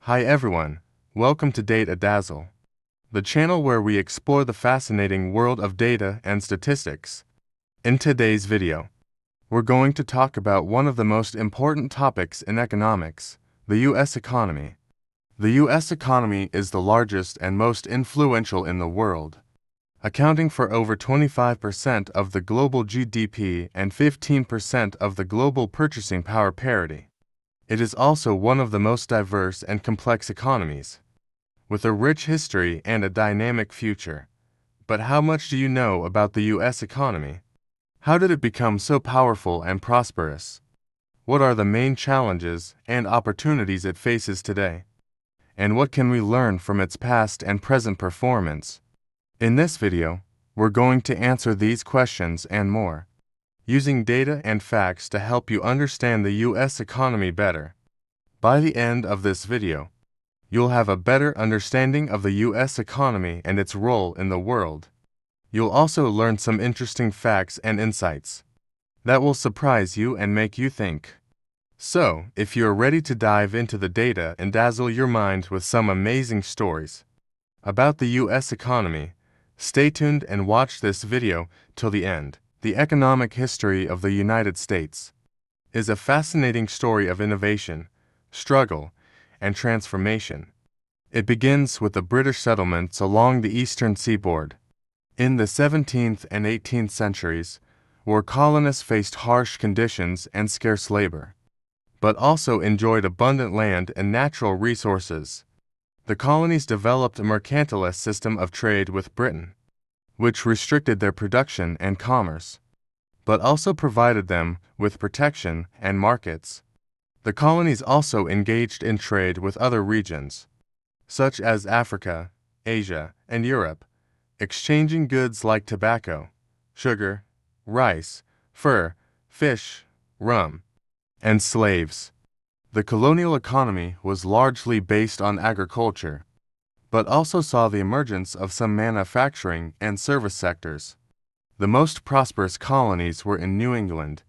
Hi everyone, welcome to Dazzle, the channel where we explore the fascinating world of data and statistics. In today's video, we're going to talk about one of the most important topics in economics, the U.S. economy. The U.S. economy is the largest and most influential in the world, accounting for over 25% of the global GDP and 15% of the global purchasing power parity. It is also one of the most diverse and complex economies, with a rich history and a dynamic future. But how much do you know about the U.S. economy? How did it become so powerful and prosperous? What are the main challenges and opportunities it faces today? And what can we learn from its past and present performance? In this video, we're going to answer these questions and more, using data and facts to help you understand the U.S. economy better. By the end of this video, you'll have a better understanding of the U.S. economy and its role in the world. You'll also learn some interesting facts and insights that will surprise you and make you think. So, if you're ready to dive into the data and dazzle your mind with some amazing stories about the U.S. economy, stay tuned and watch this video till the end. The economic history of the United States is a fascinating story of innovation, struggle, and transformation. It begins with the British settlements along the eastern seaboard in the 17th and 18th centuries, where colonists faced harsh conditions and scarce labor, but also enjoyed abundant land and natural resources. The colonies developed a mercantilist system of trade with Britain, which restricted their production and commerce, but also provided them with protection and markets. The colonies also engaged in trade with other regions, such as Africa, Asia, and Europe, exchanging goods like tobacco, sugar, rice, fur, fish, rum, and slaves. The colonial economy was largely based on agriculture, but also saw the emergence of some manufacturing and service sectors. The most prosperous colonies were in New England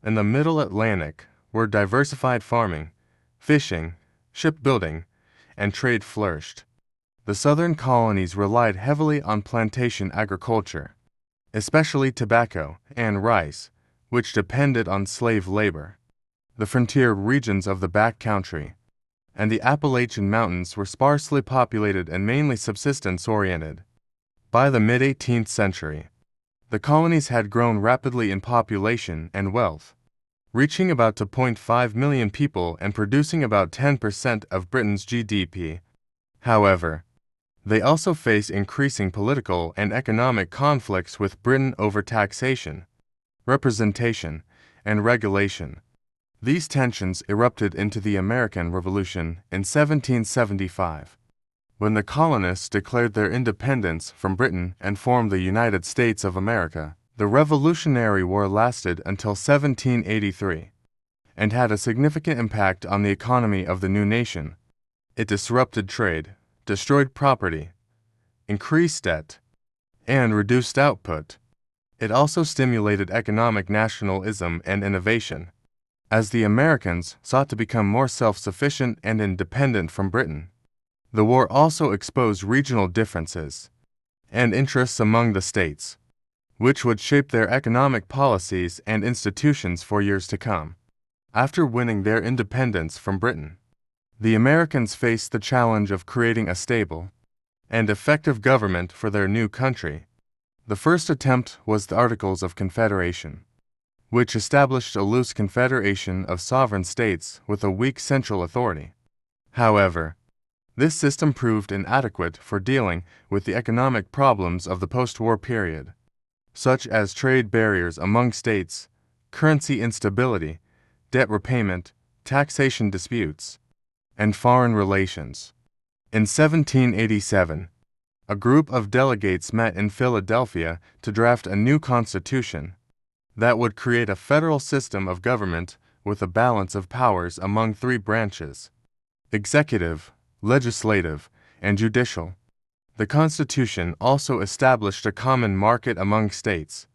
and the Middle Atlantic, where diversified farming, fishing, shipbuilding, and trade flourished. The southern colonies relied heavily on plantation agriculture, especially tobacco and rice, which depended on slave labor. The frontier regions of the back country and the Appalachian Mountains were sparsely populated and mainly subsistence-oriented. By the mid-18th century, the colonies had grown rapidly in population and wealth, reaching about 2.5 million people and producing about 10% of Britain's GDP. However, they also faced increasing political and economic conflicts with Britain over taxation, representation, and regulation. These tensions erupted into the American Revolution in 1775, when the colonists declared their independence from Britain and formed the United States of America. The Revolutionary War lasted until 1783 and had a significant impact on the economy of the new nation. It disrupted trade, destroyed property, increased debt, and reduced output. It also stimulated economic nationalism and innovation, as the Americans sought to become more self-sufficient and independent from Britain. The war also exposed regional differences and interests among the states, which would shape their economic policies and institutions for years to come. After winning their independence from Britain, the Americans faced the challenge of creating a stable and effective government for their new country. The first attempt was the Articles of Confederation, which established a loose confederation of sovereign states with a weak central authority. However, this system proved inadequate for dealing with the economic problems of the post-war period, such as trade barriers among states, currency instability, debt repayment, taxation disputes, and foreign relations. In 1787, a group of delegates met in Philadelphia to draft a new constitution that would create a federal system of government with a balance of powers among three branches: executive, legislative, and judicial. The Constitution also established a common market among states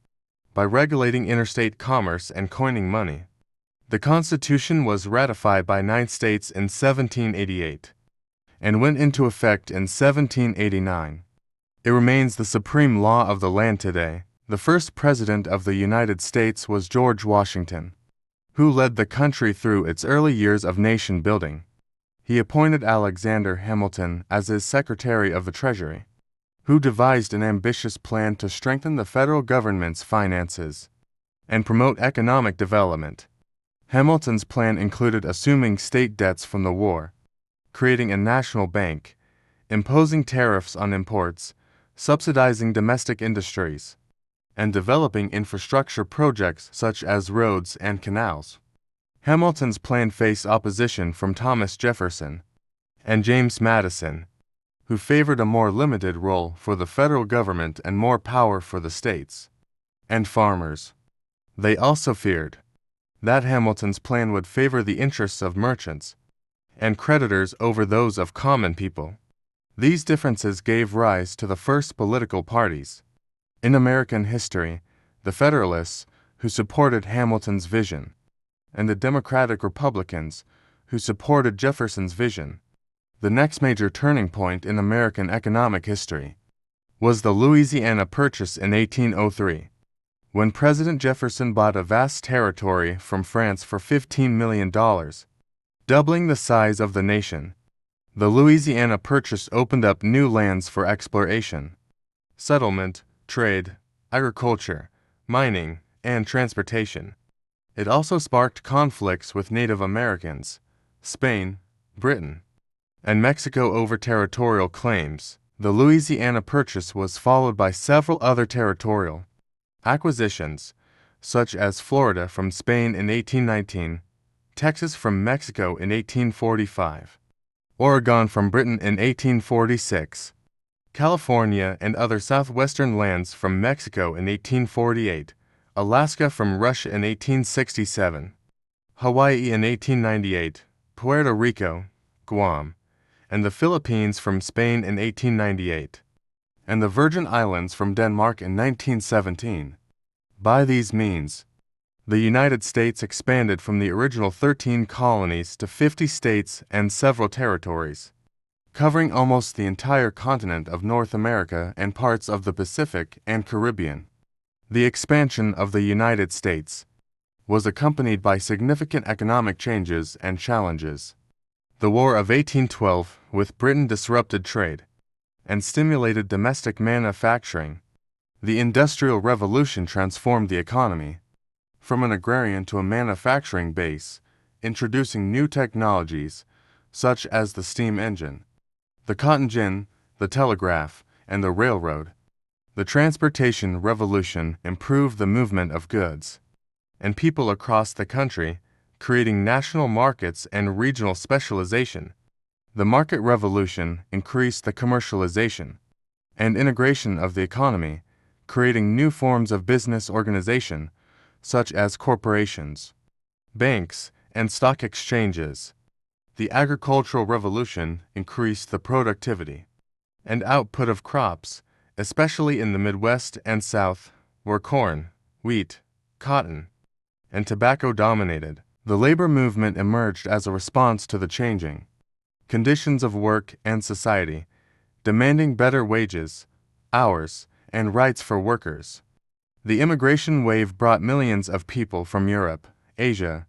by regulating interstate commerce and coining money. The Constitution was ratified by 9 states in 1788. and went into effect in 1789. It remains the supreme law of the land today. The first president of the United States was George Washington, who led the country through its early years of nation building. He appointed Alexander Hamilton as his Secretary of the Treasury, who devised an ambitious plan to strengthen the federal government's finances and promote economic development. Hamilton's plan included assuming state debts from the war, creating a national bank, imposing tariffs on imports, subsidizing domestic industries, and developing infrastructure projects such as roads and canals. Hamilton's plan faced opposition from Thomas Jefferson and James Madison, who favored a more limited role for the federal government and more power for the states and farmers. They also feared that Hamilton's plan would favor the interests of merchants and creditors over those of common people. These differences gave rise to the first political parties in American history: the Federalists, who supported Hamilton's vision, and the Democratic Republicans, who supported Jefferson's vision. The next major turning point in American economic history was the Louisiana Purchase in 1803, when President Jefferson bought a vast territory from France for $15 million, doubling the size of the nation. The Louisiana Purchase opened up new lands for exploration, settlement, trade, agriculture, mining, and transportation. It also sparked conflicts with Native Americans, Spain, Britain, and Mexico over territorial claims. The Louisiana Purchase was followed by several other territorial acquisitions, such as Florida from Spain in 1819, Texas from Mexico in 1845, Oregon from Britain in 1846, California and other southwestern lands from Mexico in 1848, Alaska from Russia in 1867, Hawaii in 1898, Puerto Rico, Guam, and the Philippines from Spain in 1898, and the Virgin Islands from Denmark in 1917. By these means, the United States expanded from the original 13 colonies to 50 states and several territories, covering almost the entire continent of North America and parts of the Pacific and Caribbean. The expansion of the United States was accompanied by significant economic changes and challenges. The War of 1812 with Britain disrupted trade and stimulated domestic manufacturing. The Industrial Revolution transformed the economy from an agrarian to a manufacturing base, introducing new technologies such as the steam engine, the cotton gin, the telegraph, and the railroad. The Transportation Revolution improved the movement of goods and people across the country, creating national markets and regional specialization. The Market Revolution increased the commercialization and integration of the economy, creating new forms of business organization, such as corporations, banks, and stock exchanges. The Agricultural Revolution increased the productivity and output of crops, especially in the Midwest and South, where corn, wheat, cotton, and tobacco dominated. The labor movement emerged as a response to the changing conditions of work and society, demanding better wages, hours, and rights for workers. The immigration wave brought millions of people from Europe, Asia,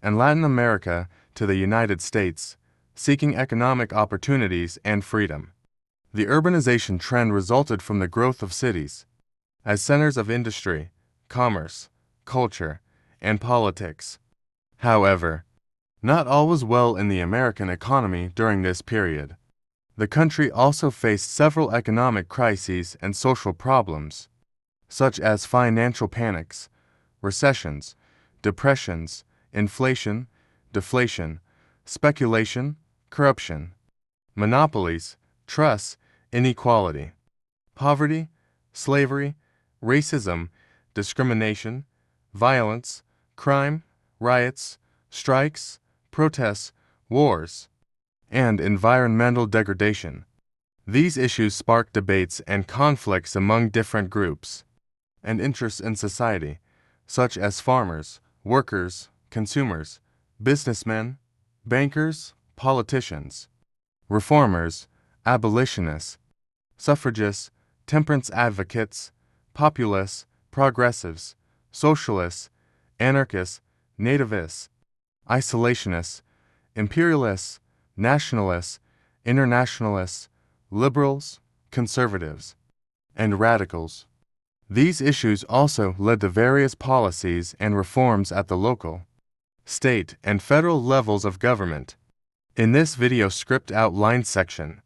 and Latin America to the United States, seeking economic opportunities and freedom. The urbanization trend resulted from the growth of cities as centers of industry, commerce, culture, and politics. However, not all was well in the American economy during this period. The country also faced several economic crises and social problems, such as financial panics, recessions, depressions, inflation, deflation, speculation, corruption, monopolies, trusts, inequality, poverty, slavery, racism, discrimination, violence, crime, riots, strikes, protests, wars, and environmental degradation. These issues sparked debates and conflicts among different groups and interests in society, such as farmers, workers, consumers, businessmen, bankers, politicians, reformers, abolitionists, suffragists, temperance advocates, populists, progressives, socialists, anarchists, nativists, isolationists, imperialists, nationalists, internationalists, liberals, conservatives, and radicals. These issues also led to various policies and reforms at the local, state, and federal levels of government. In this video script outline section,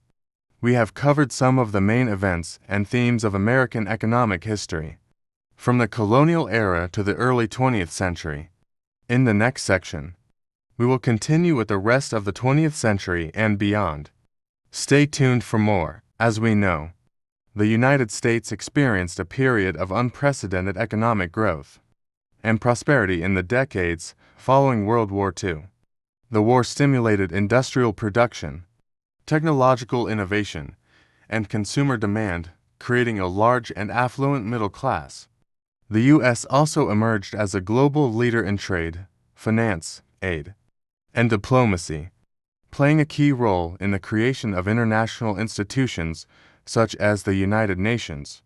we have covered some of the main events and themes of American economic history, from the colonial era to the early 20th century. In the next section, we will continue with the rest of the 20th century and beyond. Stay tuned for more. As we know, the United States experienced a period of unprecedented economic growth and prosperity in the decades following World War II. The war stimulated industrial production, technological innovation, and consumer demand, creating a large and affluent middle class. The U.S. also emerged as a global leader in trade, finance, aid, and diplomacy, playing a key role in the creation of international institutions such as the United Nations,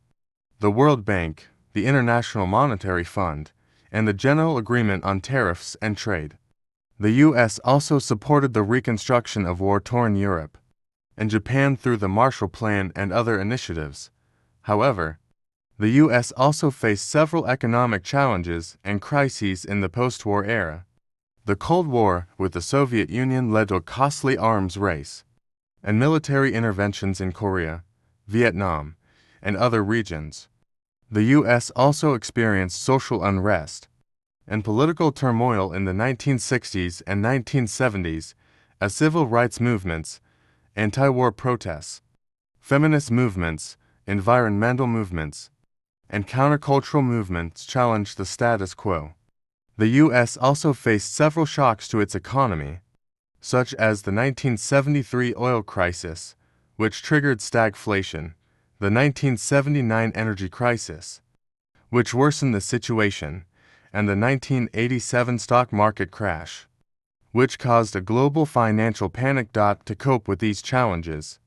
the World Bank, the International Monetary Fund, and the General Agreement on Tariffs and Trade. The U.S. also supported the reconstruction of war-torn Europe and Japan through the Marshall Plan and other initiatives. However, the U.S. also faced several economic challenges and crises in the post-war era. The Cold War with the Soviet Union led to a costly arms race and military interventions in Korea, Vietnam, and other regions. The U.S. also experienced social unrest and political turmoil in the 1960s and 1970s as civil rights movements, anti-war protests, feminist movements, environmental movements, and countercultural movements challenged the status quo. The U.S. also faced several shocks to its economy, such as the 1973 oil crisis, which triggered stagflation, the 1979 energy crisis, which worsened the situation, and the 1987 stock market crash, which caused a global financial panic. To cope with these challenges,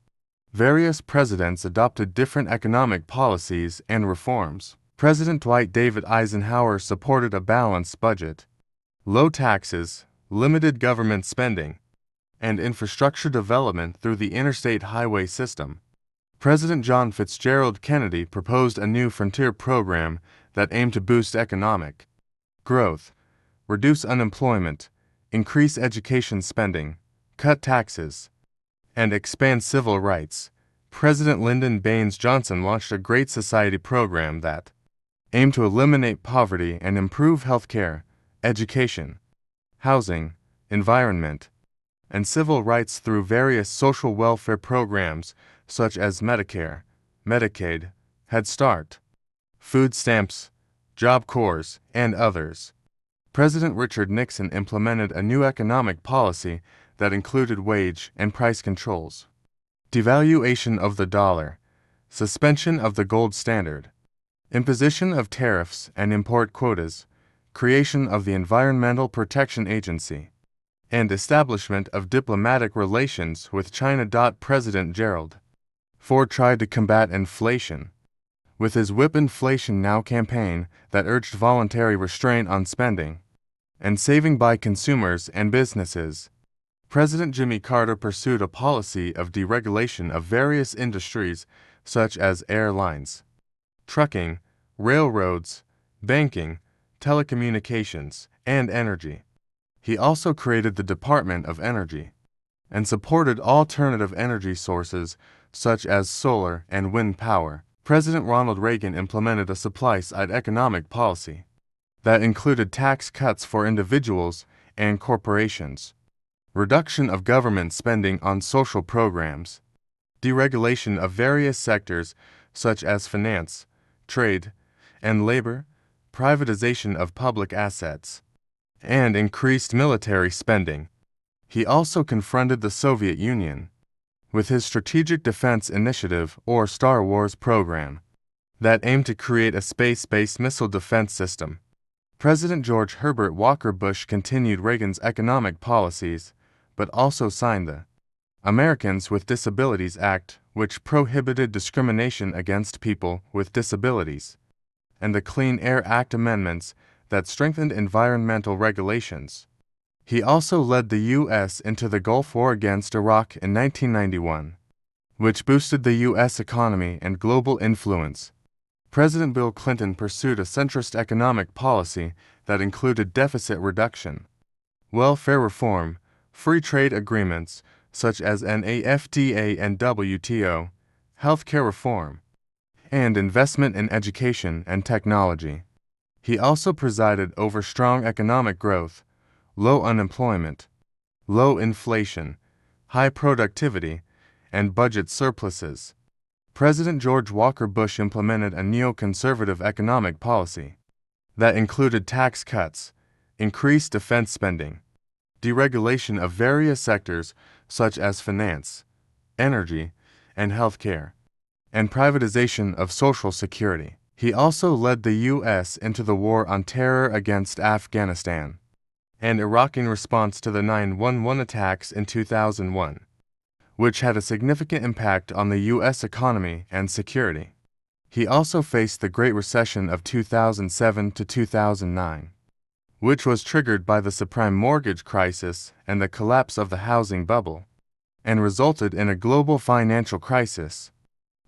various presidents adopted different economic policies and reforms. President Dwight David Eisenhower supported a balanced budget, low taxes, limited government spending, and infrastructure development through the interstate highway system. President John Fitzgerald Kennedy proposed a new frontier program that aimed to boost economic growth, reduce unemployment, increase education spending, cut taxes, and expand civil rights. President Lyndon Baines Johnson launched a Great Society program that aimed to eliminate poverty and improve health care, education, housing, environment, and civil rights through various social welfare programs such as Medicare, Medicaid, Head Start, food stamps, Job Corps, and others. President Richard Nixon implemented a new economic policy that included wage and price controls, devaluation of the dollar, suspension of the gold standard, imposition of tariffs and import quotas, creation of the Environmental Protection Agency, and establishment of diplomatic relations with China. President Gerald Ford tried to combat inflation with his Whip Inflation Now campaign that urged voluntary restraint on spending and saving by consumers and businesses. President Jimmy Carter pursued a policy of deregulation of various industries such as airlines, trucking, railroads, banking, telecommunications, and energy. He also created the Department of Energy and supported alternative energy sources such as solar and wind power. President Ronald Reagan implemented a supply-side economic policy that included tax cuts for individuals and corporations, reduction of government spending on social programs, deregulation of various sectors such as finance, trade, and labor, privatization of public assets, and increased military spending. He also confronted the Soviet Union with his Strategic Defense Initiative or Star Wars program that aimed to create a space-based missile defense system. President George Herbert Walker Bush continued Reagan's economic policies, but also signed the Americans with Disabilities Act, which prohibited discrimination against people with disabilities, and the Clean Air Act amendments that strengthened environmental regulations. He also led the U.S. into the Gulf War against Iraq in 1991, which boosted the U.S. economy and global influence. President Bill Clinton pursued a centrist economic policy that included deficit reduction, welfare reform, free trade agreements such as NAFTA and WTO, healthcare reform, and investment in education and technology. He also presided over strong economic growth, low unemployment, low inflation, high productivity, and budget surpluses. President George Walker Bush implemented a neoconservative economic policy that included tax cuts, increased defense spending, deregulation of various sectors such as finance, energy, and healthcare, and privatization of Social Security. He also led the U.S. into the war on terror against Afghanistan and Iraq in response to the 9/11 attacks in 2001, which had a significant impact on the U.S. economy and security. He also faced the Great Recession of 2007 to 2009, which was triggered by the subprime mortgage crisis and the collapse of the housing bubble, and resulted in a global financial crisis,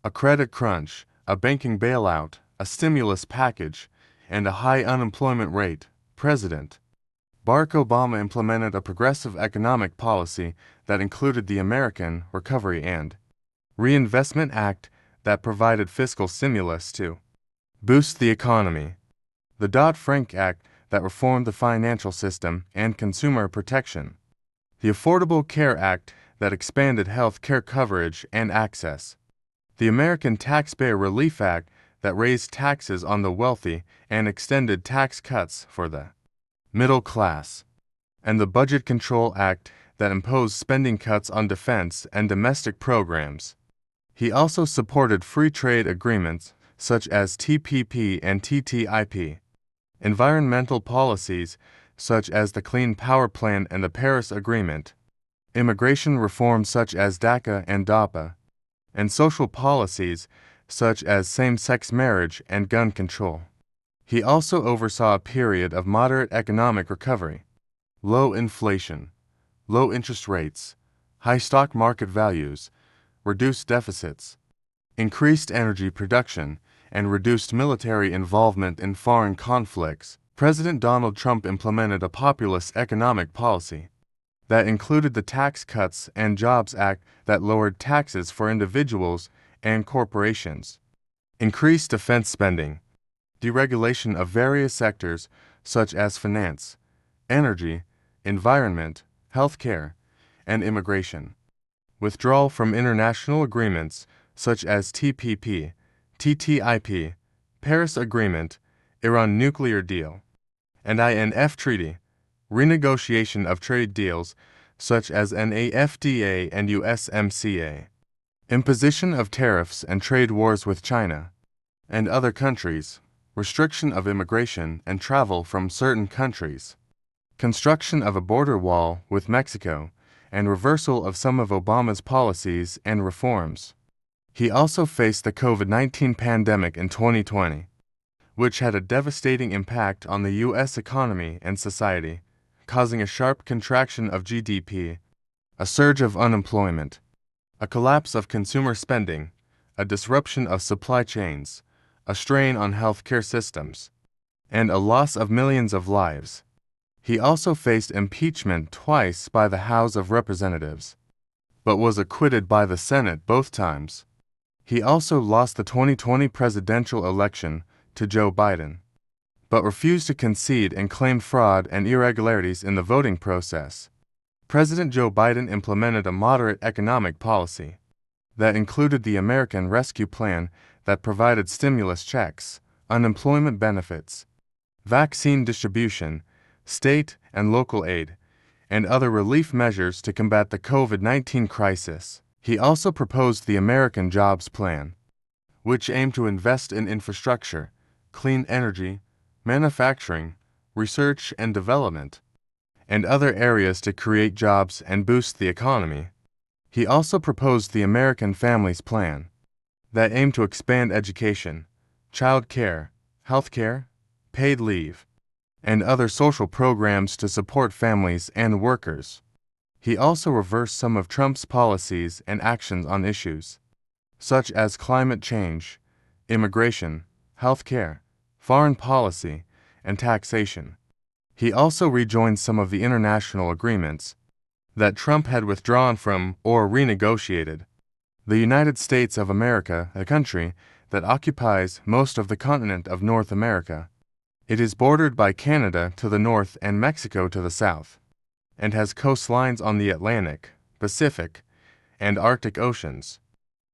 a credit crunch, a banking bailout, a stimulus package, and a high unemployment rate. President Barack Obama implemented a progressive economic policy that included the American Recovery and Reinvestment Act that provided fiscal stimulus to boost the economy, the Dodd-Frank Act that reformed the financial system and consumer protection, the Affordable Care Act that expanded health care coverage and access, the American Taxpayer Relief Act that raised taxes on the wealthy and extended tax cuts for the middle class, and the Budget Control Act that imposed spending cuts on defense and domestic programs. He also supported free trade agreements such as TPP and TTIP, environmental policies such as the Clean Power Plan and the Paris Agreement, immigration reforms such as DACA and DAPA, and social policies such as same-sex marriage and gun control. He also oversaw a period of moderate economic recovery, low inflation, low interest rates, high stock market values, reduced deficits, increased energy production, and reduced military involvement in foreign conflicts. President Donald Trump implemented a populist economic policy that included the Tax Cuts and Jobs Act that lowered taxes for individuals and corporations, increased defense spending, deregulation of various sectors such as finance, energy, environment, healthcare, and immigration, withdrawal from international agreements such as TPP, TTIP, Paris Agreement, Iran nuclear deal, and INF Treaty, renegotiation of trade deals such as NAFTA and USMCA, imposition of tariffs and trade wars with China and other countries, restriction of immigration and travel from certain countries, construction of a border wall with Mexico, and reversal of some of Obama's policies and reforms. He also faced the COVID-19 pandemic in 2020, which had a devastating impact on the U.S. economy and society, causing a sharp contraction of GDP, a surge of unemployment, a collapse of consumer spending, a disruption of supply chains, a strain on healthcare systems, and a loss of millions of lives. He also faced impeachment twice by the House of Representatives, but was acquitted by the Senate both times. He also lost the 2020 presidential election to Joe Biden, but refused to concede and claimed fraud and irregularities in the voting process. President Joe Biden implemented a moderate economic policy that included the American Rescue Plan that provided stimulus checks, unemployment benefits, vaccine distribution, state and local aid, and other relief measures to combat the COVID-19 crisis. He also proposed the American Jobs Plan, which aimed to invest in infrastructure, clean energy, manufacturing, research and development, and other areas to create jobs and boost the economy. He also proposed the American Families Plan that aimed to expand education, child care, health care, paid leave, and other social programs to support families and workers. He also reversed some of Trump's policies and actions on issues such as climate change, immigration, health care, foreign policy, and taxation. He also rejoined some of the international agreements that Trump had withdrawn from or renegotiated. The United States of America, a country that occupies most of the continent of North America. It is bordered by Canada to the north and Mexico to the south, and has coastlines on the Atlantic, Pacific, and Arctic Oceans.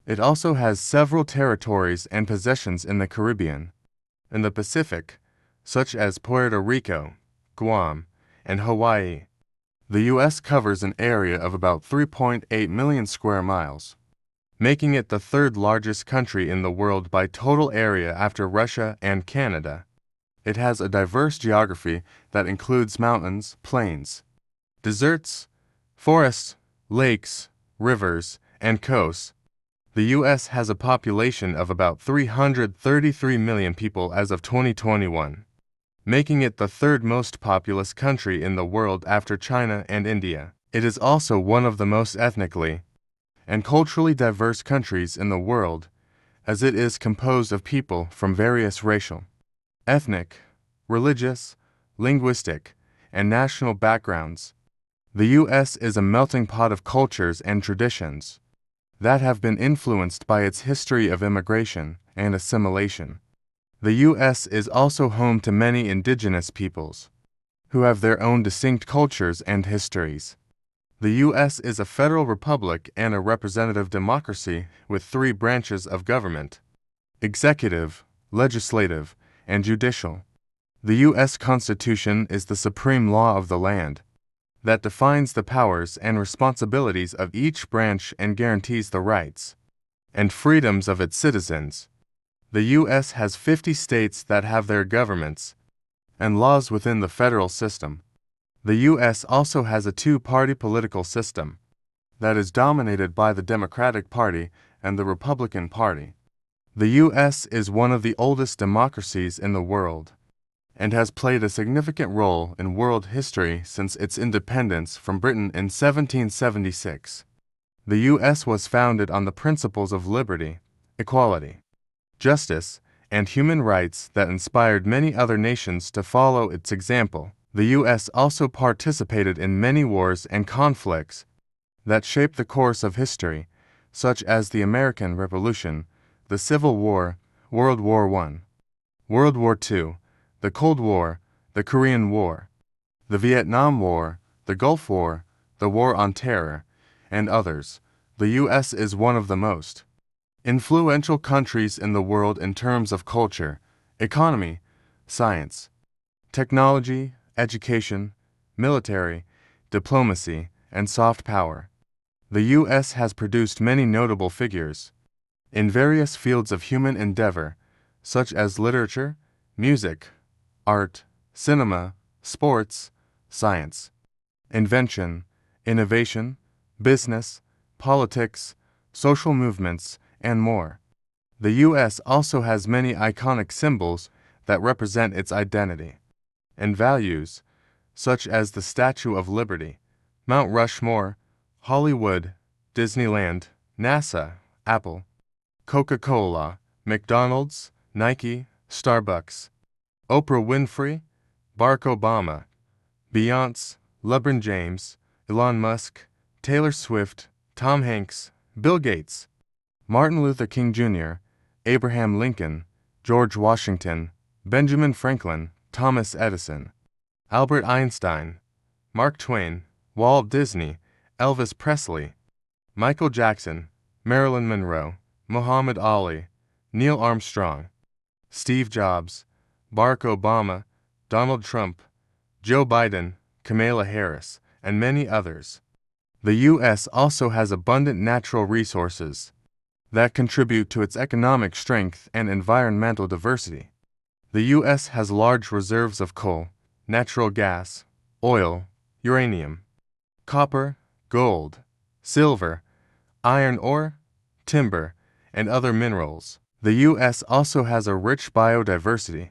It also has several territories and possessions in the Caribbean. In the Pacific, such as Puerto Rico, Guam, and Hawaii. The U.S. covers an area of about 3.8 million square miles, making it the third largest country in the world by total area after Russia and Canada. It has a diverse geography that includes mountains, plains, deserts, forests, lakes, rivers, and coasts. The U.S. has a population of about 333 million people as of 2021, making it the third most populous country in the world after China and India. It is also one of the most ethnically and culturally diverse countries in the world, as it is composed of people from various racial, ethnic, religious, linguistic, and national backgrounds. The U.S. is a melting pot of cultures and traditions that have been influenced by its history of immigration and assimilation. The U.S. is also home to many indigenous peoples who have their own distinct cultures and histories. The U.S. is a federal republic and a representative democracy with three branches of government: executive, legislative, and judicial. The U.S. Constitution is the supreme law of the land that defines the powers and responsibilities of each branch and guarantees the rights and freedoms of its citizens. The U.S. has 50 states that have their governments and laws within the federal system. The U.S. also has a two-party political system that is dominated by the Democratic Party and the Republican Party. The U.S. is one of the oldest democracies in the world and has played a significant role in world history since its independence from Britain in 1776. The U.S. was founded on the principles of liberty, equality, justice, and human rights that inspired many other nations to follow its example. The U.S. also participated in many wars and conflicts that shaped the course of history, such as the American Revolution, the Civil War, World War I, World War II, the Cold War, the Korean War, the Vietnam War, the Gulf War, the War on Terror, and others. The U.S. is one of the most influential countries in the world in terms of culture, economy, science, technology, education, military, diplomacy, and soft power. The U.S. has produced many notable figures in various fields of human endeavor, such as literature, music, art, cinema, sports, science, invention, innovation, business, politics, social movements, and more. The U.S. also has many iconic symbols that represent its identity and values, such as the Statue of Liberty, Mount Rushmore, Hollywood, Disneyland, NASA, Apple, Coca-Cola, McDonald's, Nike, Starbucks, Oprah Winfrey, Barack Obama, Beyoncé, LeBron James, Elon Musk, Taylor Swift, Tom Hanks, Bill Gates, Martin Luther King Jr., Abraham Lincoln, George Washington, Benjamin Franklin, Thomas Edison, Albert Einstein, Mark Twain, Walt Disney, Elvis Presley, Michael Jackson, Marilyn Monroe, Muhammad Ali, Neil Armstrong, Steve Jobs, Barack Obama, Donald Trump, Joe Biden, Kamala Harris, and many others. The U.S. also has abundant natural resources that contribute to its economic strength and environmental diversity. The U.S. has large reserves of coal, natural gas, oil, uranium, copper, gold, silver, iron ore, timber, and other minerals. The U.S. also has a rich biodiversity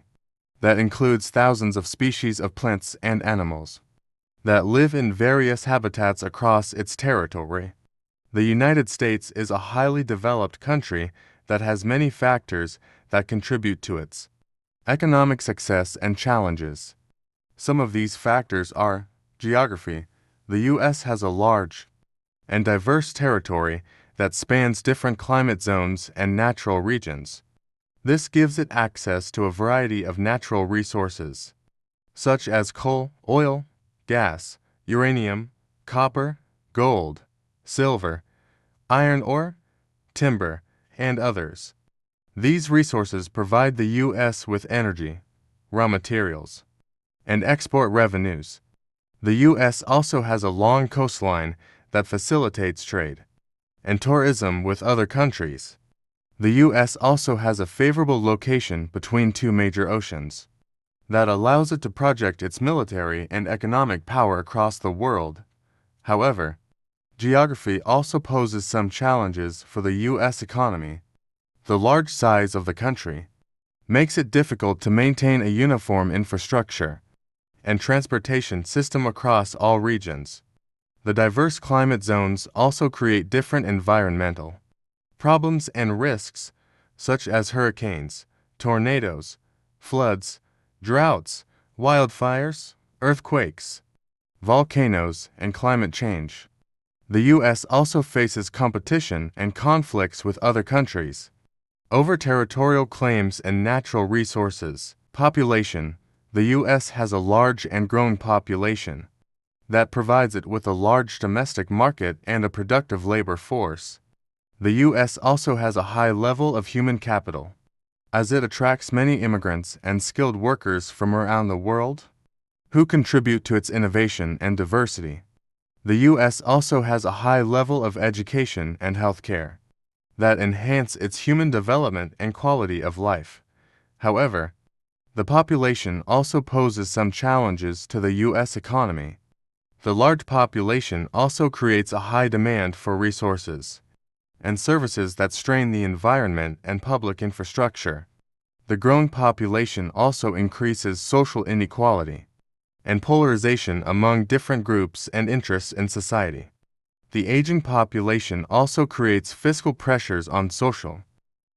that includes thousands of species of plants and animals that live in various habitats across its territory. The United States is a highly developed country that has many factors that contribute to its economic success and challenges. Some of these factors are geography. The U.S. has a large and diverse territory that spans different climate zones and natural regions. This gives it access to a variety of natural resources, such as coal, oil, gas, uranium, copper, gold, silver, iron ore, timber, and others. These resources provide the U.S. with energy, raw materials, and export revenues. The U.S. also has a long coastline that facilitates trade and tourism with other countries. The U.S. also has a favorable location between two major oceans that allows it to project its military and economic power across the world. However, geography also poses some challenges for the U.S. economy. The large size of the country makes it difficult to maintain a uniform infrastructure and transportation system across all regions. The diverse climate zones also create different environmental problems and risks, such as hurricanes, tornadoes, floods, droughts, wildfires, earthquakes, volcanoes, and climate change. The U.S. also faces competition and conflicts with other countries over territorial claims and natural resources. Population. The U.S. has a large and growing population that provides it with a large domestic market and a productive labor force. The U.S. also has a high level of human capital, as it attracts many immigrants and skilled workers from around the world who contribute to its innovation and diversity. The U.S. also has a high level of education and health care that enhance its human development and quality of life. However, the population also poses some challenges to the U.S. economy. The large population also creates a high demand for resources and services that strain the environment and public infrastructure. The growing population also increases social inequality and polarization among different groups and interests in society. The aging population also creates fiscal pressures on social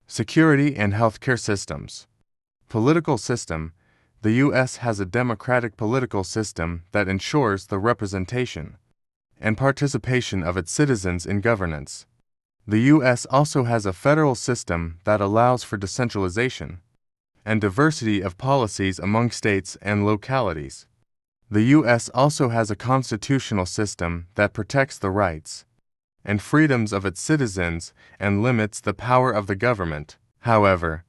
security and healthcare systems. Political system. The U.S. has a democratic political system that ensures the representation and participation of its citizens in governance. The U.S. also has a federal system that allows for decentralization and diversity of policies among states and localities. The U.S. also has a constitutional system that protects the rights and freedoms of its citizens and limits the power of the government. However,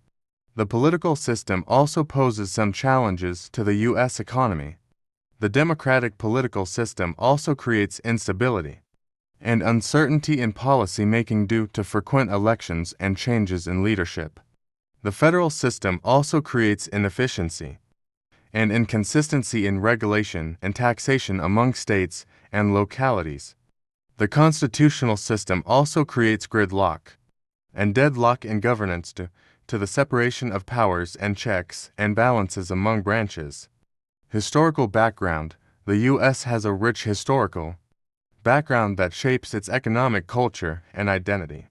the political system also poses some challenges to the U.S. economy. The democratic political system also creates instability and uncertainty in policy making due to frequent elections and changes in leadership. The federal system also creates inefficiency and inconsistency in regulation and taxation among states and localities. The constitutional system also creates gridlock and deadlock in governance due to the separation of powers and checks and balances among branches. Historical background. The U.S. has a rich historical background that shapes its economic culture and identity.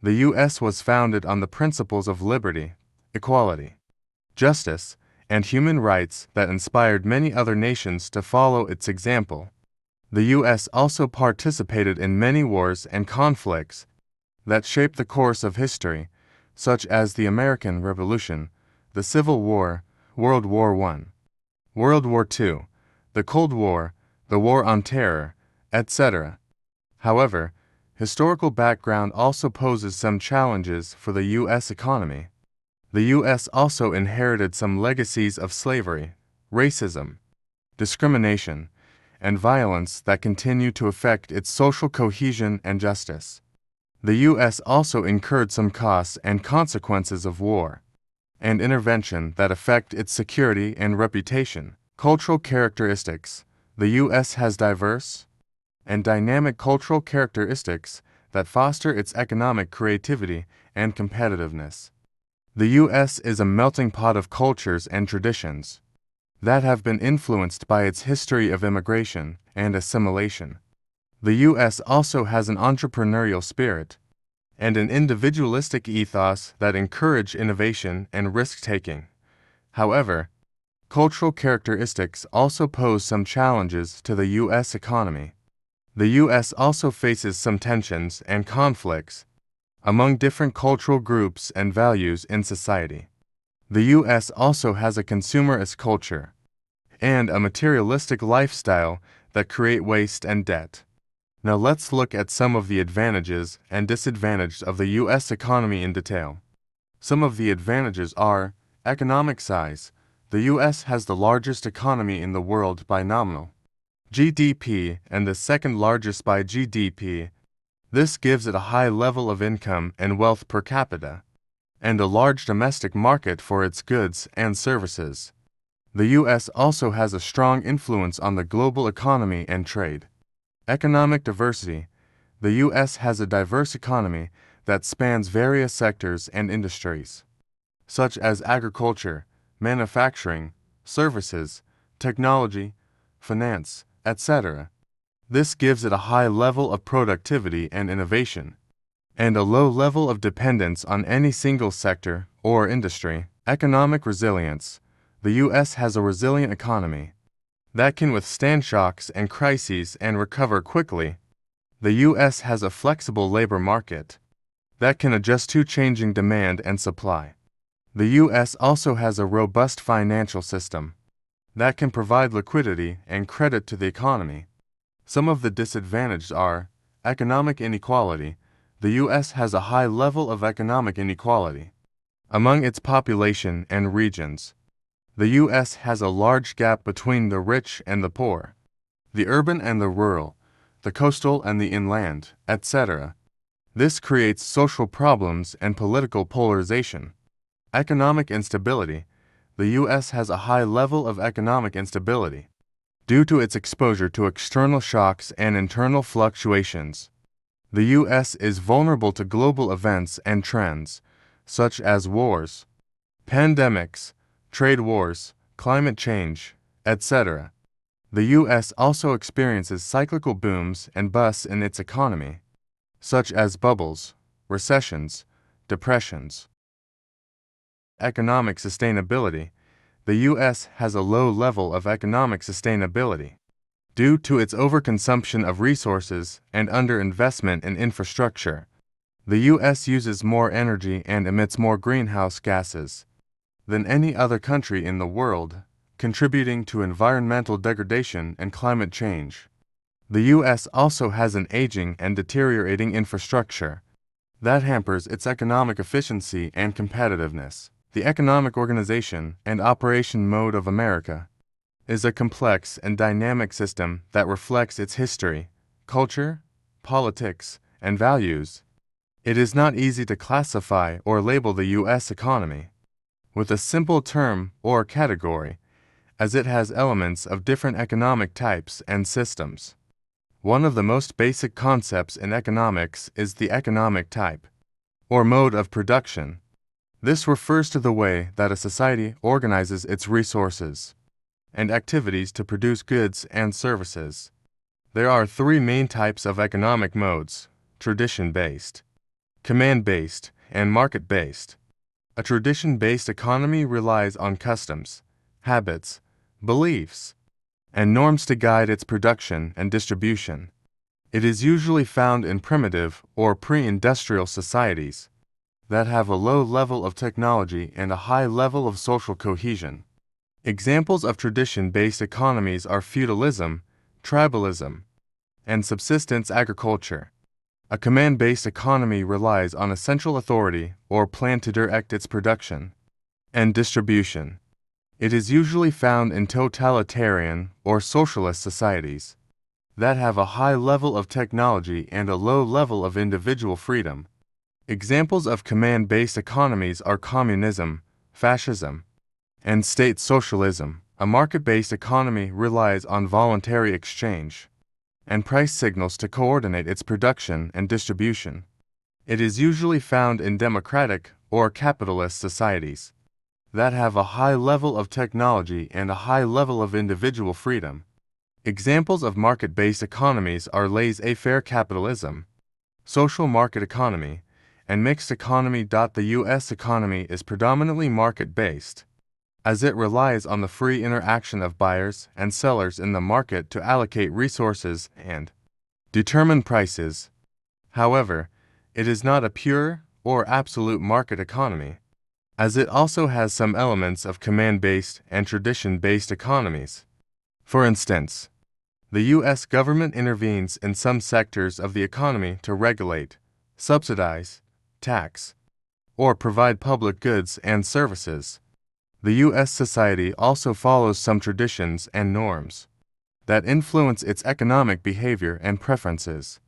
The U.S. was founded on the principles of liberty, equality, justice, and human rights that inspired many other nations to follow its example. The U.S. also participated in many wars and conflicts that shaped the course of history, such as the American Revolution, the Civil War, World War I, World War II, the Cold War, the War on Terror, etc. However, historical background also poses some challenges for the U.S. economy. The U.S. also inherited some legacies of slavery, racism, discrimination, and violence that continue to affect its social cohesion and justice. The U.S. also incurred some costs and consequences of war and intervention that affect its security and reputation. Cultural characteristics. The U.S. has diverse and dynamic cultural characteristics that foster its economic creativity and competitiveness. The U.S. is a melting pot of cultures and traditions that have been influenced by its history of immigration and assimilation. The U.S. also has an entrepreneurial spirit and an individualistic ethos that encourage innovation and risk-taking. However, cultural characteristics also pose some challenges to the U.S. economy. The U.S. also faces some tensions and conflicts among different cultural groups and values in society. The U.S. also has a consumerist culture and a materialistic lifestyle that create waste and debt. Now let's look at some of the advantages and disadvantages of the U.S. economy in detail. Some of the advantages are economic size. The U.S. has the largest economy in the world by nominal GDP and the second largest by GDP. This gives it a high level of income and wealth per capita, and a large domestic market for its goods and services. The U.S. also has a strong influence on the global economy and trade. Economic diversity. The U.S. has a diverse economy that spans various sectors and industries, such as agriculture, manufacturing, services, technology, finance, etc. This gives it a high level of productivity and innovation, and a low level of dependence on any single sector or industry. Economic resilience. The U.S. has a resilient economy that can withstand shocks and crises and recover quickly. The U.S. has a flexible labor market that can adjust to changing demand and supply. The U.S. also has a robust financial system that can provide liquidity and credit to the economy. Some of the disadvantages are economic inequality. The U.S. has a high level of economic inequality among its population and regions. The U.S. has a large gap between the rich and the poor, the urban and the rural, the coastal and the inland, etc. This creates social problems and political polarization. Economic instability. The U.S. has a high level of economic instability due to its exposure to external shocks and internal fluctuations. The U.S. is vulnerable to global events and trends, such as wars, pandemics, trade wars, climate change, etc. The U.S. also experiences cyclical booms and busts in its economy, such as bubbles, recessions, depressions. Economic sustainability. The U.S. has a low level of economic sustainability due to its overconsumption of resources and underinvestment in infrastructure. The U.S. uses more energy and emits more greenhouse gases than any other country in the world, contributing to environmental degradation and climate change. The U.S. also has an aging and deteriorating infrastructure that hampers its economic efficiency and competitiveness. The economic organization and operation mode of America is a complex and dynamic system that reflects its history, culture, politics, and values. It is not easy to classify or label the U.S. economy with a simple term or category, as it has elements of different economic types and systems. One of the most basic concepts in economics is the economic type, or mode of production. This refers to the way that a society organizes its resources and activities to produce goods and services. There are three main types of economic modes: tradition-based, command-based, and market-based. A tradition-based economy relies on customs, habits, beliefs, and norms to guide its production and distribution. It is usually found in primitive or pre-industrial societies that have a low level of technology and a high level of social cohesion. Examples of tradition-based economies are feudalism, tribalism, and subsistence agriculture. A command-based economy relies on a central authority or plan to direct its production and distribution. It is usually found in totalitarian or socialist societies that have a high level of technology and a low level of individual freedom. Examples of command-based economies are communism, fascism, and state socialism. A market-based economy relies on voluntary exchange and price signals to coordinate its production and distribution. It is usually found in democratic or capitalist societies that have a high level of technology and a high level of individual freedom. Examples of market-based economies are laissez-faire capitalism, social market economy, and mixed economy. The U.S. economy is predominantly market-based, as it relies on the free interaction of buyers and sellers in the market to allocate resources and determine prices. However, it is not a pure or absolute market economy, as it also has some elements of command-based and tradition-based economies. For instance, the U.S. government intervenes in some sectors of the economy to regulate, subsidize, tax, or provide public goods and services. The U.S. society also follows some traditions and norms that influence its economic behavior and preferences.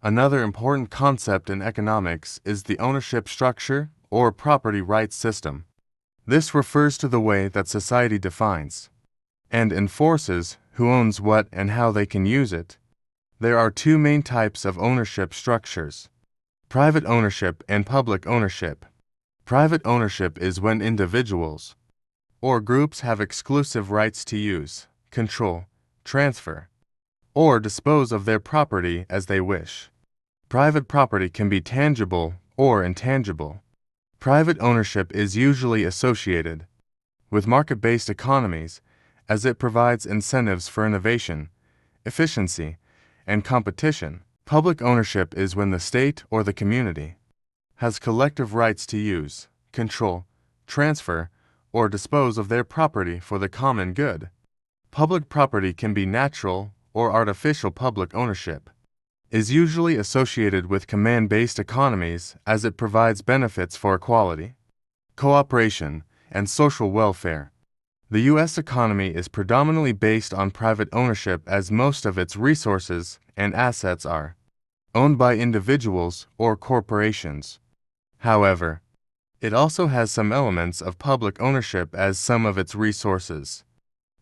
Another important concept in economics is the ownership structure or property rights system. This refers to the way that society defines and enforces who owns what and how they can use it. There are two main types of ownership structures: private ownership and public ownership. Private ownership is when individuals or groups have exclusive rights to use, control, transfer, or dispose of their property as they wish. Private property can be tangible or intangible. Private ownership is usually associated with market-based economies, as it provides incentives for innovation, efficiency, and competition. Public ownership is when the state or the community has collective rights to use, control, transfer, or dispose of their property for the common good. Public property can be natural or artificial. Public ownership is usually associated with command-based economies, as it provides benefits for equality, cooperation, and social welfare. The U.S. economy is predominantly based on private ownership, as most of its resources and assets are owned by individuals or corporations. However, it also has some elements of public ownership, as some of its resources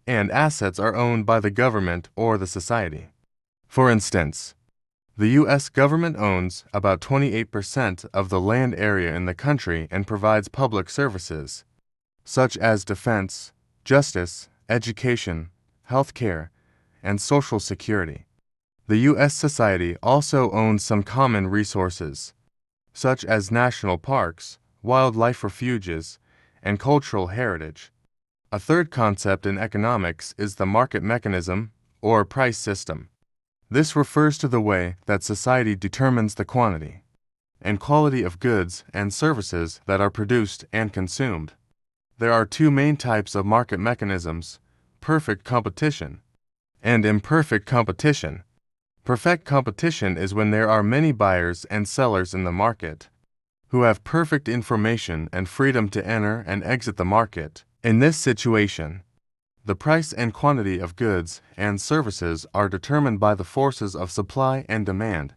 and assets are owned by the government or the society. For instance, the U.S. government owns about 28% of the land area in the country and provides public services, such as defense, justice, education, health care, and social security. The U.S. society also owns some common resources, such as national parks, wildlife refuges, and cultural heritage. A third concept in economics is the market mechanism or price system. This refers to the way that society determines the quantity and quality of goods and services that are produced and consumed. There are two main types of market mechanisms: perfect competition and imperfect competition. Perfect competition is when there are many buyers and sellers in the market who have perfect information and freedom to enter and exit the market. In this situation, the price and quantity of goods and services are determined by the forces of supply and demand,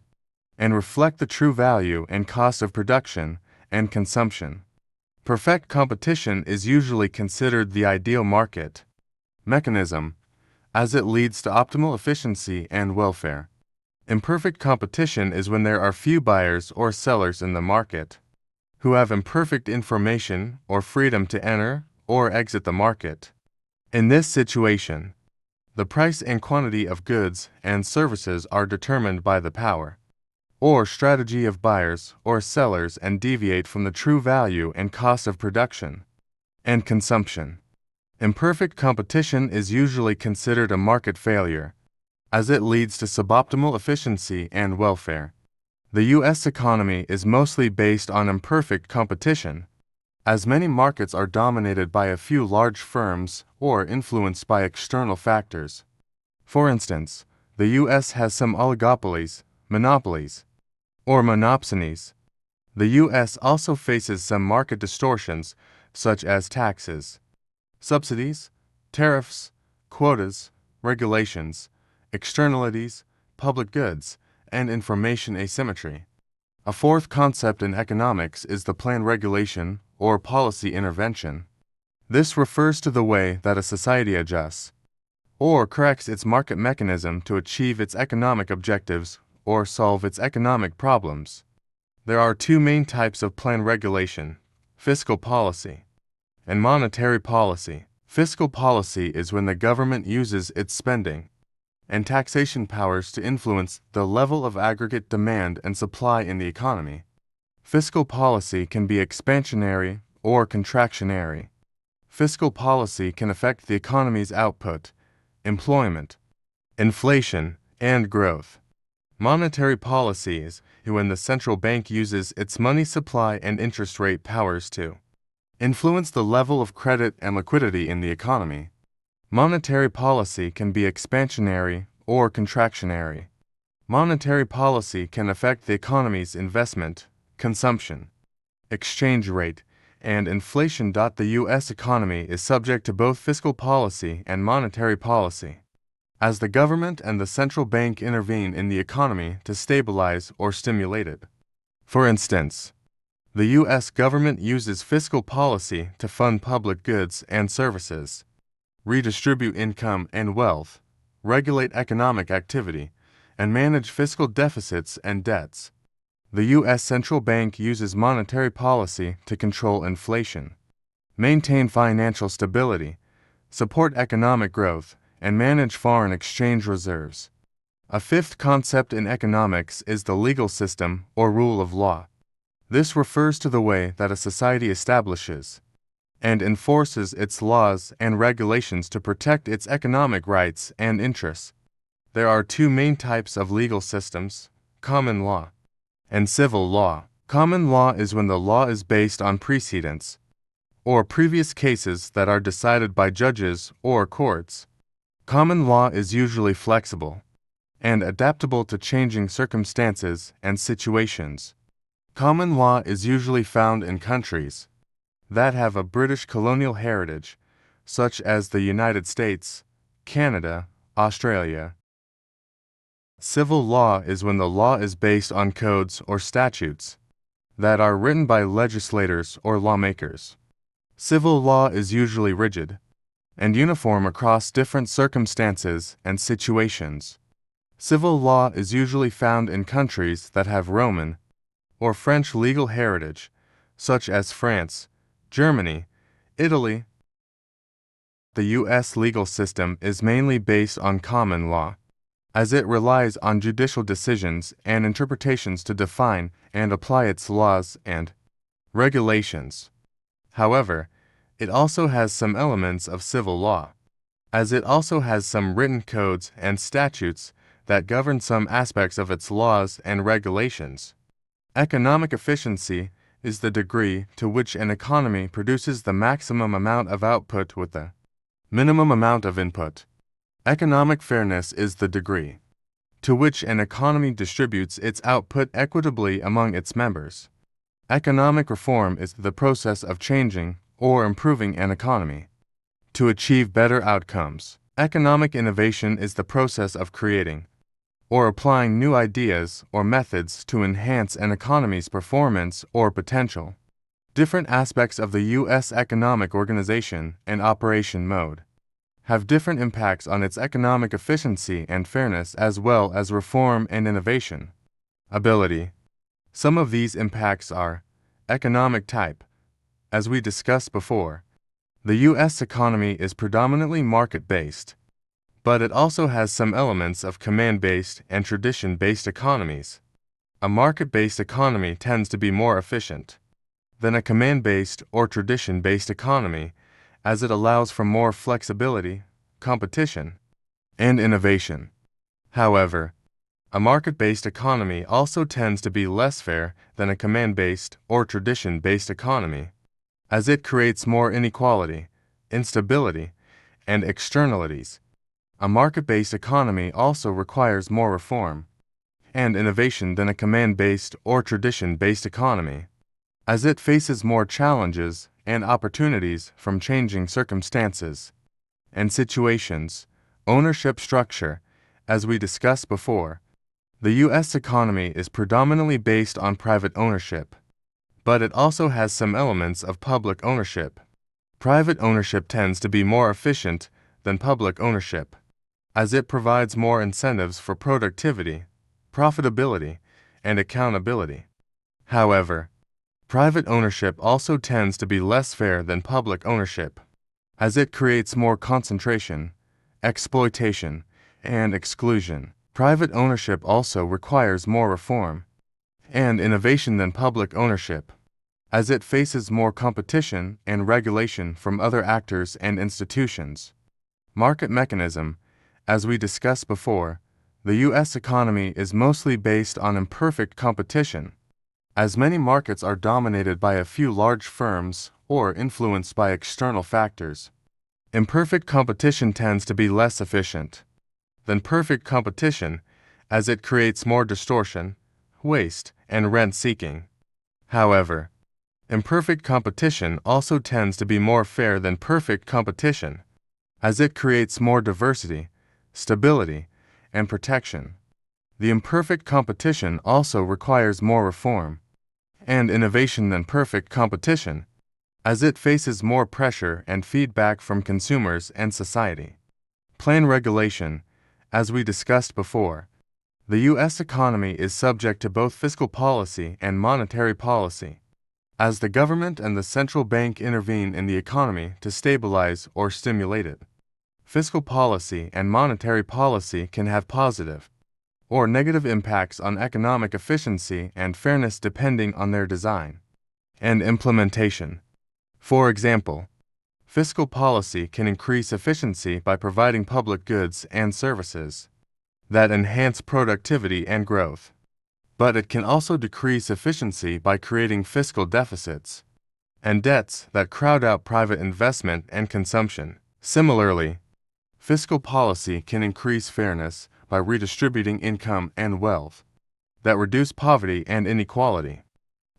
and reflect the true value and cost of production and consumption. Perfect competition is usually considered the ideal market mechanism, as it leads to optimal efficiency and welfare. Imperfect competition is when there are few buyers or sellers in the market who have imperfect information or freedom to enter or exit the market. In this situation, the price and quantity of goods and services are determined by the power or strategy of buyers or sellers and deviate from the true value and cost of production and consumption. Imperfect competition is usually considered a market failure, as it leads to suboptimal efficiency and welfare. The U.S. economy is mostly based on imperfect competition, as many markets are dominated by a few large firms or influenced by external factors. For instance, the U.S. has some oligopolies, monopolies, or monopsonies. The U.S. also faces some market distortions, such as taxes, subsidies, tariffs, quotas, regulations, externalities, public goods, and information asymmetry. A fourth concept in economics is the planned regulation or policy intervention. This refers to the way that a society adjusts or corrects its market mechanism to achieve its economic objectives or solve its economic problems. There are two main types of plan regulation: fiscal policy and monetary policy. Fiscal policy is when the government uses its spending and taxation powers to influence the level of aggregate demand and supply in the economy. Fiscal policy can be expansionary or contractionary. Fiscal policy can affect the economy's output, employment, inflation, and growth. Monetary policy is when the central bank uses its money supply and interest rate powers to influence the level of credit and liquidity in the economy. Monetary policy can be expansionary or contractionary. Monetary policy can affect the economy's investment, consumption, exchange rate, and inflation. The U.S. economy is subject to both fiscal policy and monetary policy, as the government and the central bank intervene in the economy to stabilize or stimulate it. For instance, the U.S. government uses fiscal policy to fund public goods and services, redistribute income and wealth, regulate economic activity, and manage fiscal deficits and debts. The U.S. central bank uses monetary policy to control inflation, maintain financial stability, support economic growth, and manage foreign exchange reserves. A fifth concept in economics is the legal system or rule of law. This refers to the way that a society establishes and enforces its laws and regulations to protect its economic rights and interests. There are two main types of legal systems: common law and civil law. Common law is when the law is based on precedents or previous cases that are decided by judges or courts. Common law is usually flexible and adaptable to changing circumstances and situations. Common law is usually found in countries that have a British colonial heritage, such as the United States, Canada, Australia. Civil law is when the law is based on codes or statutes that are written by legislators or lawmakers. Civil law is usually rigid and uniform across different circumstances and situations. Civil law is usually found in countries that have Roman or French legal heritage, such as France, Germany, Italy. The U.S. legal system is mainly based on common law, as it relies on judicial decisions and interpretations to define and apply its laws and regulations. However, it also has some elements of civil law, as it also has some written codes and statutes that govern some aspects of its laws and regulations. Economic efficiency is the degree to which an economy produces the maximum amount of output with the minimum amount of input. Economic fairness is the degree to which an economy distributes its output equitably among its members. Economic reform is the process of changing or improving an economy to achieve better outcomes. Economic innovation is the process of creating or applying new ideas or methods to enhance an economy's performance or potential. Different aspects of the U.S. economic organization and operation mode have different impacts on its economic efficiency and fairness, as well as reform and innovation ability. Some of these impacts are economic type. As we discussed before, the U.S. economy is predominantly market-based, but it also has some elements of command-based and tradition-based economies. A market-based economy tends to be more efficient than a command-based or tradition-based economy, as it allows for more flexibility, competition, and innovation. However, a market-based economy also tends to be less fair than a command-based or tradition-based economy, as it creates more inequality, instability, and externalities. A market-based economy also requires more reform and innovation than a command-based or tradition-based economy, as it faces more challenges and opportunities from changing circumstances and situations. Ownership structure. As we discussed before, the U.S. economy is predominantly based on private ownership, but it also has some elements of public ownership. Private ownership tends to be more efficient than public ownership, as it provides more incentives for productivity, profitability, and accountability. However, private ownership also tends to be less fair than public ownership, as it creates more concentration, exploitation, and exclusion. Private ownership also requires more reform and innovation than public ownership, as it faces more competition and regulation from other actors and institutions. Market mechanism. As we discussed before, the U.S. economy is mostly based on imperfect competition, as many markets are dominated by a few large firms or influenced by external factors. Imperfect competition tends to be less efficient than perfect competition, as it creates more distortion, waste, and rent-seeking. However, imperfect competition also tends to be more fair than perfect competition, as it creates more diversity, stability, and protection. The imperfect competition also requires more reform and innovation than perfect competition, as it faces more pressure and feedback from consumers and society. Plain regulation. As we discussed before, the U.S. economy is subject to both fiscal policy and monetary policy, as the government and the central bank intervene in the economy to stabilize or stimulate it. Fiscal policy and monetary policy can have positive or negative impacts on economic efficiency and fairness depending on their design and implementation. For example, fiscal policy can increase efficiency by providing public goods and services that enhance productivity and growth. But it can also decrease efficiency by creating fiscal deficits and debts that crowd out private investment and consumption. Similarly, fiscal policy can increase fairness by redistributing income and wealth that reduce poverty and inequality.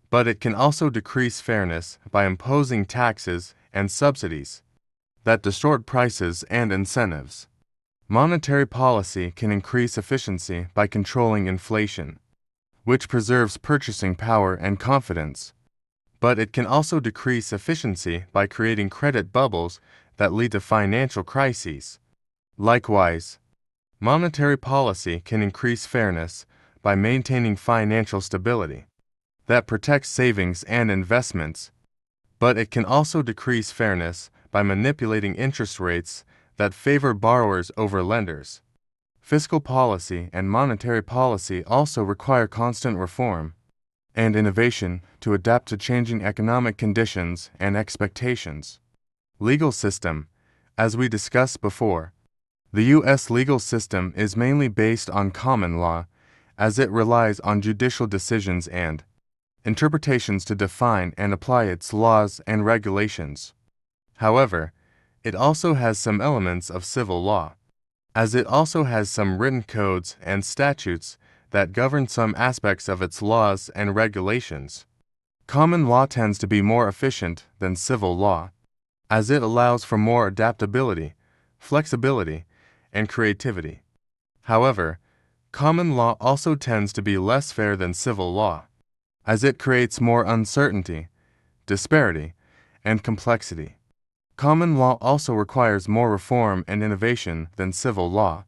But it can also decrease fairness by imposing taxes and subsidies that distort prices and incentives. Monetary policy can increase efficiency by controlling inflation, which preserves purchasing power and confidence. But it can also decrease efficiency by creating credit bubbles that lead to financial crises. Likewise, monetary policy can increase fairness by maintaining financial stability that protects savings and investments, but it can also decrease fairness by manipulating interest rates that favor borrowers over lenders. Fiscal policy and monetary policy also require constant reform and innovation to adapt to changing economic conditions and expectations. Legal system. As we discussed before, the U.S. legal system is mainly based on common law, as it relies on judicial decisions and interpretations to define and apply its laws and regulations. However, it also has some elements of civil law, as it also has some written codes and statutes that govern some aspects of its laws and regulations. Common law tends to be more efficient than civil law, as it allows for more adaptability, flexibility, and creativity. However, common law also tends to be less fair than civil law, as it creates more uncertainty, disparity, and complexity. Common law also requires more reform and innovation than civil law,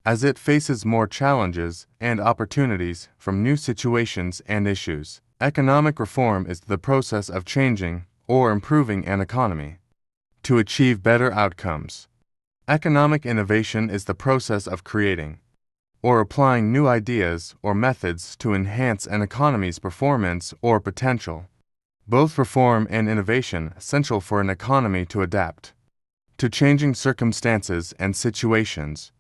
as it faces more challenges and opportunities from new situations and issues. Economic reform is the process of changing or improving an economy to achieve better outcomes. Economic innovation is the process of creating or applying new ideas or methods to enhance an economy's performance or potential. Both reform and innovation are essential for an economy to adapt to changing circumstances and situations,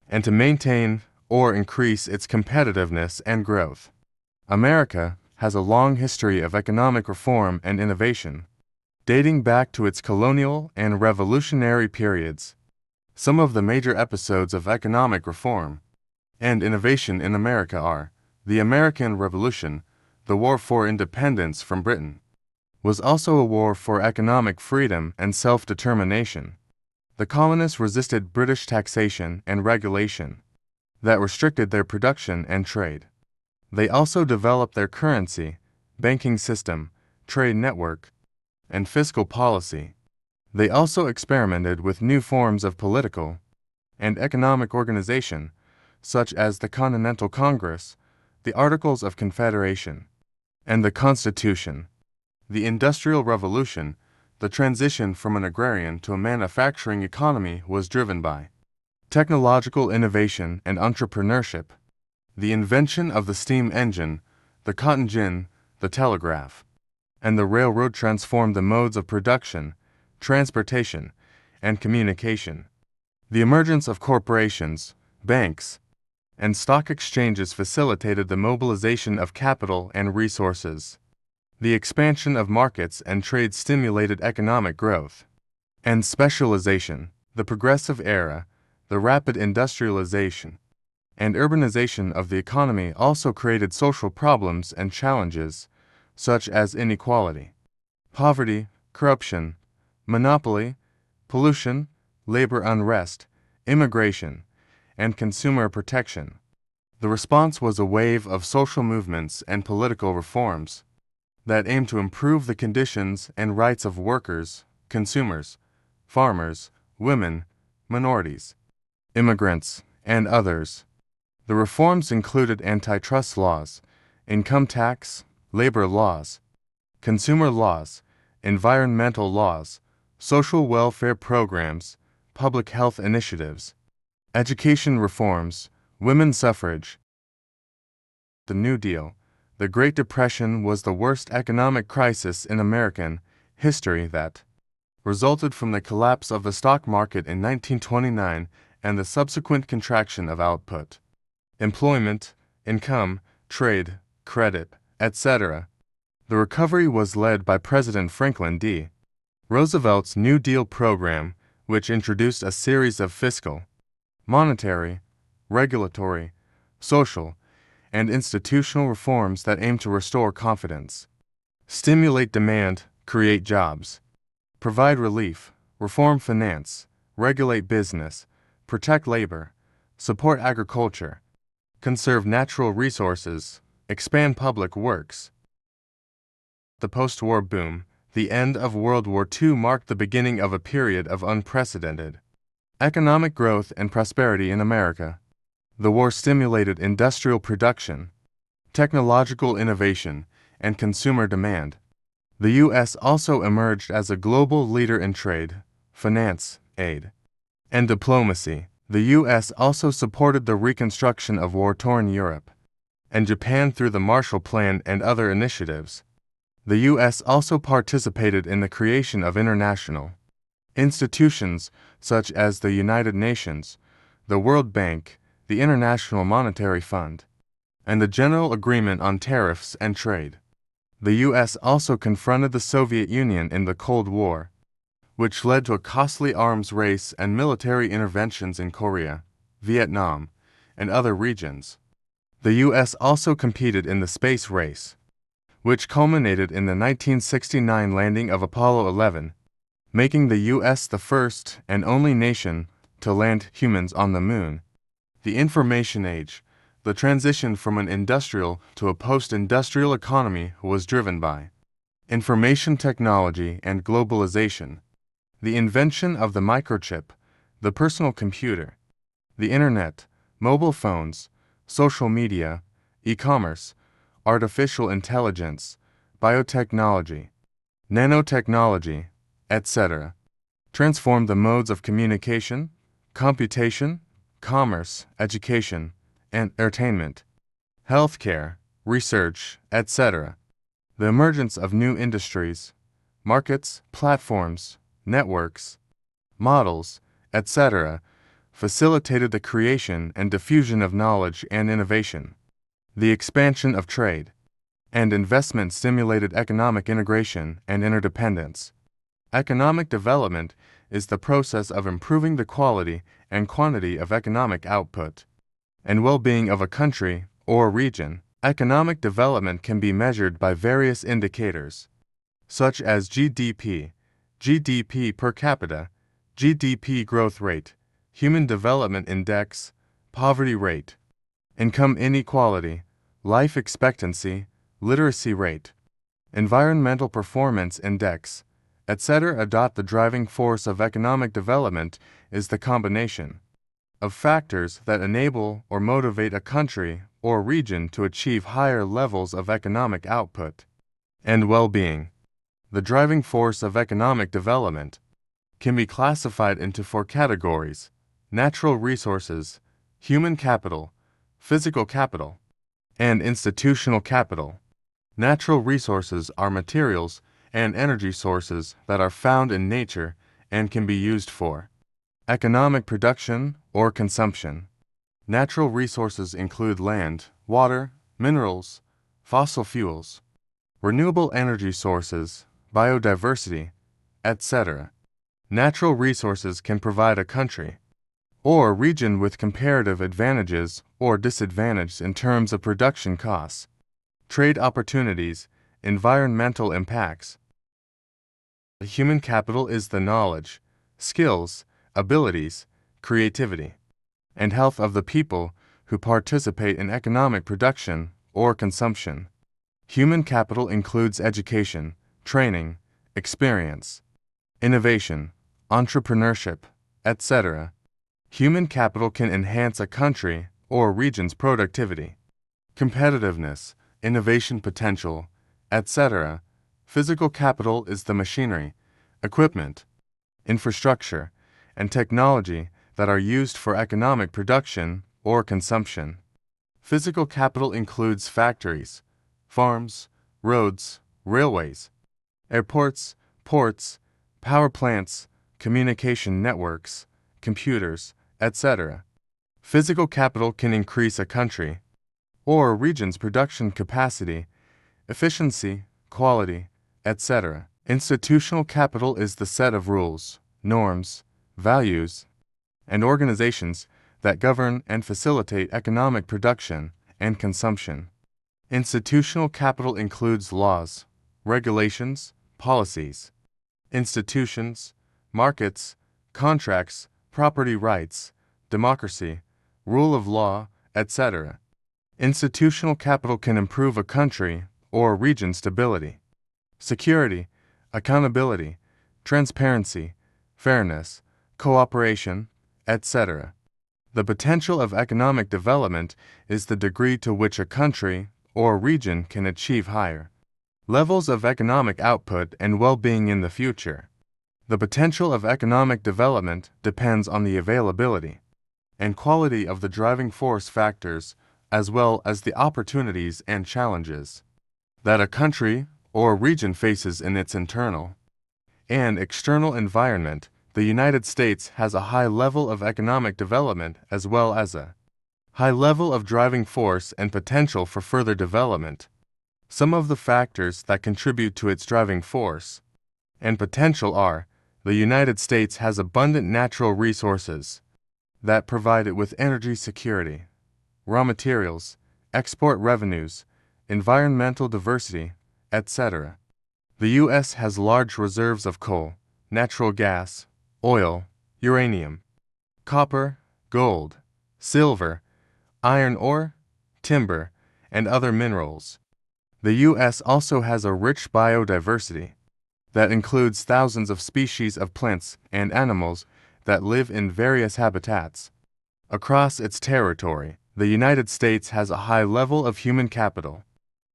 and to maintain or increase its competitiveness and growth. America has a long history of economic reform and innovation, dating back to its colonial and revolutionary periods. Some of the major episodes of economic reform and innovation in America are the American Revolution, the War for Independence from Britain, was also a war for economic freedom and self-determination. The colonists resisted British taxation and regulation that restricted their production and trade. They also developed their currency, banking system, trade network, and fiscal policy. They also experimented with new forms of political and economic organization, such as the Continental Congress, the Articles of Confederation, and the Constitution. The Industrial Revolution, the transition from an agrarian to a manufacturing economy, was driven by technological innovation and entrepreneurship. The invention of the steam engine, the cotton gin, the telegraph, and the railroad transformed the modes of production, transportation, and communication. The emergence of corporations, banks, and stock exchanges facilitated the mobilization of capital and resources. The expansion of markets and trade stimulated economic growth and specialization. The progressive era, the rapid industrialization, and urbanization of the economy also created social problems and challenges, such as inequality, poverty, corruption, monopoly, pollution, labor unrest, immigration, and consumer protection. The response was a wave of social movements and political reforms that aimed to improve the conditions and rights of workers, consumers, farmers, women, minorities, immigrants, and others. The reforms included antitrust laws, income tax, labor laws, consumer laws, environmental laws, social welfare programs, public health initiatives, education reforms, women's suffrage. The New Deal. The Great Depression was the worst economic crisis in American history that resulted from the collapse of the stock market in 1929 and the subsequent contraction of output, employment, income, trade, credit, etc. The recovery was led by President Franklin D. Roosevelt's New Deal program, which introduced a series of fiscal, monetary, regulatory, social, and institutional reforms that aim to restore confidence, stimulate demand, create jobs, provide relief, reform finance, regulate business, protect labor, support agriculture, conserve natural resources, expand public works. The post-war boom, the end of World War II, marked the beginning of a period of unprecedented economic growth and prosperity in America. The war stimulated industrial production, technological innovation, and consumer demand. The U.S. also emerged as a global leader in trade, finance, aid, and diplomacy. The U.S. also supported the reconstruction of war-torn Europe and Japan through the Marshall Plan and other initiatives. The U.S. also participated in the creation of international institutions such as the United Nations, the World Bank, the International Monetary Fund, and the General Agreement on Tariffs and Trade. The U.S. also confronted the Soviet Union in the Cold War, which led to a costly arms race and military interventions in Korea, Vietnam, and other regions. The U.S. also competed in the space race, which culminated in the 1969 landing of Apollo 11, making the U.S. the first and only nation to land humans on the moon. The information age, the transition from an industrial to a post-industrial economy, was driven by information technology and globalization. The invention of the microchip, the personal computer, the internet, mobile phones, social media, e-commerce, artificial intelligence, biotechnology, nanotechnology, etc., transformed the modes of communication, computation, commerce, education, and entertainment, healthcare, research, etc. The emergence of new industries, markets, platforms, networks, models, etc., facilitated the creation and diffusion of knowledge and innovation. The expansion of trade and investment stimulated economic integration and interdependence. Economic development is the process of improving the quality and quantity of economic output and well-being of a country or region. Economic development can be measured by various indicators, such as GDP, GDP per capita, GDP growth rate, Human Development Index, poverty rate, income inequality, life expectancy, literacy rate, environmental performance index, etc. The driving force of economic development is the combination of factors that enable or motivate a country or region to achieve higher levels of economic output and well-being. The driving force of economic development can be classified into four categories: natural resources, human capital, physical capital, and institutional capital. Natural resources are materials and energy sources that are found in nature and can be used for economic production or consumption. Natural resources include land, water, minerals, fossil fuels, renewable energy sources, biodiversity, etc. Natural resources can provide a country or region with comparative advantages or disadvantages in terms of production costs, trade opportunities, environmental impacts. Human capital is the knowledge, skills, abilities, creativity, and health of the people who participate in economic production or consumption. Human capital includes education, training, experience, innovation, entrepreneurship, etc. Human capital can enhance a country or region's productivity, competitiveness, innovation potential, etc. Physical capital is the machinery, equipment, infrastructure, and technology that are used for economic production or consumption. Physical capital includes factories, farms, roads, railways, airports, ports, power plants, communication networks, computers, etc. Physical capital can increase a country or a region's production capacity, efficiency, quality, etc. Institutional capital is the set of rules, norms, values, and organizations that govern and facilitate economic production and consumption. Institutional capital includes laws, regulations, policies, institutions, markets, contracts, property rights, democracy, rule of law, etc. Institutional capital can improve a country or a region's stability, security, accountability, transparency, fairness, cooperation, etc. The potential of economic development is the degree to which a country or a region can achieve higher levels of economic output and well-being in the future. The potential of economic development depends on the availability and quality of the driving force factors, as well as the opportunities and challenges that a country or region faces in its internal and external environment. The United States has a high level of economic development as well as a high level of driving force and potential for further development. Some of the factors that contribute to its driving force and potential are: the United States has abundant natural resources that provide it with energy security, raw materials, export revenues, environmental diversity, etc. The U.S. has large reserves of coal, natural gas, oil, uranium, copper, gold, silver, iron ore, timber, and other minerals. The U.S. also has a rich biodiversity that includes thousands of species of plants and animals that live in various habitats. Across its territory, the United States has a high level of human capital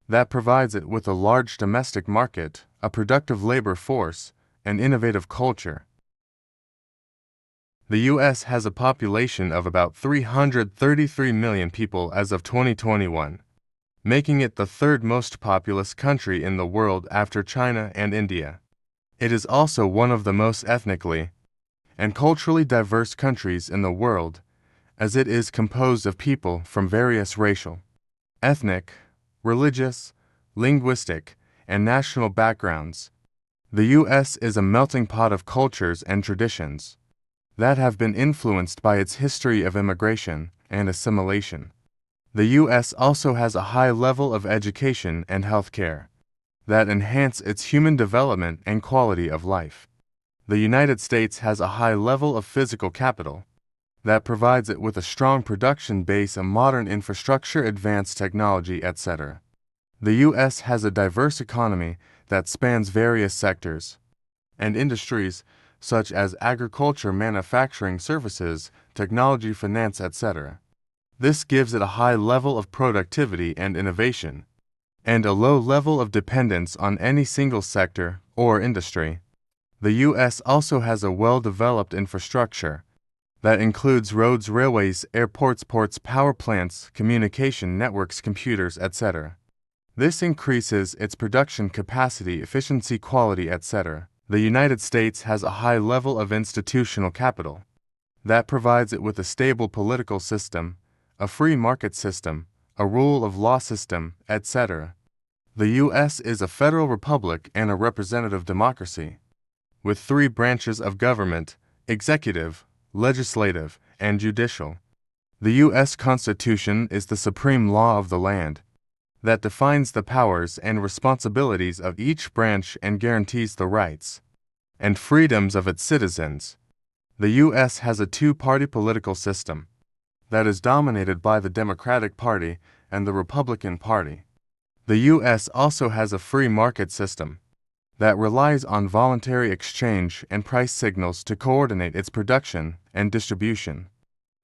that provides it with a large domestic market, a productive labor force, and innovative culture. The U.S. has a population of about 333 million people as of 2021, making it the third most populous country in the world after China and India. It is also one of the most ethnically and culturally diverse countries in the world, as it is composed of people from various racial, ethnic, religious, linguistic, and national backgrounds. The U.S. is a melting pot of cultures and traditions that have been influenced by its history of immigration and assimilation. The U.S. also has a high level of education and health care that enhance its human development and quality of life. The United States has a high level of physical capital that provides it with a strong production base, a modern infrastructure, advanced technology, etc. The U.S. has a diverse economy that spans various sectors and industries such as agriculture, manufacturing, services, technology, finance, etc. This gives it a high level of productivity and innovation, and a low level of dependence on any single sector or industry. The U.S. also has a well-developed infrastructure that includes roads, railways, airports, ports, power plants, communication networks, computers, etc. This increases its production capacity, efficiency, quality, etc. The United States has a high level of institutional capital that provides it with a stable political system, a free market system, a rule of law system, etc. The U.S. is a federal republic and a representative democracy, with 3 branches of government: executive, legislative, and judicial. The U.S. Constitution is the supreme law of the land that defines the powers and responsibilities of each branch and guarantees the rights and freedoms of its citizens. The U.S. has a 2-party political system that is dominated by the Democratic Party and the Republican Party. The U.S. also has a free market system that relies on voluntary exchange and price signals to coordinate its production and distribution.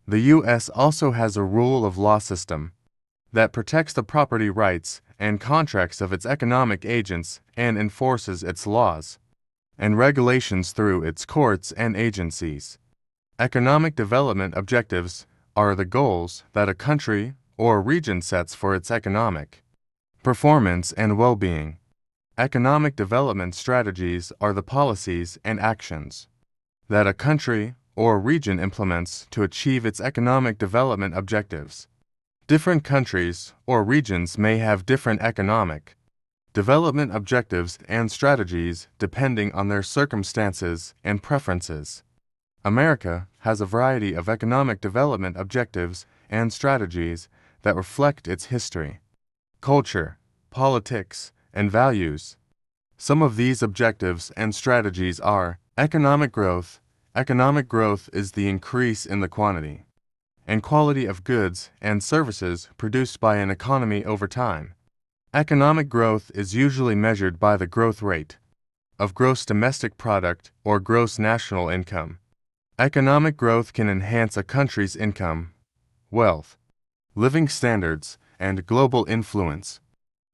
The U.S. also has a rule of law system that protects the property rights and contracts of its economic agents and enforces its laws and regulations through its courts and agencies. Economic development objectives are the goals that a country or region sets for its economic performance and well-being. Economic development strategies are the policies and actions that a country or region implements to achieve its economic development objectives. Different countries or regions may have different economic development objectives and strategies depending on their circumstances and preferences. America has a variety of economic development objectives and strategies that reflect its history, culture, politics, and values. Some of these objectives and strategies are economic growth. Economic growth is the increase in the quantity and quality of goods and services produced by an economy over time. Economic growth is usually measured by the growth rate of gross domestic product or gross national income. Economic growth can enhance a country's income, wealth, living standards, and global influence.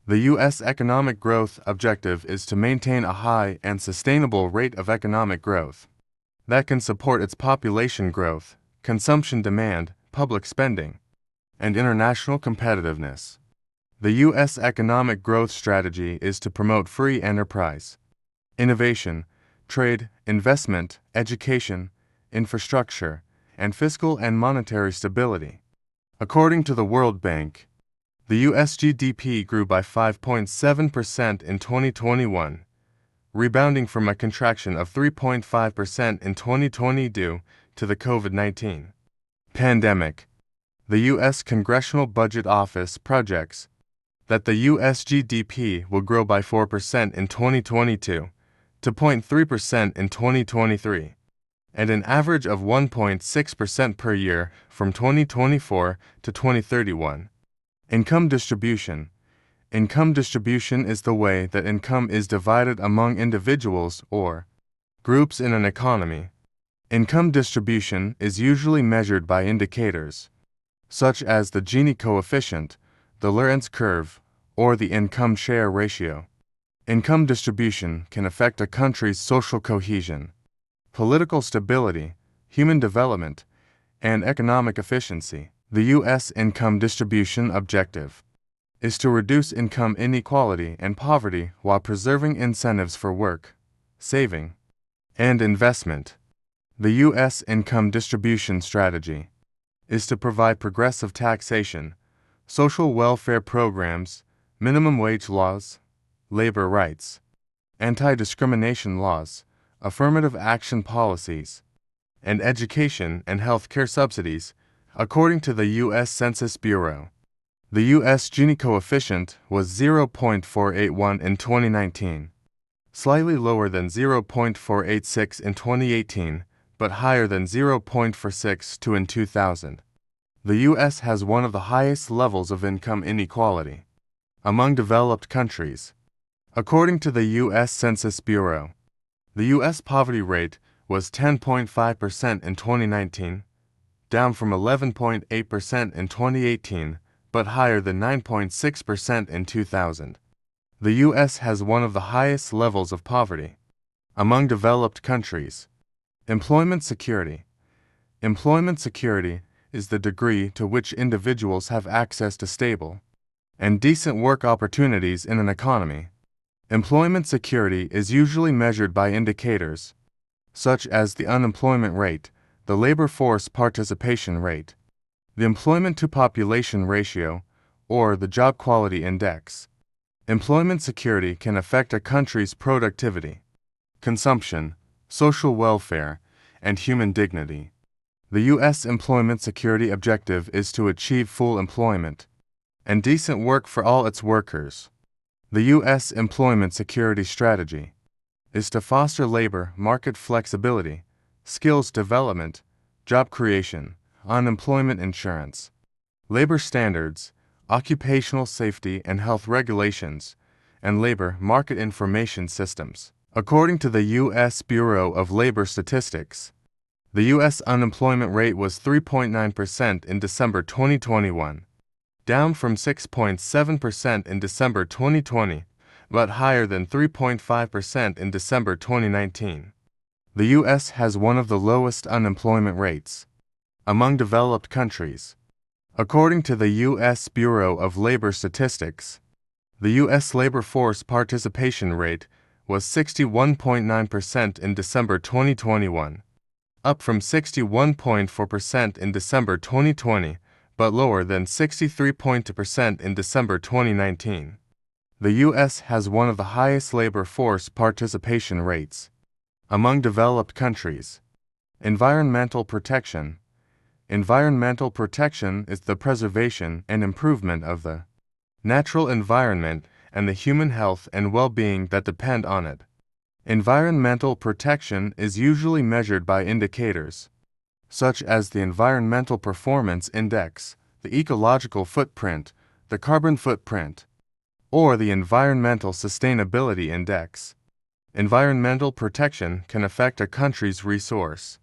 The U.S. economic growth objective is to maintain a high and sustainable rate of economic growth that can support its population growth, consumption demand, public spending, and international competitiveness. The U.S. economic growth strategy is to promote free enterprise, innovation, trade, investment, education, infrastructure, and fiscal and monetary stability. According to the World Bank, the U.S. GDP grew by 5.7% in 2021, rebounding from a contraction of 3.5% in 2020 due to the COVID-19 pandemic. The U.S. Congressional Budget Office projects that the U.S. GDP will grow by 4% in 2022 to 0.3% in 2023, and an average of 1.6% per year from 2024 to 2031. Income distribution. Income distribution is the way that income is divided among individuals or groups in an economy. Income distribution is usually measured by indicators such as the Gini coefficient, the Lorentz curve, or the income share ratio. Income distribution can affect a country's social cohesion, political stability, human development, and economic efficiency. The U.S. income distribution objective is to reduce income inequality and poverty while preserving incentives for work, saving, and investment. The U.S. income distribution strategy is to provide progressive taxation, social welfare programs, minimum wage laws, labor rights, anti-discrimination laws, affirmative action policies, and education and health care subsidies. According to the U.S. Census Bureau, the U.S. Gini coefficient was 0.481 in 2019, slightly lower than 0.486 in 2018, but higher than 0.462 in 2000. The U.S. has one of the highest levels of income inequality among developed countries. According to the U.S. Census Bureau, the U.S. poverty rate was 10.5% in 2019, down from 11.8% in 2018, but higher than 9.6% in 2000. The U.S. has one of the highest levels of poverty among developed countries. Employment security. Employment security is the degree to which individuals have access to stable and decent work opportunities in an economy. Employment security is usually measured by indicators such as the unemployment rate, the labor force participation rate, the employment-to-population ratio, or the job quality index. Employment security can affect a country's productivity, consumption, social welfare, and human dignity. The U.S. employment security objective is to achieve full employment and decent work for all its workers. The U.S. employment security strategy is to foster labor market flexibility, skills development, job creation, unemployment insurance, labor standards, occupational safety and health regulations, and labor market information systems. According to the U.S. Bureau of Labor Statistics, the U.S. unemployment rate was 3.9% in December 2021, down from 6.7% in December 2020, but higher than 3.5% in December 2019. The U.S. has one of the lowest unemployment rates among developed countries. According to the U.S. Bureau of Labor Statistics, the U.S. labor force participation rate was 61.9% in December 2021, up from 61.4% in December 2020, but lower than 63.2% in December 2019. The U.S. has one of the highest labor force participation rates among developed countries. Environmental protection. Environmental protection is the preservation and improvement of the natural environment and the human health and well-being that depend on it. Environmental protection is usually measured by indicators such as the Environmental Performance Index, the ecological footprint, the carbon footprint, or the Environmental Sustainability Index. Environmental protection can affect a country's resource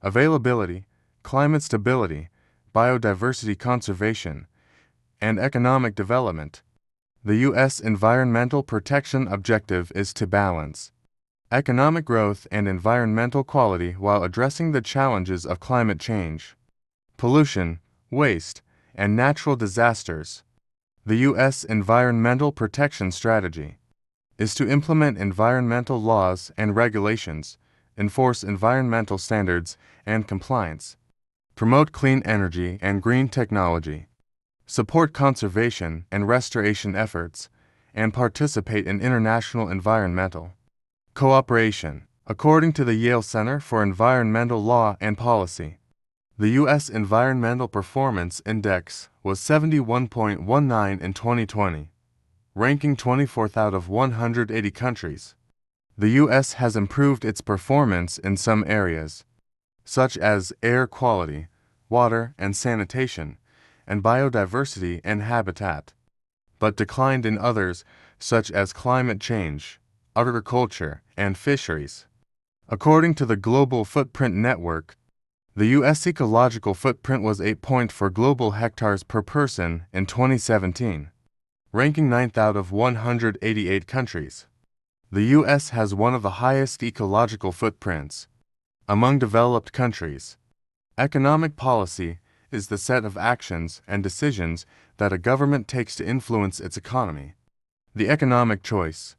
availability, climate stability, biodiversity conservation, and economic development. The U.S. environmental protection objective is to balance economic growth and environmental quality while addressing the challenges of climate change, pollution, waste, and natural disasters. The U.S. environmental protection strategy is to implement environmental laws and regulations, enforce environmental standards and compliance, promote clean energy and green technology, support conservation and restoration efforts, and participate in international environmental cooperation. According to the Yale Center for Environmental Law and Policy, the U.S. Environmental Performance Index was 71.19 in 2020, ranking 24th out of 180 countries. The U.S. has improved its performance in some areas, such as air quality, water and sanitation, and biodiversity and habitat, but declined in others such as climate change, agriculture, and fisheries. According to the Global Footprint Network, the U.S. ecological footprint was 8 for global hectares per person in 2017, ranking 9th out of 188 countries. The U.S. has one of the highest ecological footprints among developed countries. Economic policy is the set of actions and decisions that a government takes to influence its economy. The economic choice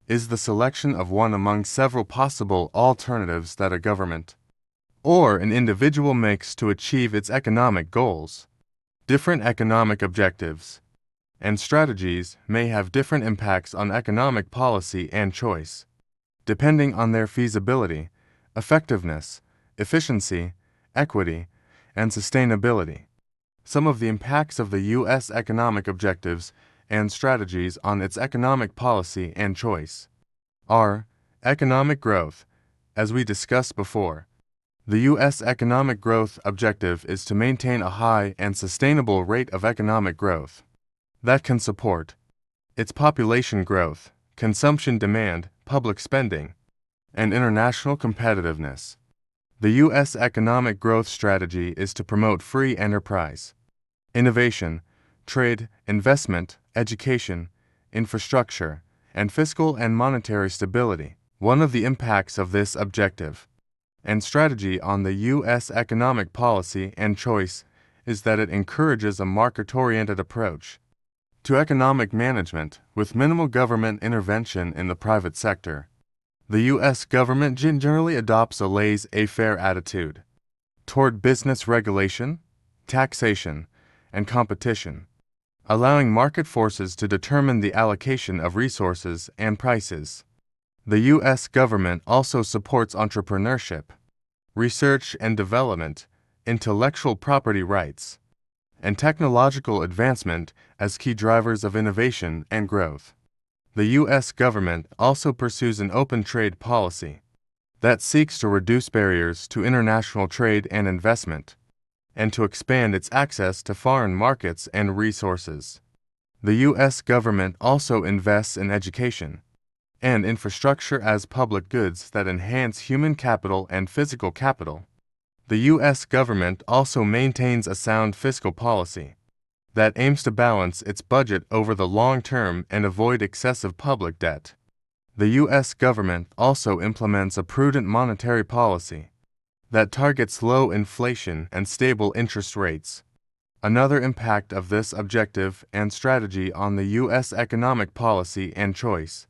is the selection of one among several possible alternatives that a government or an individual makes to achieve its economic goals. Different economic objectives and strategies may have different impacts on economic policy and choice, depending on their feasibility, effectiveness, efficiency, equity, and sustainability. Some of the impacts of the U.S. economic objectives and strategies on its economic policy and choice are economic growth, as we discussed before. The U.S. economic growth objective is to maintain a high and sustainable rate of economic growth that can support its population growth, consumption demand, public spending, and international competitiveness. The U.S. economic growth strategy is to promote free enterprise, innovation, trade, investment, education, infrastructure, and fiscal and monetary stability. One of the impacts of this objective and strategy on the U.S. economic policy and choice is that it encourages a market-oriented approach to economic management with minimal government intervention in the private sector. The U.S. government generally adopts a laissez-faire attitude toward business regulation, taxation, and competition, allowing market forces to determine the allocation of resources and prices. The U.S. government also supports entrepreneurship, research and development, intellectual property rights, and technological advancement as key drivers of innovation and growth. The U.S. government also pursues an open trade policy that seeks to reduce barriers to international trade and investment, and to expand its access to foreign markets and resources. The U.S. government also invests in education and infrastructure as public goods that enhance human capital and physical capital. The U.S. government also maintains a sound fiscal policy that aims to balance its budget over the long term and avoid excessive public debt. The U.S. government also implements a prudent monetary policy that targets low inflation and stable interest rates. Another impact of this objective and strategy on the U.S. economic policy and choice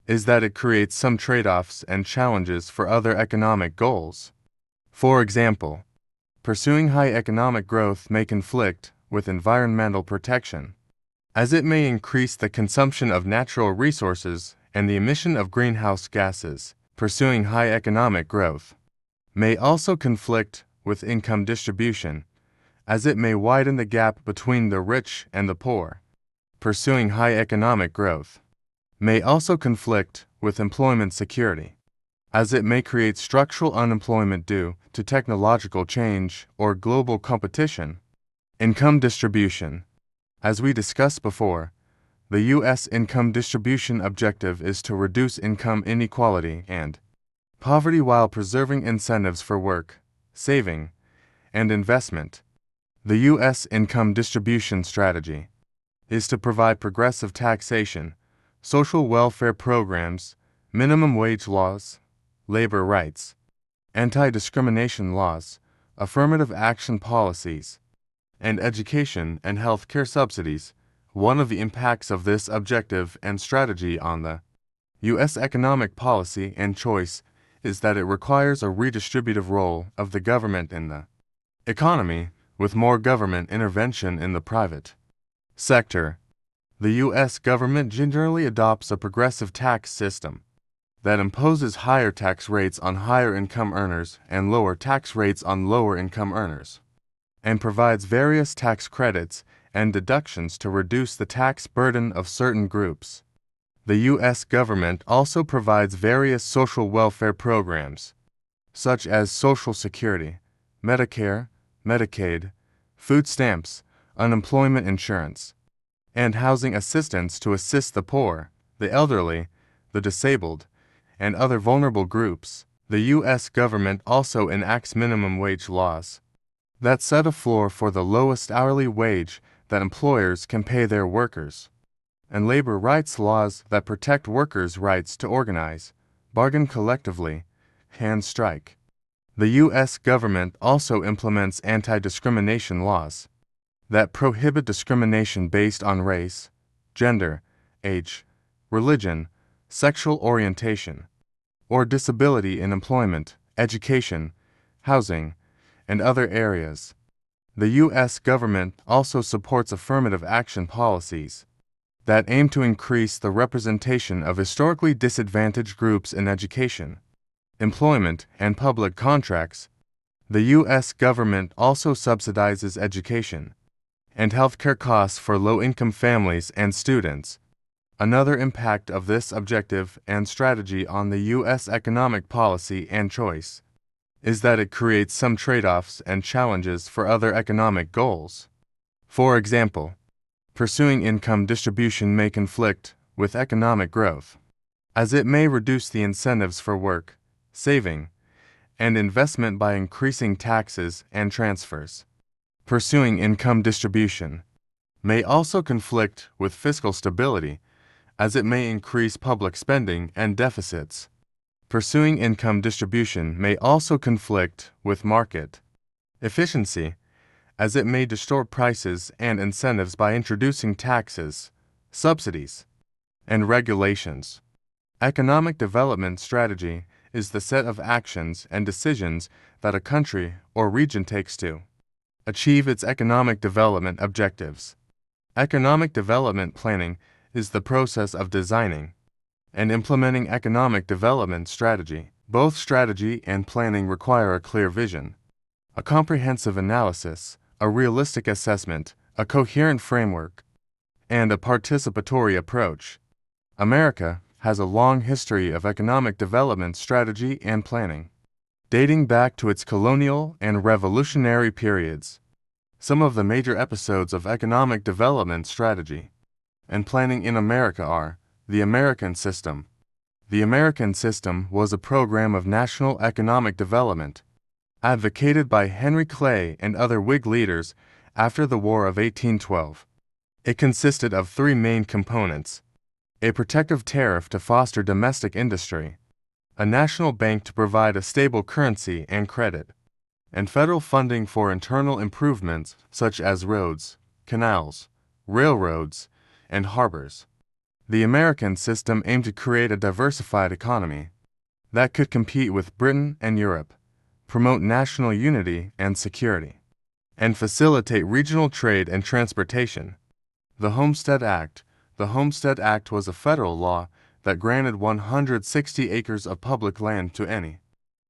is that it creates some trade-offs and challenges for other economic goals. For example, pursuing high economic growth may conflict with environmental protection, as it may increase the consumption of natural resources and the emission of greenhouse gases. Pursuing high economic growth may also conflict with income distribution, as it may widen the gap between the rich and the poor. Pursuing high economic growth may also conflict with employment security, as it may create structural unemployment due to technological change or global competition. Income distribution. As we discussed before, the U.S. income distribution objective is to reduce income inequality and poverty while preserving incentives for work, saving, and investment. The U.S. income distribution strategy is to provide progressive taxation, social welfare programs, minimum wage laws, labor rights, anti-discrimination laws, affirmative action policies, and education and health care subsidies. One of the impacts of this objective and strategy on the U.S. economic policy and choice is that it requires a redistributive role of the government in the economy, with more government intervention in the private sector. The U.S. government generally adopts a progressive tax system that imposes higher tax rates on higher income earners and lower tax rates on lower income earners, and provides various tax credits and deductions to reduce the tax burden of certain groups. The U.S. government also provides various social welfare programs, such as Social Security, Medicare, Medicaid, food stamps, unemployment insurance, and housing assistance to assist the poor, the elderly, the disabled, and other vulnerable groups. The U.S. government also enacts minimum wage laws that set a floor for the lowest hourly wage that employers can pay their workers, and labor rights laws that protect workers' rights to organize, bargain collectively, and strike. The U.S. government also implements anti-discrimination laws that prohibit discrimination based on race, gender, age, religion, sexual orientation, or disability in employment, education, housing, and other areas. The U.S. government also supports affirmative action policies that aim to increase the representation of historically disadvantaged groups in education, employment, and public contracts. The U.S. government also subsidizes education and healthcare costs for low-income families and students. Another impact of this objective and strategy on the U.S. economic policy and choice is that it creates some trade-offs and challenges for other economic goals. For example, pursuing income distribution may conflict with economic growth, as it may reduce the incentives for work, saving, and investment by increasing taxes and transfers. Pursuing income distribution may also conflict with fiscal stability, as it may increase public spending and deficits. Pursuing income distribution may also conflict with market efficiency, as it may distort prices and incentives by introducing taxes, subsidies, and regulations. Economic development strategy is the set of actions and decisions that a country or region takes to achieve its economic development objectives. Economic development planning is the process of designing and implementing economic development strategy. Both strategy and planning require a clear vision, a comprehensive analysis, a realistic assessment, a coherent framework, and a participatory approach. America has a long history of economic development strategy and planning, dating back to its colonial and revolutionary periods. Some of the major episodes of economic development strategy and planning in America are the American System. The American System was a program of national economic development advocated by Henry Clay and other Whig leaders after the War of 1812. It consisted of three main components: a protective tariff to foster domestic industry, a national bank to provide a stable currency and credit, and federal funding for internal improvements such as roads, canals, railroads, and harbors. The American System aimed to create a diversified economy that could compete with Britain and Europe, promote national unity and security, and facilitate regional trade and transportation. The Homestead Act. The Homestead Act was a federal law that granted 160 acres of public land to any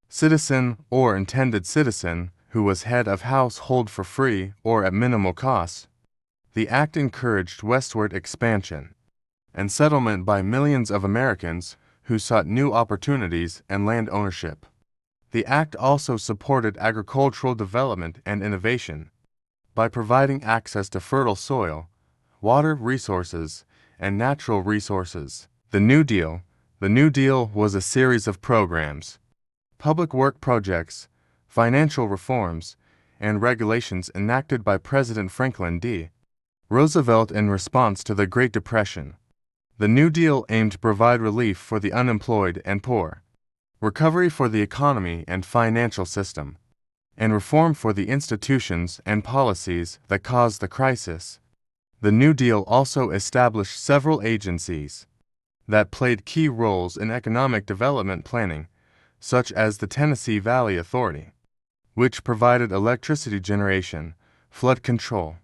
citizen or intended citizen who was head of household for free or at minimal cost. The act encouraged westward expansion and settlement by millions of Americans who sought new opportunities and land ownership. The act also supported agricultural development and innovation by providing access to fertile soil, water resources, and natural resources. The New Deal. The New Deal was a series of programs, public work projects, financial reforms, and regulations enacted by President Franklin D. Roosevelt in response to the Great Depression. The New Deal aimed to provide relief for the unemployed and poor, recovery for the economy and financial system, and reform for the institutions and policies that caused the crisis. The New Deal also established several agencies that played key roles in economic development planning, such as the Tennessee Valley Authority, which provided electricity generation, flood control,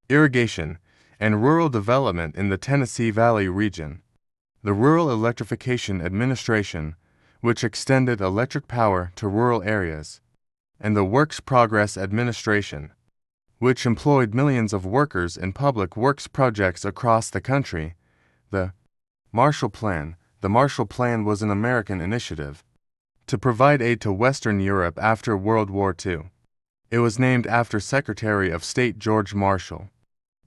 irrigation, and rural development in the Tennessee Valley region. The Rural Electrification Administration, which extended electric power to rural areas, and the Works Progress Administration, which employed millions of workers in public works projects across the country. The Marshall Plan. The Marshall Plan was an American initiative to provide aid to Western Europe after World War II. It was named after Secretary of State George Marshall,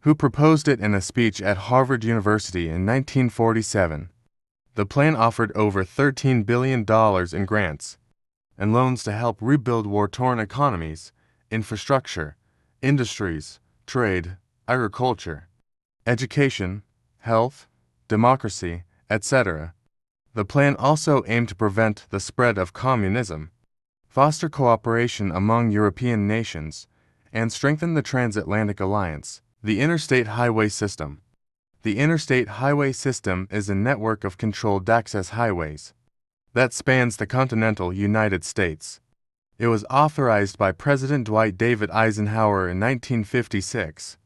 who proposed it in a speech at Harvard University in 1947. The plan offered over $13 billion in grants and loans to help rebuild war-torn economies, infrastructure, industries, trade, agriculture, education, health, democracy, etc. The plan also aimed to prevent the spread of communism, foster cooperation among European nations, and strengthen the transatlantic alliance. The Interstate Highway System. The Interstate Highway System is a network of controlled access highways that spans the continental United States. It was authorized by President Dwight David Eisenhower in 1956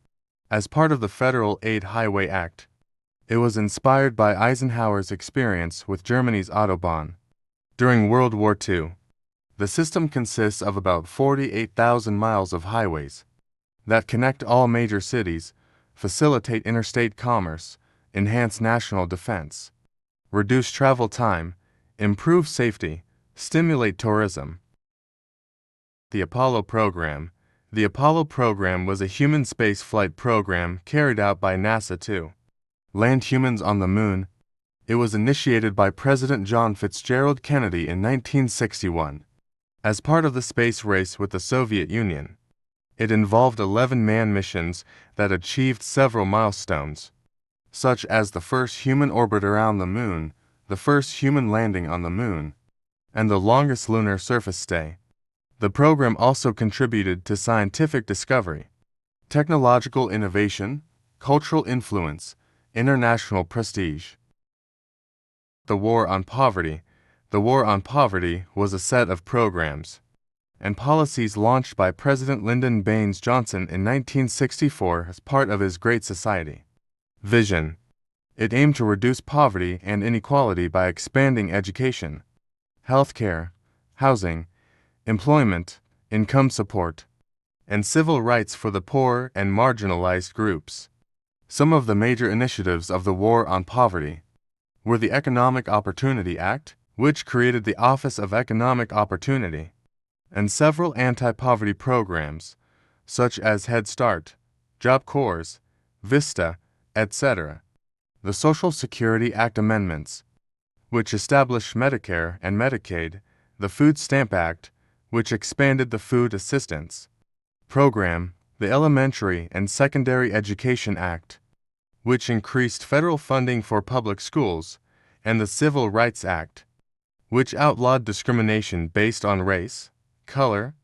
as part of the Federal Aid Highway Act. It was inspired by Eisenhower's experience with Germany's Autobahn during World War II. The system consists of about 48,000 miles of highways that connect all major cities, facilitate interstate commerce, enhance national defense, reduce travel time, improve safety, stimulate tourism. The Apollo Program. The Apollo program was a human spaceflight program carried out by NASA to land humans on the Moon. It was initiated by President John Fitzgerald Kennedy in 1961 as part of the space race with the Soviet Union. It involved 11 manned missions that achieved several milestones, such as the first human orbit around the Moon, the first human landing on the Moon, and the longest lunar surface stay. The program also contributed to scientific discovery, technological innovation, cultural influence, international prestige. The War on Poverty. The War on Poverty was a set of programs and policies launched by President Lyndon Baines Johnson in 1964 as part of his Great Society vision. It aimed to reduce poverty and inequality by expanding education, healthcare, housing, employment, income support, and civil rights for the poor and marginalized groups. Some of the major initiatives of the War on Poverty were the Economic Opportunity Act, which created the Office of Economic Opportunity, and several anti-poverty programs, such as Head Start, Job Corps, Vista, etc. The Social Security Act amendments, which established Medicare and Medicaid, the Food Stamp Act, which expanded the Food Assistance Program, the Elementary and Secondary Education Act, which increased federal funding for public schools, and the Civil Rights Act, which outlawed discrimination based on race, color,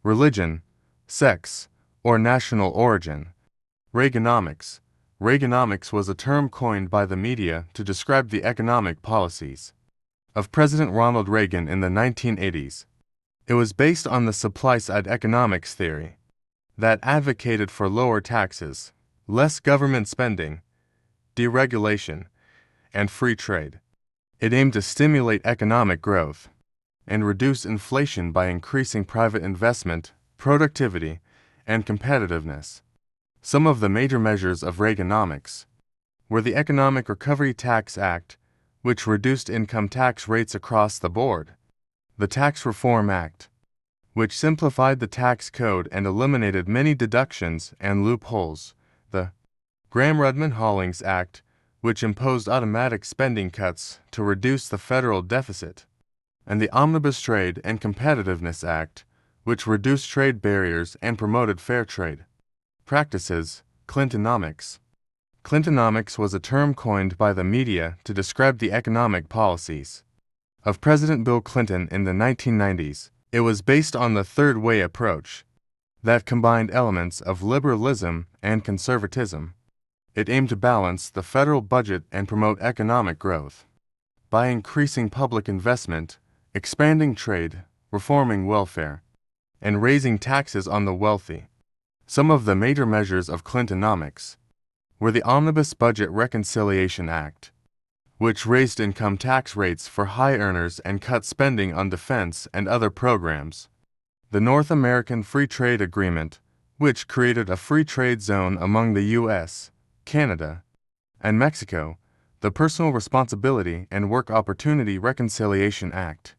religion, sex, or national origin. Reaganomics. Reaganomics was a term coined by the media to describe the economic policies of President Ronald Reagan in the 1980s. It was based on the supply-side economics theory that advocated for lower taxes, less government spending, deregulation, and free trade. It aimed to stimulate economic growth and reduce inflation by increasing private investment, productivity, and competitiveness. Some of the major measures of Reaganomics were the Economic Recovery Tax Act, which reduced income tax rates across the board, the Tax Reform Act, which simplified the tax code and eliminated many deductions and loopholes, the Gramm-Rudman-Hollings Act, which imposed automatic spending cuts to reduce the federal deficit, and the Omnibus Trade and Competitiveness Act, which reduced trade barriers and promoted fair trade practices. Clintonomics. Clintonomics was a term coined by the media to describe the economic policies of President Bill Clinton in the 1990s. It was based on the third way approach that combined elements of liberalism and conservatism. It aimed to balance the federal budget and promote economic growth by increasing public investment, expanding trade, reforming welfare, and raising taxes on the wealthy. Some of the major measures of Clintonomics were the Omnibus Budget Reconciliation Act, which raised income tax rates for high earners and cut spending on defense and other programs, the North American Free Trade Agreement, which created a free trade zone among the U.S., Canada, and Mexico, the Personal Responsibility and Work Opportunity Reconciliation Act,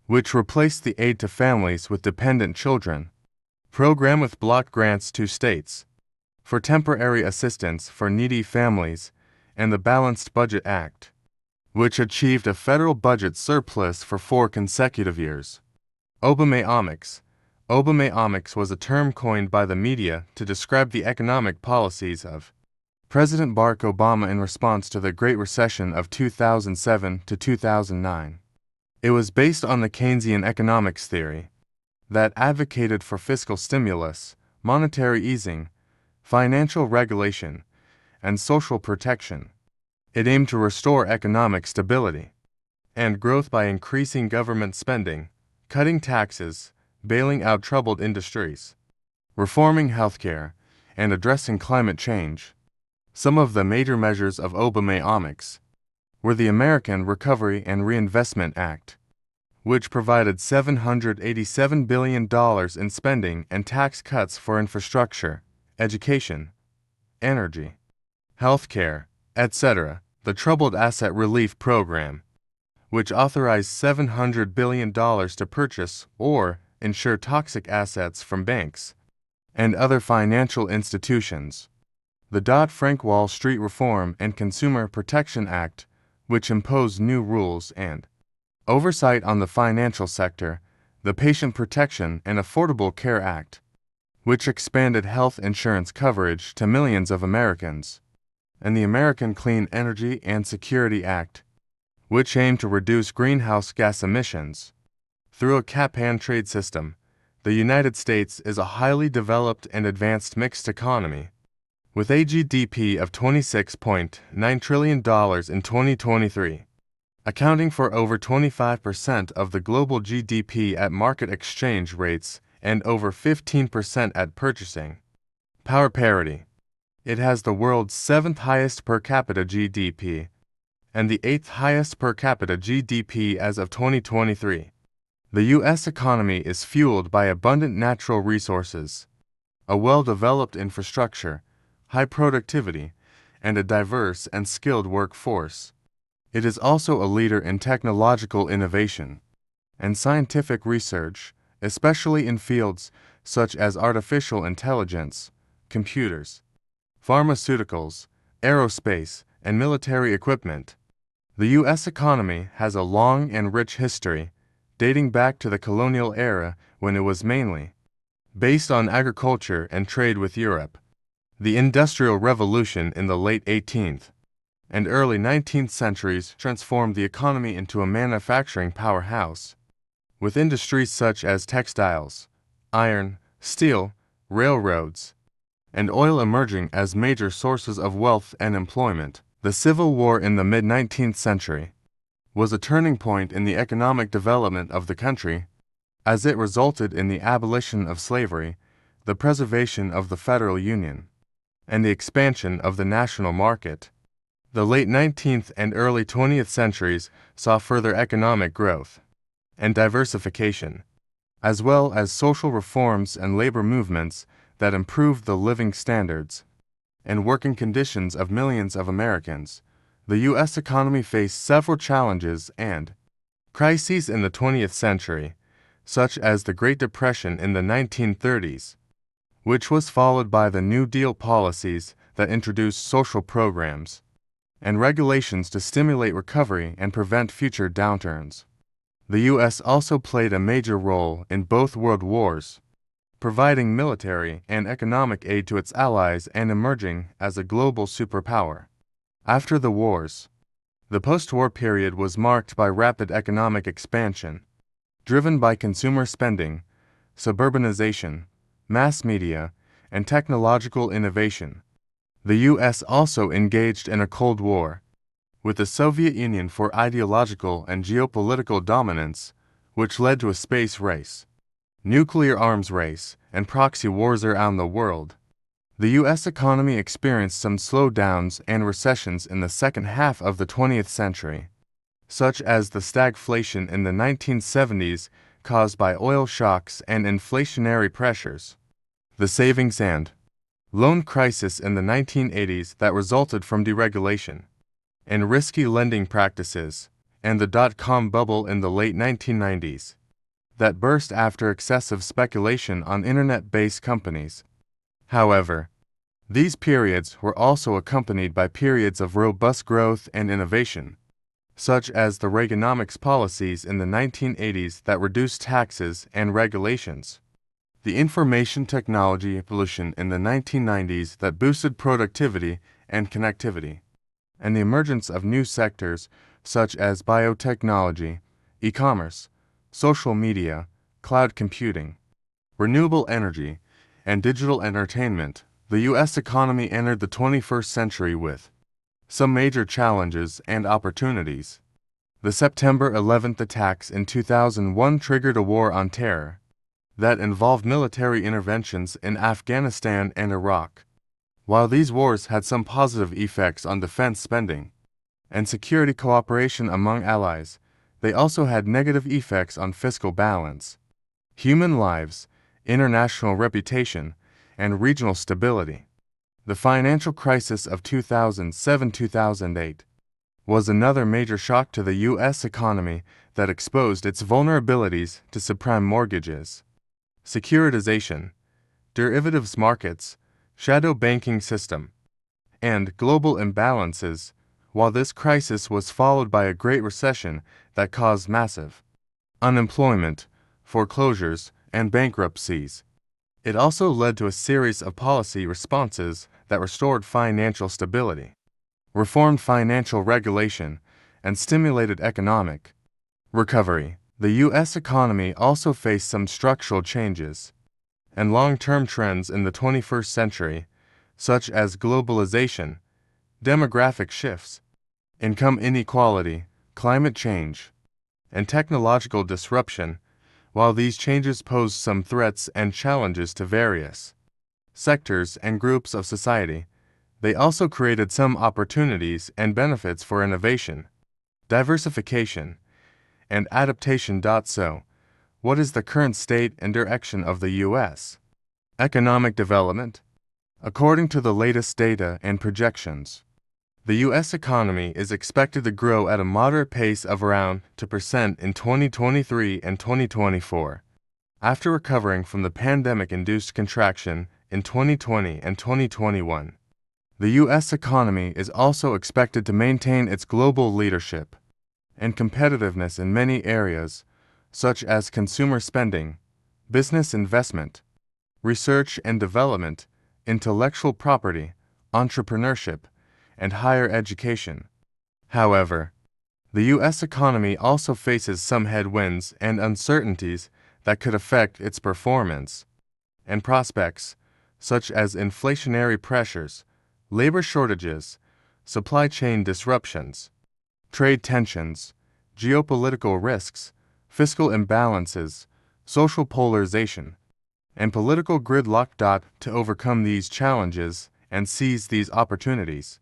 which replaced the Aid to Families with Dependent Children program with block grants to states for temporary assistance for needy families, and the Balanced Budget Act, which achieved a federal budget surplus for 4 consecutive years. Obamomics. Obamomics was a term coined by the media to describe the economic policies of President Barack Obama in response to the Great Recession of 2007 to 2009. It was based on the Keynesian economics theory that advocated for fiscal stimulus, monetary easing, financial regulation, and social protection. It aimed to restore economic stability and growth by increasing government spending, cutting taxes, bailing out troubled industries, reforming healthcare, and addressing climate change. Some of the major measures of Obamomics were the American Recovery and Reinvestment Act, which provided $787 billion in spending and tax cuts for infrastructure, education, energy, healthcare, etc. The Troubled Asset Relief Program, which authorized $700 billion to purchase or insure toxic assets from banks and other financial institutions. The Dodd-Frank Wall Street Reform and Consumer Protection Act, which imposed new rules and oversight on the financial sector, the Patient Protection and Affordable Care Act, which expanded health insurance coverage to millions of Americans, and the American Clean Energy and Security Act, which aimed to reduce greenhouse gas emissions. Through a cap-and-trade system, the United States is a highly developed and advanced mixed economy, with a GDP of $26.9 trillion in 2023, accounting for over 25% of the global GDP at market exchange rates and over 15% at purchasing power parity. It has the world's 7th highest per capita GDP and the 8th highest per capita GDP as of 2023. The U.S. economy is fueled by abundant natural resources, a well-developed infrastructure, high productivity, and a diverse and skilled workforce. It is also a leader in technological innovation and scientific research, especially in fields such as artificial intelligence, computers, pharmaceuticals, aerospace, and military equipment. The U.S. economy has a long and rich history, dating back to the colonial era when it was mainly based on agriculture and trade with Europe. The Industrial Revolution in the late 18th and early 19th centuries transformed the economy into a manufacturing powerhouse, with industries such as textiles, iron, steel, railroads, and oil emerging as major sources of wealth and employment. The Civil War in the mid-19th century was a turning point in the economic development of the country, as it resulted in the abolition of slavery, the preservation of the Federal Union, and the expansion of the national market. The late 19th and early 20th centuries saw further economic growth and diversification, as well as social reforms and labor movements that improved the living standards and working conditions of millions of Americans. The U.S. economy faced several challenges and crises in the 20th century, such as the Great Depression in the 1930s, which was followed by the New Deal policies that introduced social programs and regulations to stimulate recovery and prevent future downturns. The U.S. also played a major role in both world wars, providing military and economic aid to its allies and emerging as a global superpower. After the wars, the post-war period was marked by rapid economic expansion, driven by consumer spending, suburbanization, mass media, and technological innovation. The U.S. also engaged in a Cold War with the Soviet Union for ideological and geopolitical dominance, which led to a space race, nuclear arms race, and proxy wars around the world. The U.S. economy experienced some slowdowns and recessions in the second half of the 20th century, such as the stagflation in the 1970s caused by oil shocks and inflationary pressures, the savings and loan crisis in the 1980s that resulted from deregulation and risky lending practices, and the dot-com bubble in the late 1990s that burst after excessive speculation on internet-based companies. However, these periods were also accompanied by periods of robust growth and innovation, such as the Reaganomics policies in the 1980s that reduced taxes and regulations, the information technology evolution in the 1990s that boosted productivity and connectivity, and the emergence of new sectors such as biotechnology, e-commerce, social media, cloud computing, renewable energy, and digital entertainment. The U.S. economy entered the 21st century with some major challenges and opportunities. The September 11th attacks in 2001 triggered a war on terror that involved military interventions in Afghanistan and Iraq. While these wars had some positive effects on defense spending and security cooperation among allies, they also had negative effects on fiscal balance, human lives, international reputation, and regional stability. The financial crisis of 2007-2008 was another major shock to the U.S. economy that exposed its vulnerabilities to subprime mortgages, securitization, derivatives markets, shadow banking system, and global imbalances, while this crisis was followed by a Great Recession that caused massive unemployment, foreclosures, and bankruptcies. It also led to a series of policy responses that restored financial stability, reformed financial regulation, and stimulated economic recovery. The U.S. economy also faced some structural changes and long-term trends in the 21st century, such as globalization, demographic shifts, income inequality, climate change, and technological disruption. While these changes posed some threats and challenges to various sectors and groups of society, they also created some opportunities and benefits for innovation, diversification, and adaptation. So, what is the current state and direction of the U.S. economic development? According to the latest data and projections, the U.S. economy is expected to grow at a moderate pace of around 2% in 2023 and 2024, after recovering from the pandemic-induced contraction in 2020 and 2021. The U.S. economy is also expected to maintain its global leadership and competitiveness in many areas, such as consumer spending, business investment, research and development, intellectual property, entrepreneurship, and higher education. However, the U.S. economy also faces some headwinds and uncertainties that could affect its performance and prospects, such as inflationary pressures, labor shortages, supply chain disruptions, trade tensions, geopolitical risks, fiscal imbalances, social polarization, and political gridlock. To overcome these challenges and seize these opportunities,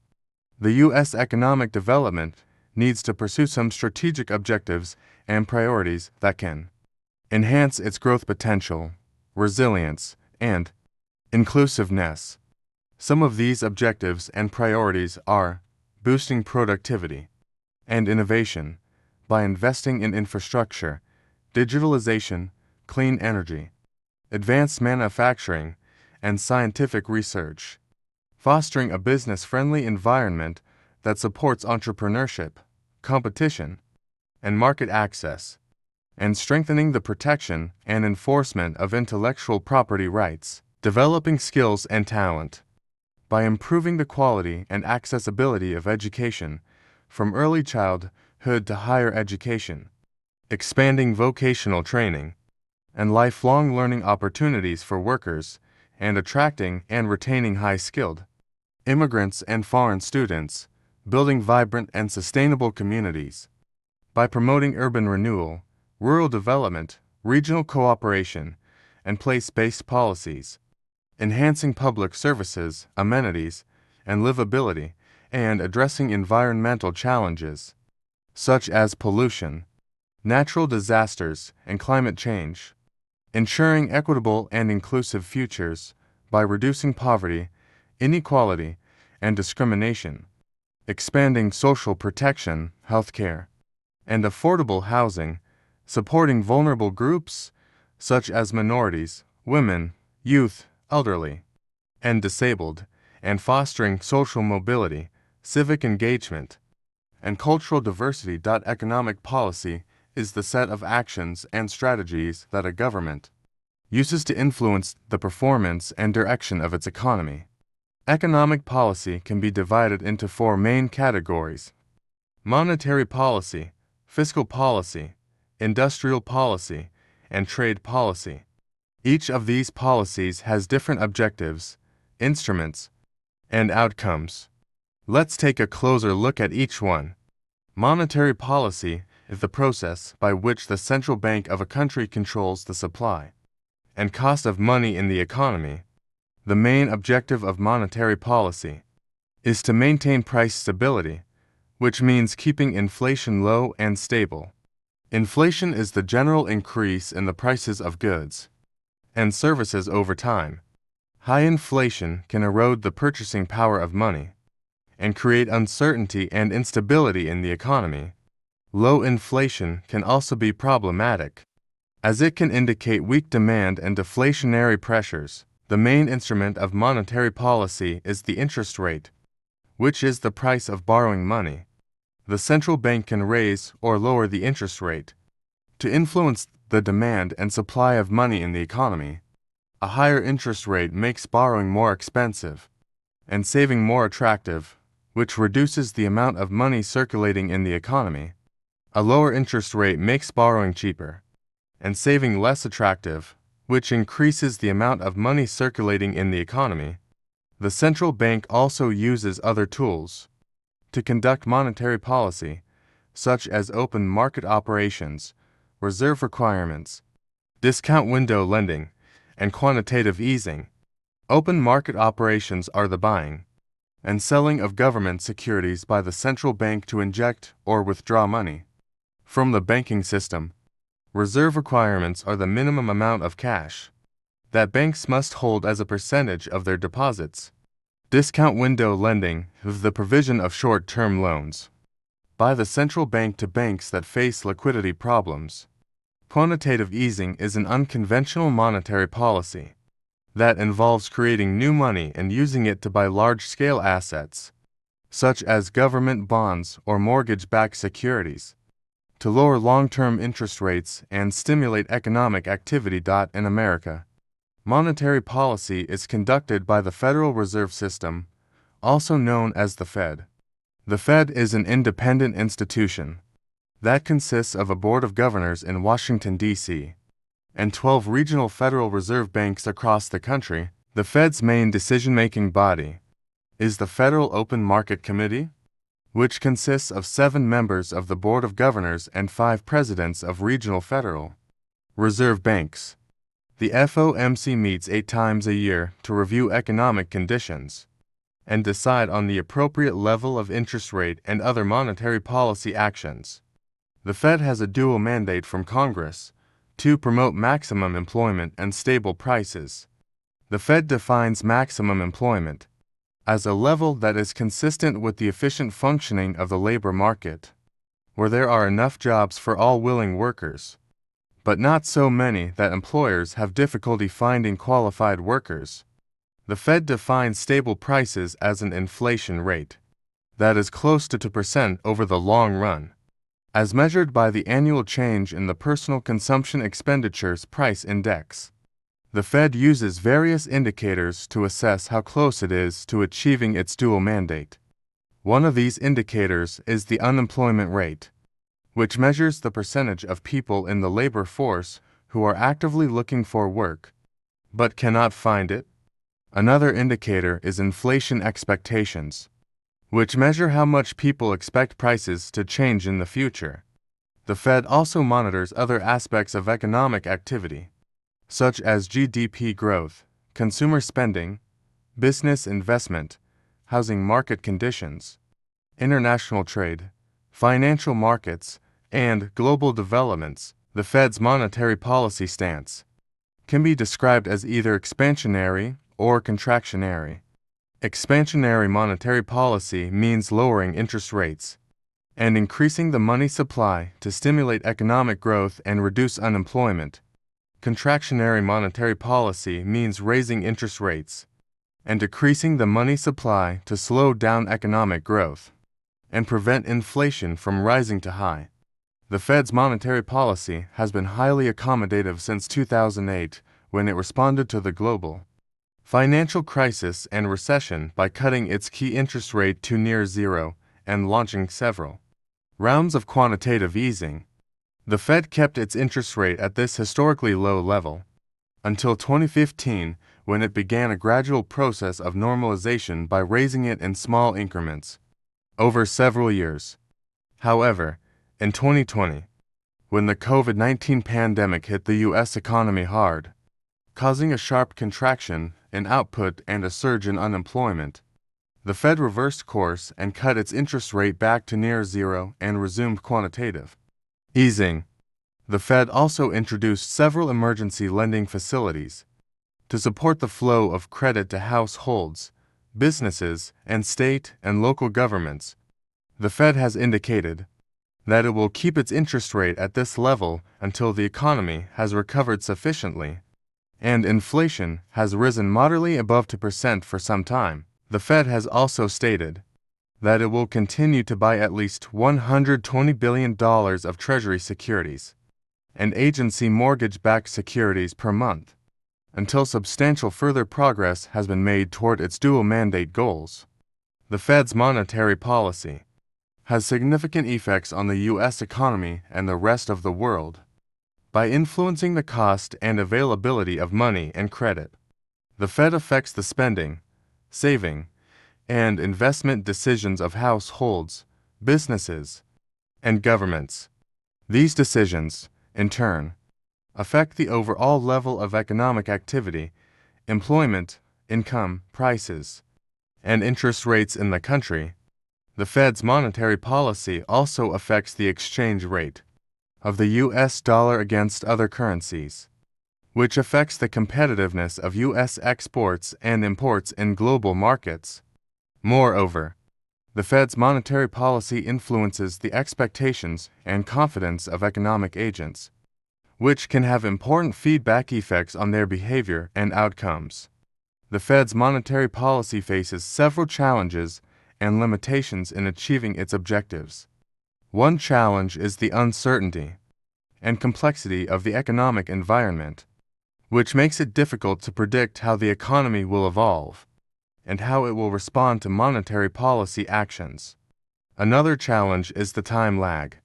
the U.S. economic development needs to pursue some strategic objectives and priorities that can enhance its growth potential, resilience, and inclusiveness. Some of these objectives and priorities are boosting productivity and innovation by investing in infrastructure, digitalization, clean energy, advanced manufacturing, and scientific research, fostering a business-friendly environment that supports entrepreneurship, competition, and market access, and strengthening the protection and enforcement of intellectual property rights, developing skills and talent by improving the quality and accessibility of education from early childhood to higher education, expanding vocational training and lifelong learning opportunities for workers, and attracting and retaining high-skilled immigrants and foreign students, building vibrant and sustainable communities by promoting urban renewal, rural development, regional cooperation, and place-based policies, enhancing public services, amenities, and livability, and addressing environmental challenges, such as pollution, natural disasters, and climate change, ensuring equitable and inclusive futures by reducing poverty, inequality, and discrimination, expanding social protection, health care, and affordable housing, supporting vulnerable groups such as minorities, women, youth, elderly, and disabled, and fostering social mobility, civic engagement, and cultural diversity. Economic policy is the set of actions and strategies that a government uses to influence the performance and direction of its economy. Economic policy can be divided into four main categories: monetary policy, fiscal policy, industrial policy, and trade policy. Each of these policies has different objectives, instruments, and outcomes. Let's take a closer look at each one. Monetary policy is the process by which the central bank of a country controls the supply and cost of money in the economy. The main objective of monetary policy is to maintain price stability, which means keeping inflation low and stable. Inflation is the general increase in the prices of goods and services over time. High inflation can erode the purchasing power of money and create uncertainty and instability in the economy. Low inflation can also be problematic, as it can indicate weak demand and deflationary pressures. The main instrument of monetary policy is the interest rate, which is the price of borrowing money. The central bank can raise or lower the interest rate to influence the demand and supply of money in the economy. A higher interest rate makes borrowing more expensive and saving more attractive, which reduces the amount of money circulating in the economy. A lower interest rate makes borrowing cheaper and saving less attractive, which increases the amount of money circulating in the economy. The central bank also uses other tools to conduct monetary policy, such as open market operations, reserve requirements, discount window lending, and quantitative easing. Open market operations are the buying and selling of government securities by the central bank to inject or withdraw money from the banking system. Reserve requirements are the minimum amount of cash that banks must hold as a percentage of their deposits. Discount window lending is the provision of short-term loans by the central bank to banks that face liquidity problems. Quantitative easing is an unconventional monetary policy that involves creating new money and using it to buy large-scale assets, such as government bonds or mortgage-backed securities, to lower long-term interest rates and stimulate economic activity. In America, monetary policy is conducted by the Federal Reserve System, also known as the Fed. The Fed is an independent institution that consists of a board of governors in Washington, D.C., and 12 regional Federal Reserve banks across the country. The Fed's main decision-making body is the Federal Open Market Committee, which consists of 7 members of the Board of Governors and 5 presidents of regional Federal Reserve banks. The FOMC meets 8 times a year to review economic conditions and decide on the appropriate level of interest rate and other monetary policy actions. The Fed has a dual mandate from Congress to promote maximum employment and stable prices. The Fed defines maximum employment as a level that is consistent with the efficient functioning of the labor market, where there are enough jobs for all willing workers, but not so many that employers have difficulty finding qualified workers. The Fed defines stable prices as an inflation rate that is close to 2% over the long run, as measured by the annual change in the Personal Consumption Expenditures Price Index. The Fed uses various indicators to assess how close it is to achieving its dual mandate. One of these indicators is the unemployment rate, which measures the percentage of people in the labor force who are actively looking for work but cannot find it. Another indicator is inflation expectations, which measure how much people expect prices to change in the future. The Fed also monitors other aspects of economic activity, such as GDP growth, consumer spending, business investment, housing market conditions, international trade, financial markets, and global developments. The Fed's monetary policy stance can be described as either expansionary or contractionary. Expansionary monetary policy means lowering interest rates and increasing the money supply to stimulate economic growth and reduce unemployment. Contractionary monetary policy means raising interest rates and decreasing the money supply to slow down economic growth and prevent inflation from rising too high. The Fed's monetary policy has been highly accommodative since 2008, when it responded to the global financial crisis and recession by cutting its key interest rate to near zero and launching several rounds of quantitative easing. The Fed kept its interest rate at this historically low level until 2015, when it began a gradual process of normalization by raising it in small increments over several years. However, in 2020, when the COVID-19 pandemic hit the U.S. economy hard, causing a sharp contraction in output and a surge in unemployment, the Fed reversed course and cut its interest rate back to near zero and resumed quantitative easing. The Fed also introduced several emergency lending facilities to support the flow of credit to households, businesses, and state and local governments. The Fed has indicated that it will keep its interest rate at this level until the economy has recovered sufficiently and inflation has risen moderately above 2% for some time. The Fed has also stated that it will continue to buy at least $120 billion of Treasury securities and agency mortgage-backed securities per month, until substantial further progress has been made toward its dual mandate goals. The Fed's monetary policy has significant effects on the U.S. economy and the rest of the world by influencing the cost and availability of money and credit. The Fed affects the spending, saving, and investment decisions of households, businesses, and governments. These decisions, in turn, affect the overall level of economic activity, employment, income, prices, and interest rates in the country. The Fed's monetary policy also affects the exchange rate of the U.S. dollar against other currencies, which affects the competitiveness of U.S. exports and imports in global markets. Moreover, the Fed's monetary policy influences the expectations and confidence of economic agents, which can have important feedback effects on their behavior and outcomes. The Fed's monetary policy faces several challenges and limitations in achieving its objectives. One challenge is the uncertainty and complexity of the economic environment, which makes it difficult to predict how the economy will evolve and how it will respond to monetary policy actions. Another challenge is the time lag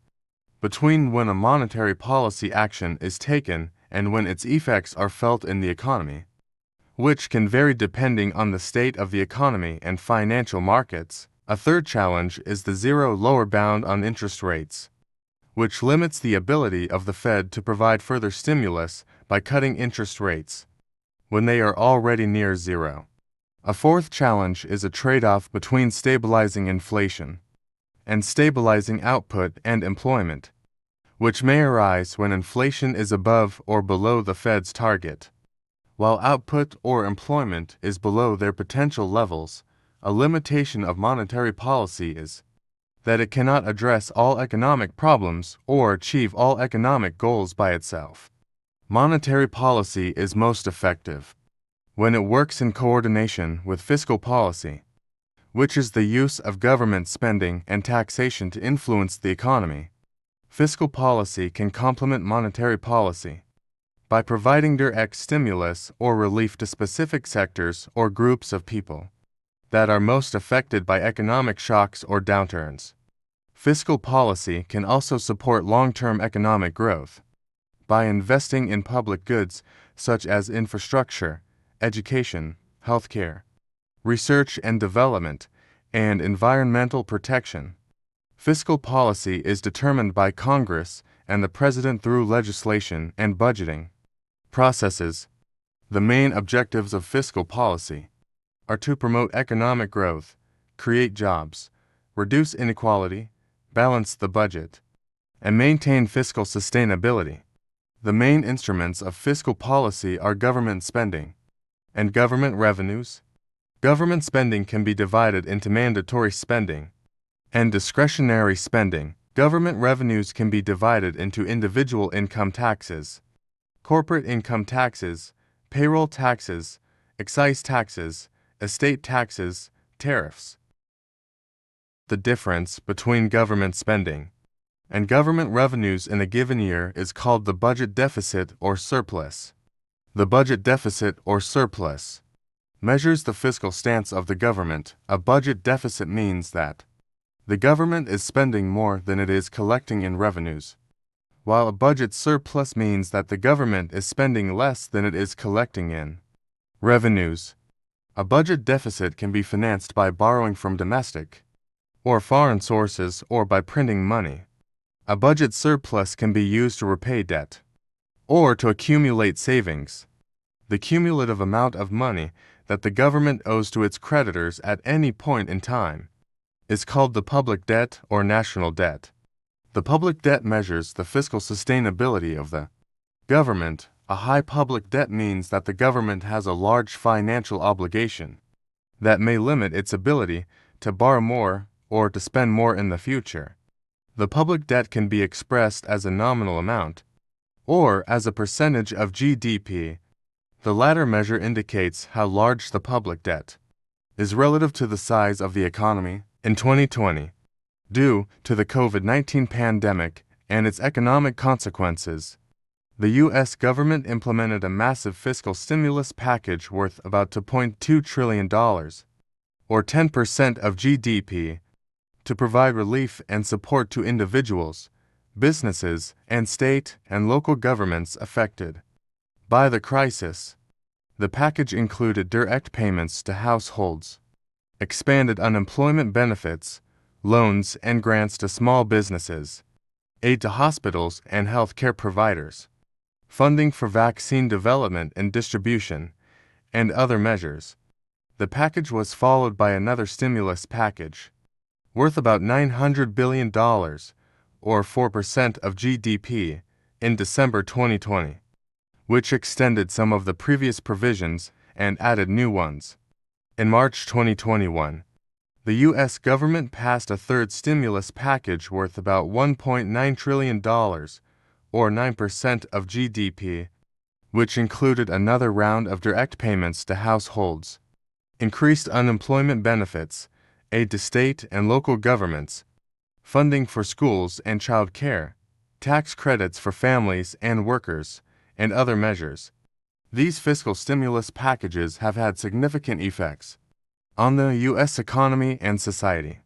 between when a monetary policy action is taken and when its effects are felt in the economy, which can vary depending on the state of the economy and financial markets. A third challenge is the zero lower bound on interest rates, which limits the ability of the Fed to provide further stimulus by cutting interest rates when they are already near zero. A fourth challenge is a trade-off between stabilizing inflation and stabilizing output and employment, which may arise when inflation is above or below the Fed's target, while output or employment is below their potential levels. A limitation of monetary policy is that it cannot address all economic problems or achieve all economic goals by itself. Monetary policy is most effective when it works in coordination with fiscal policy, which is the use of government spending and taxation to influence the economy. Fiscal policy can complement monetary policy by providing direct stimulus or relief to specific sectors or groups of people that are most affected by economic shocks or downturns. Fiscal policy can also support long-term economic growth by investing in public goods such as infrastructure, education, healthcare, research and development, and environmental protection. Fiscal policy is determined by Congress and the President through legislation and budgeting processes. The main objectives of fiscal policy are to promote economic growth, create jobs, reduce inequality, balance the budget, and maintain fiscal sustainability. The main instruments of fiscal policy are government spending and government revenues. Government spending can be divided into mandatory spending and discretionary spending. Government revenues can be divided into individual income taxes, corporate income taxes, payroll taxes, excise taxes, estate taxes, tariffs. The difference between government spending and government revenues in a given year is called the budget deficit or surplus. The budget deficit or surplus measures the fiscal stance of the government. A budget deficit means that the government is spending more than it is collecting in revenues, while a budget surplus means that the government is spending less than it is collecting in revenues. A budget deficit can be financed by borrowing from domestic or foreign sources or by printing money. A budget surplus can be used to repay debt or to accumulate savings. The cumulative amount of money that the government owes to its creditors at any point in time is called the public debt or national debt. The public debt measures the fiscal sustainability of the government. A high public debt means that the government has a large financial obligation that may limit its ability to borrow more or to spend more in the future. The public debt can be expressed as a nominal amount or as a percentage of GDP. The latter measure indicates how large the public debt is relative to the size of the economy. In 2020, due to the COVID-19 pandemic and its economic consequences, the U.S. government implemented a massive fiscal stimulus package worth about $2.2 trillion, or 10% of GDP, to provide relief and support to individuals, businesses, and state and local governments affected by the crisis. The package included direct payments to households, expanded unemployment benefits, loans and grants to small businesses, aid to hospitals and healthcare providers, funding for vaccine development and distribution, and other measures. The package was followed by another stimulus package, worth about $900 billion, or 4% of GDP, in December 2020, which extended some of the previous provisions and added new ones. In March 2021, the U.S. government passed a third stimulus package worth about $1.9 trillion, or 9% of GDP, which included another round of direct payments to households, increased unemployment benefits, aid to state and local governments, funding for schools and child care, tax credits for families and workers, and other measures. These fiscal stimulus packages have had significant effects on the U.S. economy and society.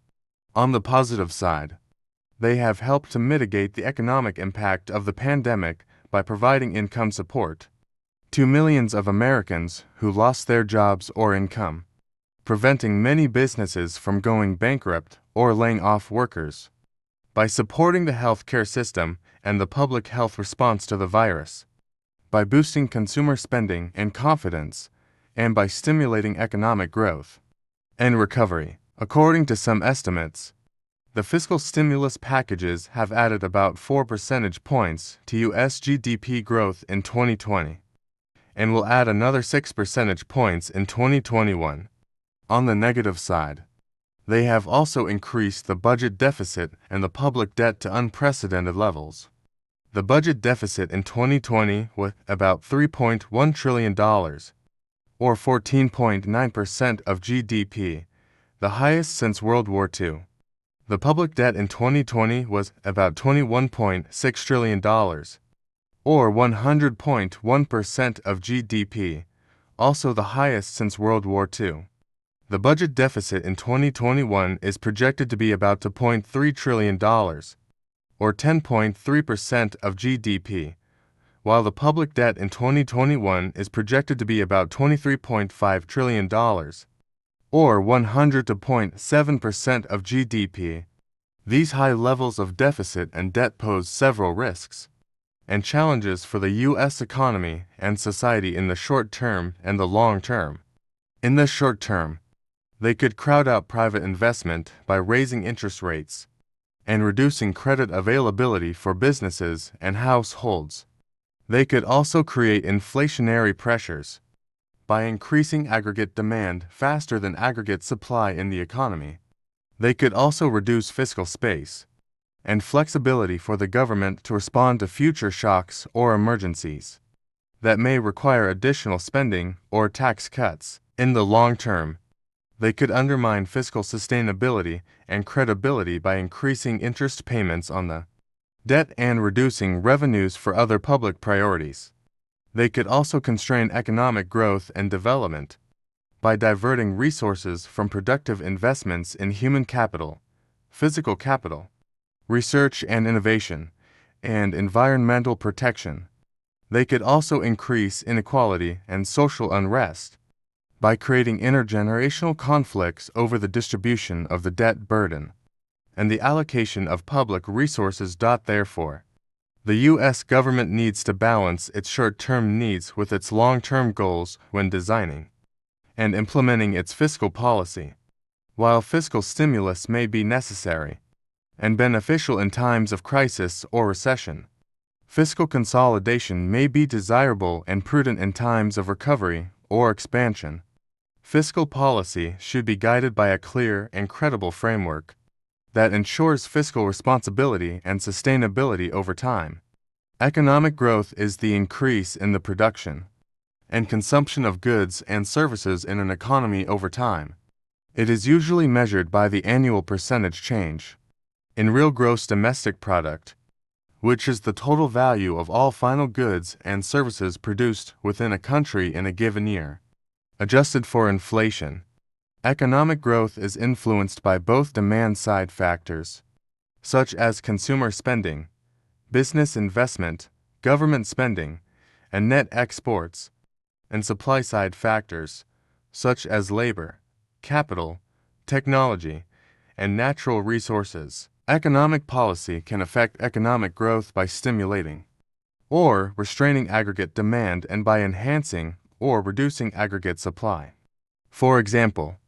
On the positive side, they have helped to mitigate the economic impact of the pandemic by providing income support to millions of Americans who lost their jobs or income, preventing many businesses from going bankrupt or laying off workers, by supporting the healthcare system and the public health response to the virus, by boosting consumer spending and confidence, and by stimulating economic growth and recovery. According to some estimates, the fiscal stimulus packages have added about 4 percentage points to U.S. GDP growth in 2020, and will add another 6 percentage points in 2021. On the negative side, they have also increased the budget deficit and the public debt to unprecedented levels. The budget deficit in 2020 was about $3.1 trillion, or 14.9% of GDP, the highest since World War II. The public debt in 2020 was about $21.6 trillion, or 100.1% of GDP, also the highest since World War II. The budget deficit in 2021 is projected to be about $2.3 trillion, or 10.3% of GDP, while the public debt in 2021 is projected to be about $23.5 trillion, or 100.7% of GDP. These high levels of deficit and debt pose several risks and challenges for the U.S. economy and society in the short term and the long term. In the short term, they could crowd out private investment by raising interest rates and reducing credit availability for businesses and households. They could also create inflationary pressures by increasing aggregate demand faster than aggregate supply in the economy. They could also reduce fiscal space and flexibility for the government to respond to future shocks or emergencies that may require additional spending or tax cuts. In the long term, they could undermine fiscal sustainability and credibility by increasing interest payments on the debt and reducing revenues for other public priorities. They could also constrain economic growth and development by diverting resources from productive investments in human capital, physical capital, research and innovation, and environmental protection. They could also increase inequality and social unrest by creating intergenerational conflicts over the distribution of the debt burden and the allocation of public resources. Therefore, the U.S. government needs to balance its short-term needs with its long-term goals when designing and implementing its fiscal policy. While fiscal stimulus may be necessary and beneficial in times of crisis or recession, fiscal consolidation may be desirable and prudent in times of recovery or expansion. Fiscal policy should be guided by a clear and credible framework that ensures fiscal responsibility and sustainability over time. Economic growth is the increase in the production and consumption of goods and services in an economy over time. It is usually measured by the annual percentage change in real gross domestic product, which is the total value of all final goods and services produced within a country in a given year, adjusted for inflation. Economic growth is influenced by both demand-side factors, such as consumer spending, business investment, government spending, and net exports, and supply-side factors, such as labor, capital, technology, and natural resources. Economic policy can affect economic growth by stimulating or restraining aggregate demand and by enhancing or reducing aggregate supply. For example,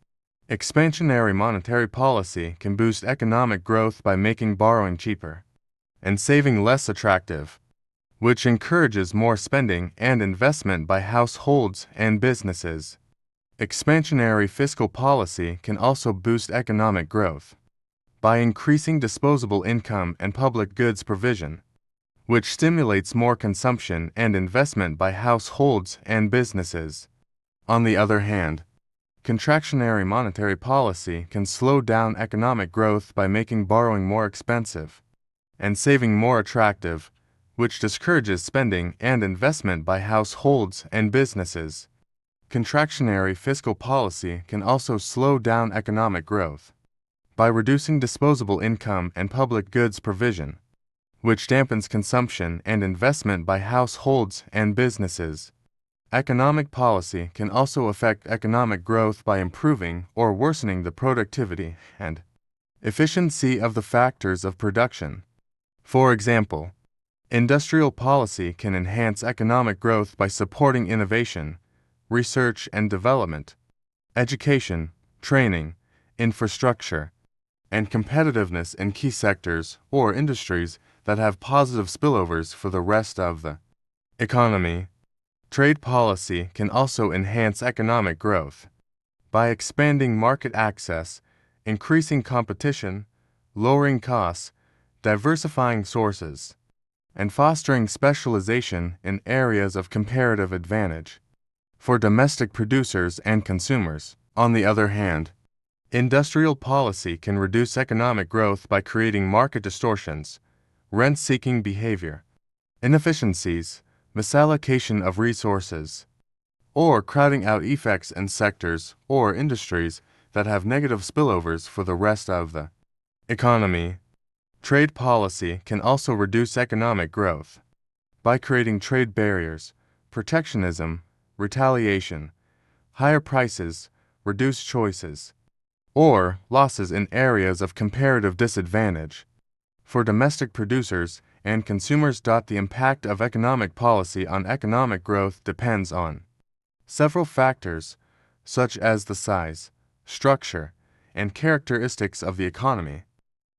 expansionary monetary policy can boost economic growth by making borrowing cheaper and saving less attractive, which encourages more spending and investment by households and businesses. Expansionary fiscal policy can also boost economic growth by increasing disposable income and public goods provision, which stimulates more consumption and investment by households and businesses. On the other hand, contractionary monetary policy can slow down economic growth by making borrowing more expensive and saving more attractive, which discourages spending and investment by households and businesses. Contractionary fiscal policy can also slow down economic growth by reducing disposable income and public goods provision, which dampens consumption and investment by households and businesses. Economic policy can also affect economic growth by improving or worsening the productivity and efficiency of the factors of production. For example, industrial policy can enhance economic growth by supporting innovation, research and development, education, training, infrastructure, and competitiveness in key sectors or industries that have positive spillovers for the rest of the economy. Trade policy can also enhance economic growth by expanding market access, increasing competition, lowering costs, diversifying sources, and fostering specialization in areas of comparative advantage. For domestic producers and consumers, on the other hand, industrial policy can reduce economic growth by creating market distortions, rent-seeking behavior, inefficiencies, misallocation of resources, or crowding out effects in sectors or industries that have negative spillovers for the rest of the economy. Trade policy can also reduce economic growth by creating trade barriers, protectionism, retaliation, higher prices, reduced choices, or losses in areas of comparative disadvantage. For domestic producers and consumers, the impact of economic policy on economic growth depends on several factors, such as the size, structure, and characteristics of the economy,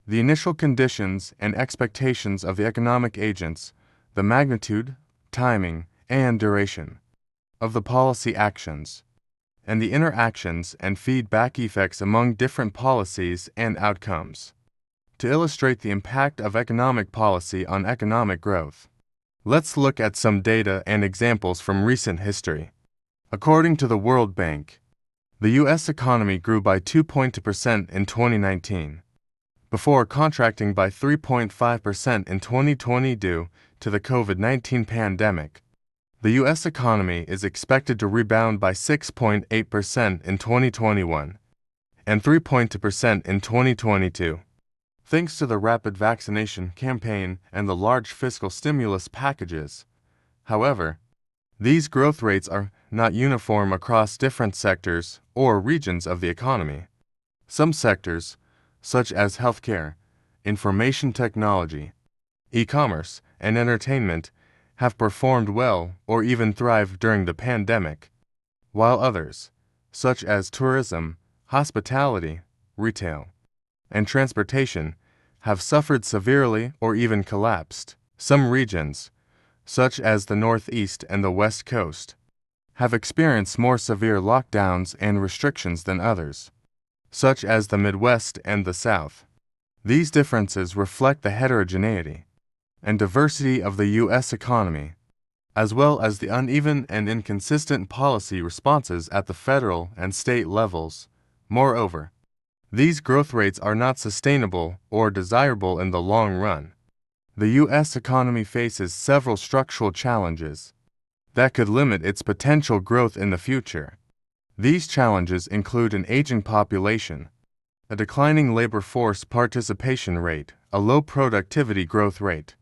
the initial conditions and expectations of the economic agents, the magnitude, timing, and duration of the policy actions, and the interactions and feedback effects among different policies and outcomes. To illustrate the impact of economic policy on economic growth, let's look at some data and examples from recent history. According to the World Bank, the U.S. economy grew by 2.2% in 2019, before contracting by 3.5% in 2020 due to the COVID-19 pandemic. The U.S. economy is expected to rebound by 6.8% in 2021 and 3.2% in 2022, thanks to the rapid vaccination campaign and the large fiscal stimulus packages. However, these growth rates are not uniform across different sectors or regions of the economy. Some sectors, such as healthcare, information technology, e-commerce, and entertainment, have performed well or even thrived during the pandemic, while others, such as tourism, hospitality, retail, and transportation, have suffered severely or even collapsed. Some regions, such as the Northeast and the West Coast, have experienced more severe lockdowns and restrictions than others, such as the Midwest and the South. These differences reflect the heterogeneity and diversity of the U.S. economy, as well as the uneven and inconsistent policy responses at the federal and state levels. Moreover, these growth rates are not sustainable or desirable in the long run. The U.S. economy faces several structural challenges that could limit its potential growth in the future. These challenges include an aging population, a declining labor force participation rate, a low productivity growth rate,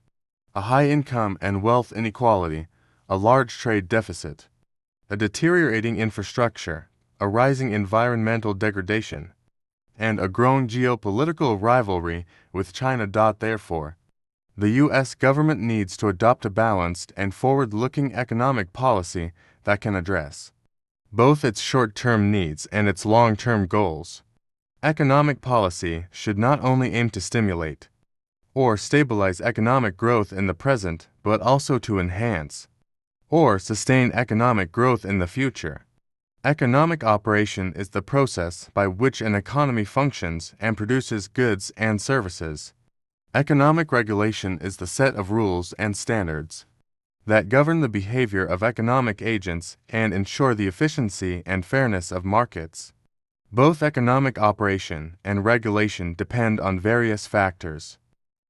a high income and wealth inequality, a large trade deficit, a deteriorating infrastructure, a rising environmental degradation, and a growing geopolitical rivalry with China. Therefore, the U.S. government needs to adopt a balanced and forward-looking economic policy that can address both its short-term needs and its long-term goals. Economic policy should not only aim to stimulate or stabilize economic growth in the present, but also to enhance or sustain economic growth in the future. Economic operation is the process by which an economy functions and produces goods and services. Economic regulation is the set of rules and standards that govern the behavior of economic agents and ensure the efficiency and fairness of markets. Both economic operation and regulation depend on various factors,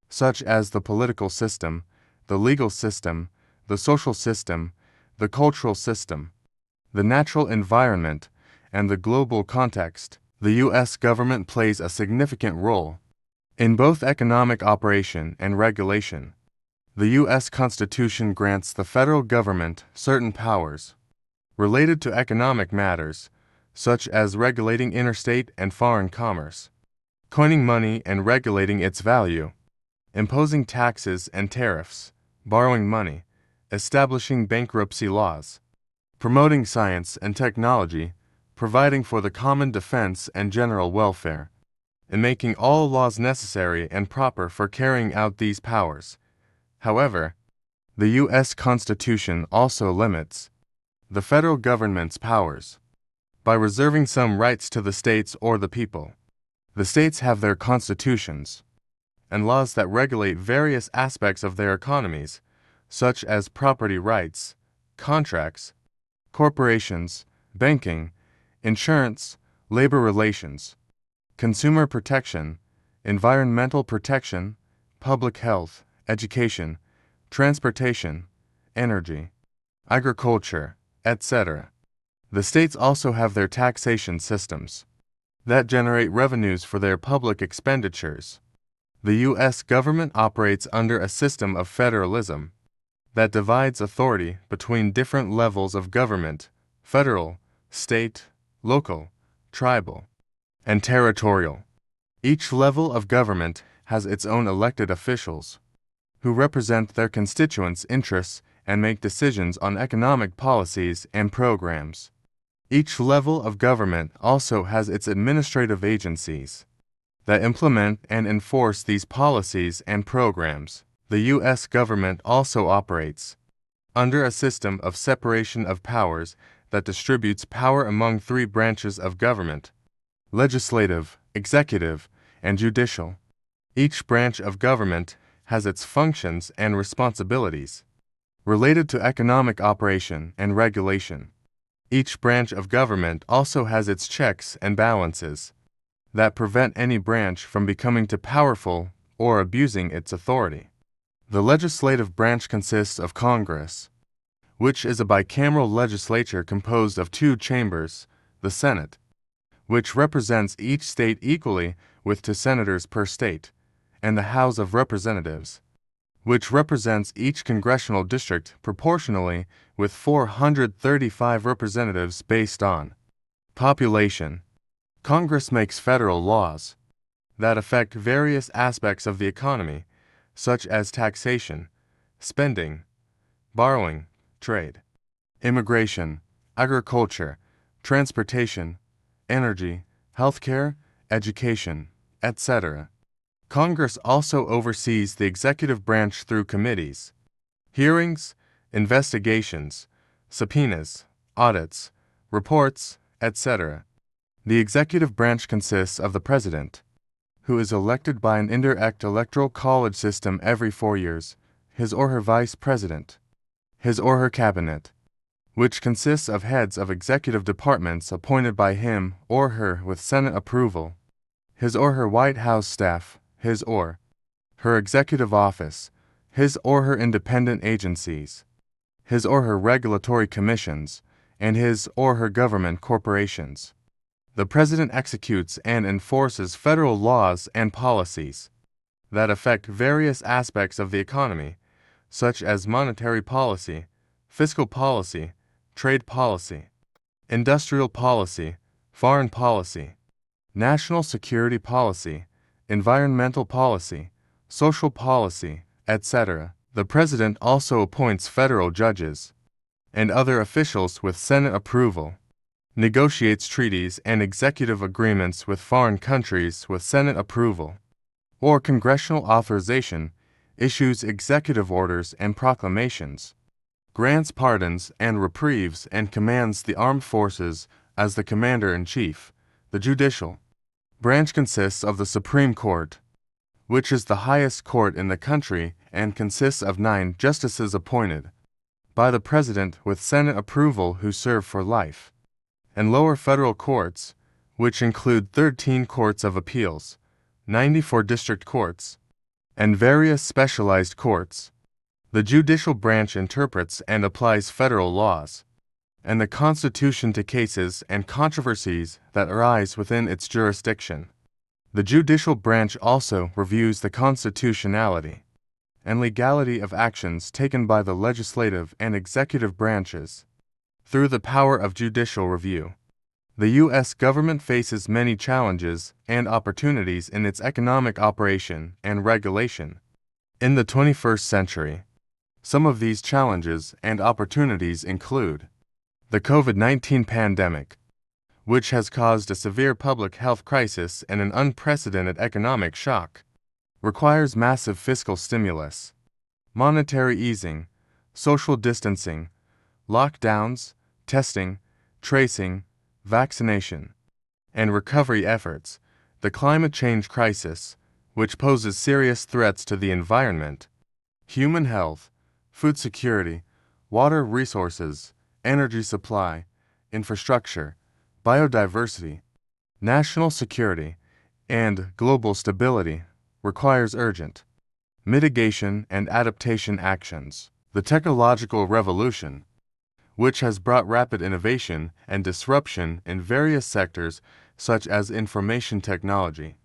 such as the political system, the legal system, the social system, the cultural system, the natural environment, and the global context. The U.S. government plays a significant role in both economic operation and regulation. The U.S. Constitution grants the federal government certain powers related to economic matters, such as regulating interstate and foreign commerce, coining money and regulating its value, imposing taxes and tariffs, borrowing money, establishing bankruptcy laws, promoting science and technology, providing for the common defense and general welfare, and making all laws necessary and proper for carrying out these powers. However, the U.S. Constitution also limits the federal government's powers by reserving some rights to the states or the people. The states have their constitutions and laws that regulate various aspects of their economies, such as property rights, contracts, corporations, banking, insurance, labor relations, consumer protection, environmental protection, public health, education, transportation, energy, agriculture, etc. The states also have their taxation systems that generate revenues for their public expenditures. The U.S. government operates under a system of federalism that divides authority between different levels of government: federal, state, local, tribal, and territorial. Each level of government has its own elected officials who represent their constituents' interests and make decisions on economic policies and programs. Each level of government also has its administrative agencies that implement and enforce these policies and programs. The U.S. government also operates under a system of separation of powers that distributes power among three branches of government: legislative, executive, and judicial. Each branch of government has its functions and responsibilities related to economic operation and regulation. Each branch of government also has its checks and balances that prevent any branch from becoming too powerful or abusing its authority. The legislative branch consists of Congress, which is a bicameral legislature composed of two chambers: the Senate, which represents each state equally with 2 senators per state, and the House of Representatives, which represents each congressional district proportionally with 435 representatives based on population. Congress makes federal laws that affect various aspects of the economy, such as taxation, spending, borrowing, trade, immigration, agriculture, transportation, energy, healthcare, education, etc. Congress also oversees the executive branch through committees, hearings, investigations, subpoenas, audits, reports, etc. The executive branch consists of the President, who is elected by an indirect electoral college system every 4 years, his or her Vice President, his or her Cabinet, which consists of heads of executive departments appointed by him or her with Senate approval, his or her White House staff, his or her executive office, his or her independent agencies, his or her regulatory commissions, and his or her government corporations. The President executes and enforces federal laws and policies that affect various aspects of the economy, such as monetary policy, fiscal policy, trade policy, industrial policy, foreign policy, national security policy, environmental policy, social policy, etc. The President also appoints federal judges and other officials with Senate approval, negotiates treaties and executive agreements with foreign countries with Senate approval, or congressional authorization, issues executive orders and proclamations, grants pardons and reprieves, and commands the armed forces as the commander-in-chief. The judicial branch consists of the Supreme Court, which is the highest court in the country and consists of 9 justices appointed by the President with Senate approval who serve for life, and lower federal courts, which include 13 courts of appeals, 94 district courts, and various specialized courts. The judicial branch interprets and applies federal laws and the Constitution to cases and controversies that arise within its jurisdiction. The judicial branch also reviews the constitutionality and legality of actions taken by the legislative and executive branches. Through the power of judicial review, the U.S. government faces many challenges and opportunities in its economic operation and regulation. In the 21st century, some of these challenges and opportunities include the COVID-19 pandemic, which has caused a severe public health crisis and an unprecedented economic shock, requires massive fiscal stimulus, monetary easing, social distancing, lockdowns, testing, tracing, vaccination, and recovery efforts. The climate change crisis, which poses serious threats to the environment, human health, food security, water resources, energy supply, infrastructure, biodiversity, national security, and global stability, requires urgent mitigation and adaptation actions. The technological revolution, which has brought rapid innovation and disruption in various sectors such as information technology,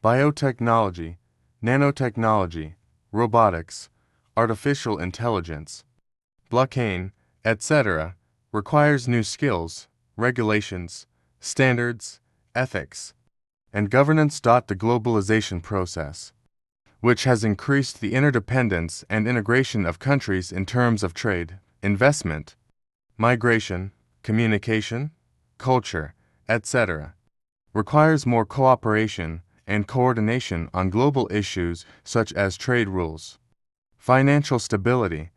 biotechnology, nanotechnology, robotics, artificial intelligence, blockchain, etc., requires new skills, regulations, standards, ethics, and governance. The globalization process, which has increased the interdependence and integration of countries in terms of trade, investment, migration, communication, culture, etc., requires more cooperation and coordination on global issues such as trade rules, financial stability,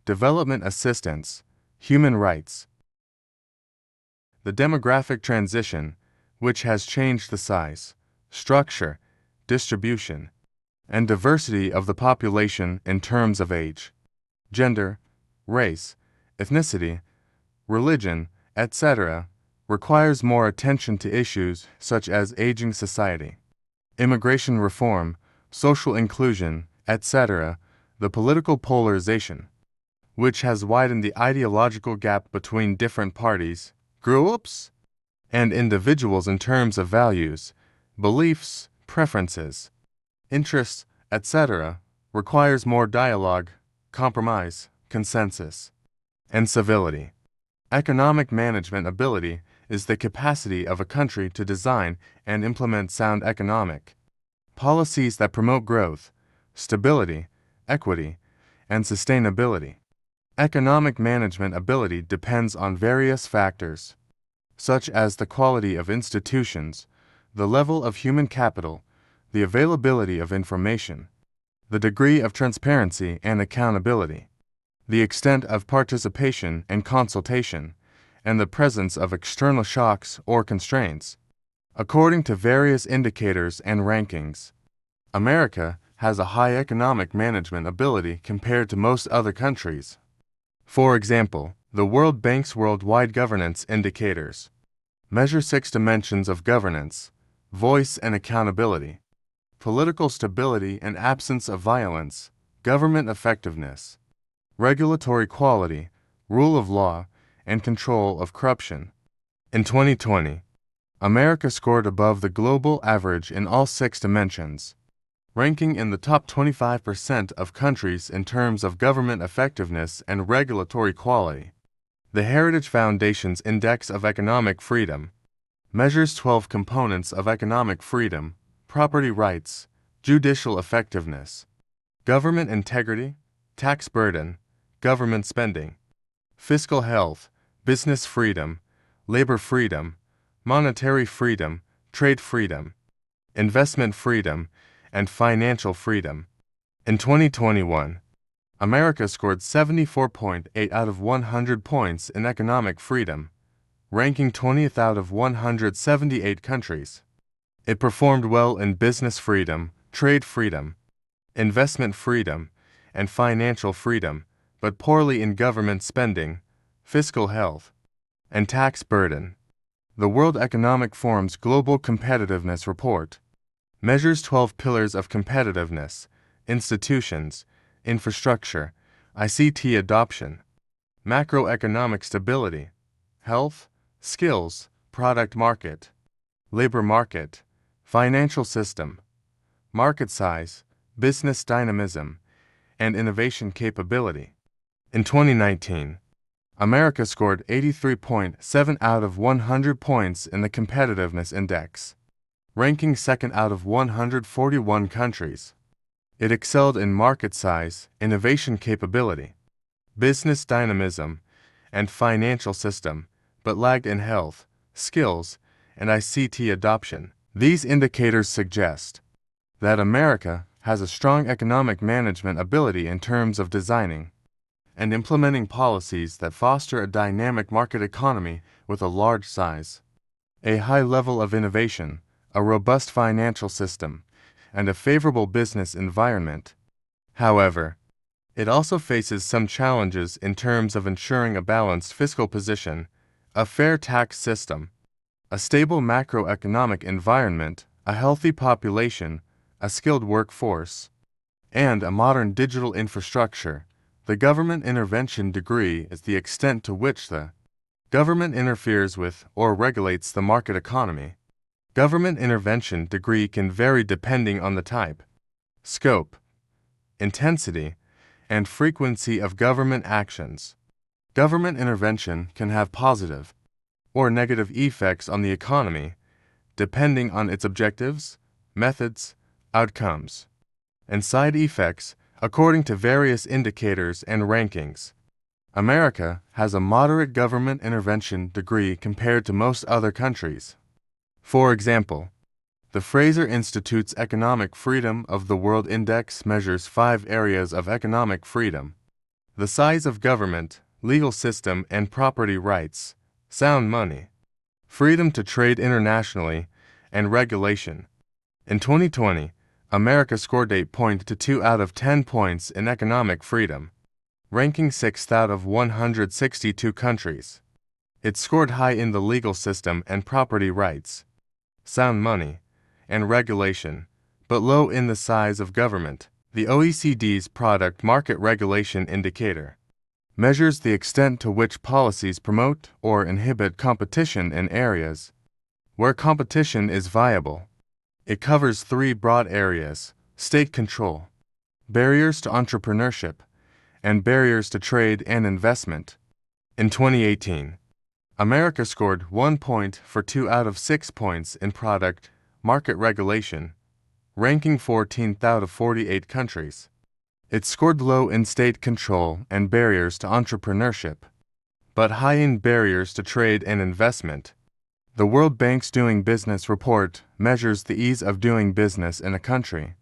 development assistance, human rights. The demographic transition, which has changed the size, structure, distribution, and diversity of the population in terms of age, gender, race, ethnicity, religion, etc., requires more attention to issues such as aging society, immigration reform, social inclusion, etc. The political polarization, which has widened the ideological gap between different parties, groups, and individuals in terms of values, beliefs, preferences, interests, etc., requires more dialogue, compromise, consensus, and civility. Economic management ability is the capacity of a country to design and implement sound economic policies that promote growth, stability, equity, and sustainability. Economic management ability depends on various factors, such as the quality of institutions, the level of human capital, the availability of information, the degree of transparency and accountability, the extent of participation and consultation, and the presence of external shocks or constraints. According to various indicators and rankings, America has a high economic management ability compared to most other countries. For example, The World Bank's Worldwide Governance Indicators measure 6 dimensions of governance: voice and accountability, political stability and absence of violence, government effectiveness, regulatory quality, rule of law, and control of corruption. In 2020, America scored above the global average in all 6 dimensions, ranking in the top 25% of countries in terms of government effectiveness and regulatory quality. The Heritage Foundation's Index of Economic Freedom measures 12 components of economic freedom: property rights, judicial effectiveness, government integrity, tax burden, government spending, fiscal health, business freedom, labor freedom, monetary freedom, trade freedom, investment freedom, and financial freedom. In 2021, America scored 74.8 out of 100 points in economic freedom, ranking 20th out of 178 countries. It performed well in business freedom, trade freedom, investment freedom, and financial freedom, but poorly in government spending, fiscal health, and tax burden. The World Economic Forum's Global Competitiveness Report measures 12 pillars of competitiveness: institutions, infrastructure, ICT adoption, macroeconomic stability, health, skills, product market, labor market, financial system, market size, business dynamism, and innovation capability. In 2019, America scored 83.7 out of 100 points in the Competitiveness Index, ranking 2nd out of 141 countries. It excelled in market size, innovation capability, business dynamism, and financial system, but lagged in health, skills, and ICT adoption. These indicators suggest that America has a strong economic management ability in terms of designing and implementing policies that foster a dynamic market economy with a large size, a high level of innovation, a robust financial system, and a favorable business environment. However, it also faces some challenges in terms of ensuring a balanced fiscal position, a fair tax system, a stable macroeconomic environment, a healthy population, a skilled workforce, and a modern digital infrastructure. The government intervention degree is the extent to which the government interferes with or regulates the market economy. Government intervention degree can vary depending on the type, scope, intensity, and frequency of government actions. Government intervention can have positive or negative effects on the economy, depending on its objectives, methods, outcomes, and side effects according to various indicators and rankings. America has a moderate government intervention degree compared to most other countries. For example, the Fraser Institute's Economic Freedom of the World Index measures 5 areas of economic freedom: the size of government, legal system and property rights, sound money, freedom to trade internationally, and regulation. In 2020, America scored 8.2 out of 10 points in economic freedom, ranking 6th out of 162 countries. It scored high in the legal system and property rights, sound money, and regulation, but low in the size of government. The OECD's Product Market Regulation Indicator measures the extent to which policies promote or inhibit competition in areas where competition is viable. It covers 3 broad areas: state control, barriers to entrepreneurship, and barriers to trade and investment. In 2018, America scored 1 point for 2 out of 6 points in product market regulation, ranking 14th out of 48 countries. It scored low in state control and barriers to entrepreneurship, but high in barriers to trade and investment. The World Bank's Doing Business report measures the ease of doing business in a country,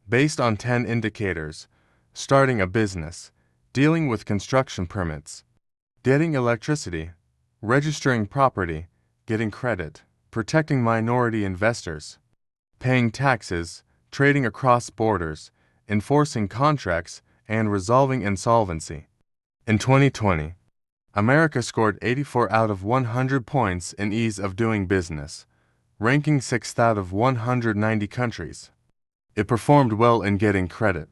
based on 10 indicators: starting a business, dealing with construction permits, getting electricity, registering property, getting credit, protecting minority investors, paying taxes, trading across borders, enforcing contracts, and resolving insolvency. In 2020, America scored 84 out of 100 points in ease of doing business, ranking 6th out of 190 countries. It performed well in getting credit,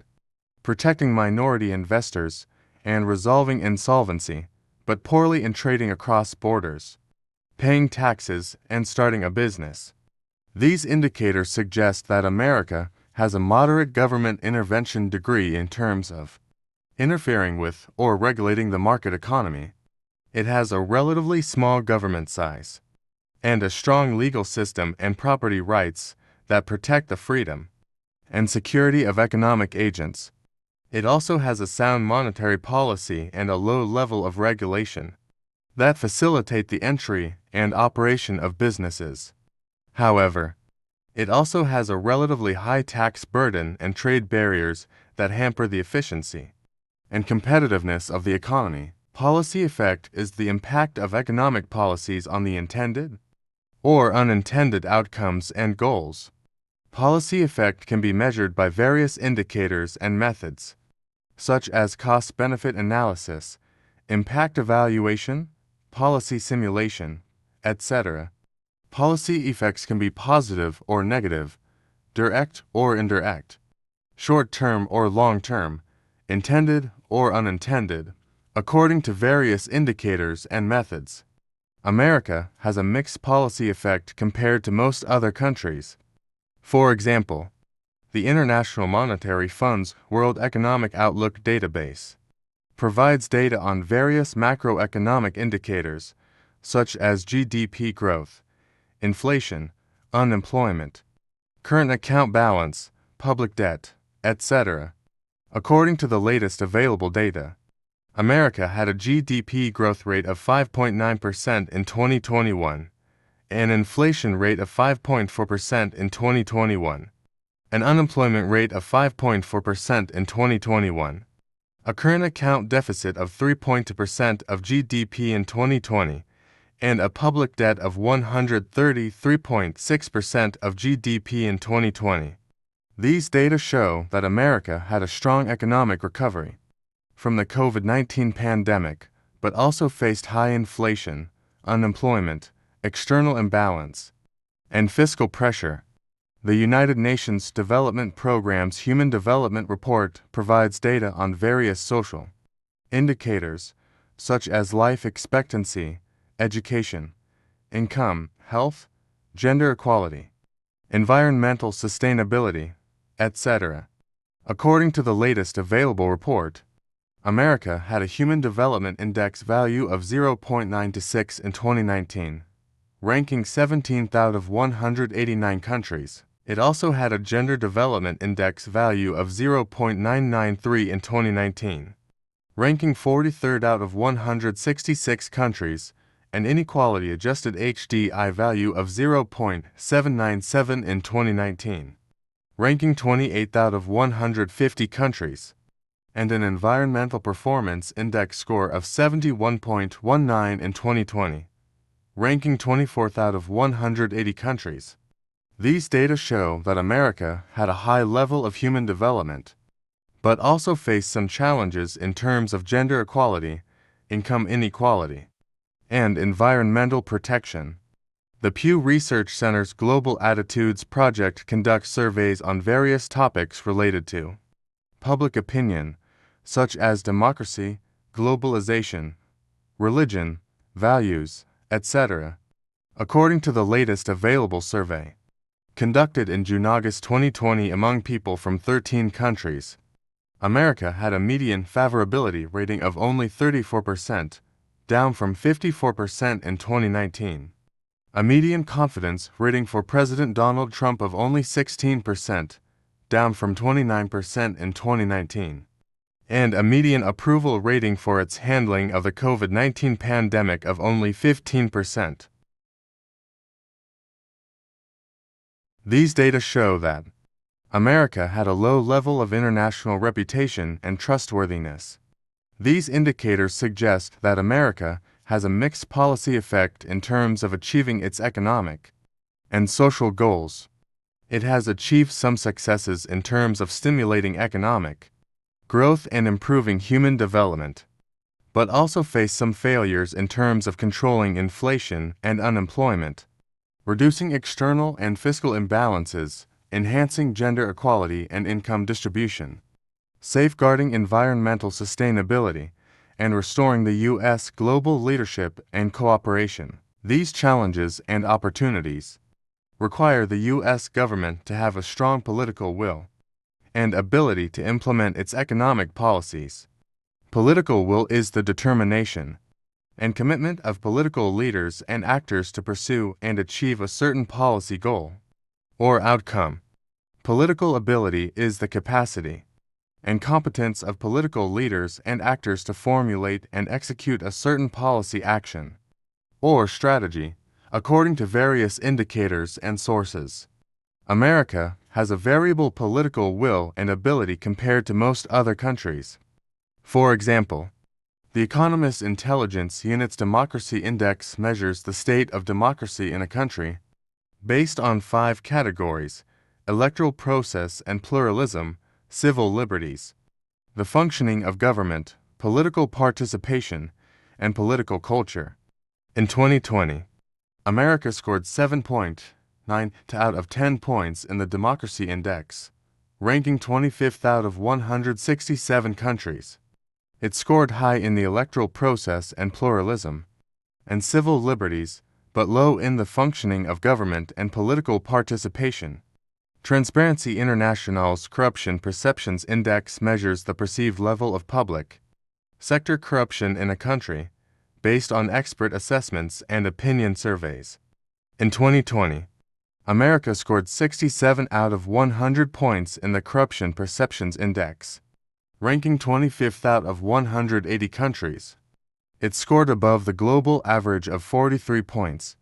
protecting minority investors, and resolving insolvency, but poorly in trading across borders, paying taxes, and starting a business. These indicators suggest that America has a moderate government intervention degree in terms of interfering with or regulating the market economy. It has a relatively small government size and a strong legal system and property rights that protect the freedom and security of economic agents. It also has a sound monetary policy and a low level of regulation that facilitate the entry and operation of businesses. However, it also has a relatively high tax burden and trade barriers that hamper the efficiency and competitiveness of the economy. Policy effect is the impact of economic policies on the intended or unintended outcomes and goals. Policy effect can be measured by various indicators and methods, such as cost-benefit analysis, impact evaluation, policy simulation, etc. Policy effects can be positive or negative, direct or indirect, short-term or long-term, intended or unintended, according to various indicators and methods. America has a mixed policy effect compared to most other countries. For example, the International Monetary Fund's World Economic Outlook database provides data on various macroeconomic indicators, such as GDP growth, inflation, unemployment, current account balance, public debt, etc. According to the latest available data, America had a GDP growth rate of 5.9% in 2021, an inflation rate of 5.4% in 2021, an unemployment rate of 5.4% in 2021, a current account deficit of 3.2% of GDP in 2020, and a public debt of 133.6% of GDP in 2020. These data show that America had a strong economic recovery from the COVID-19 pandemic, but also faced high inflation, unemployment, external imbalance, and fiscal pressure. The United Nations Development Programme's Human Development Report provides data on various social indicators, such as life expectancy, education, income, health, gender equality, environmental sustainability, etc. According to the latest available report, America had a Human Development Index value of 0.96 in 2019, ranking 17th out of 189 countries. It also had a Gender Development Index value of 0.993 in 2019, ranking 43rd out of 166 countries, and Inequality-Adjusted HDI value of 0.797 in 2019, ranking 28th out of 150 countries, and an Environmental Performance Index score of 71.19 in 2020, ranking 24th out of 180 countries. These data show that America had a high level of human development, but also faced some challenges in terms of gender equality, income inequality, and environmental protection. The Pew Research Center's Global Attitudes Project conducts surveys on various topics related to public opinion, such as democracy, globalization, religion, values, etc. According to the latest available survey, conducted in June-August 2020 among people from 13 countries, America had a median favorability rating of only 34%, down from 54% in 2019. A median confidence rating for President Donald Trump of only 16%, down from 29% in 2019. And a median approval rating for its handling of the COVID-19 pandemic of only 15%. These data show that America had a low level of international reputation and trustworthiness. These indicators suggest that America has a mixed policy effect in terms of achieving its economic and social goals. It has achieved some successes in terms of stimulating economic growth and improving human development, but also face some failures in terms of controlling inflation and unemployment, reducing external and fiscal imbalances, enhancing gender equality and income distribution, safeguarding environmental sustainability, and restoring the U.S. global leadership and cooperation. These challenges and opportunities require the U.S. government to have a strong political will and ability to implement its economic policies. Political will is the determination and commitment of political leaders and actors to pursue and achieve a certain policy goal or outcome. Political ability is the capacity and competence of political leaders and actors to formulate and execute a certain policy action or strategy according to various indicators and sources. America has a variable political will and ability compared to most other countries. For example, the Economist Intelligence Unit's Democracy Index measures the state of democracy in a country based on 5 categories: electoral process and pluralism, civil liberties, the functioning of government, political participation, and political culture. In 2020, America scored 7.9 out of 10 points in the Democracy Index, ranking 25th out of 167 countries. It scored high in the electoral process and pluralism and civil liberties, but low in the functioning of government and political participation. Transparency International's Corruption Perceptions Index measures the perceived level of public sector corruption in a country based on expert assessments and opinion surveys. In 2020, America scored 67 out of 100 points in the Corruption Perceptions Index, ranking 25th out of 180 countries. It scored above the global average of 43 points,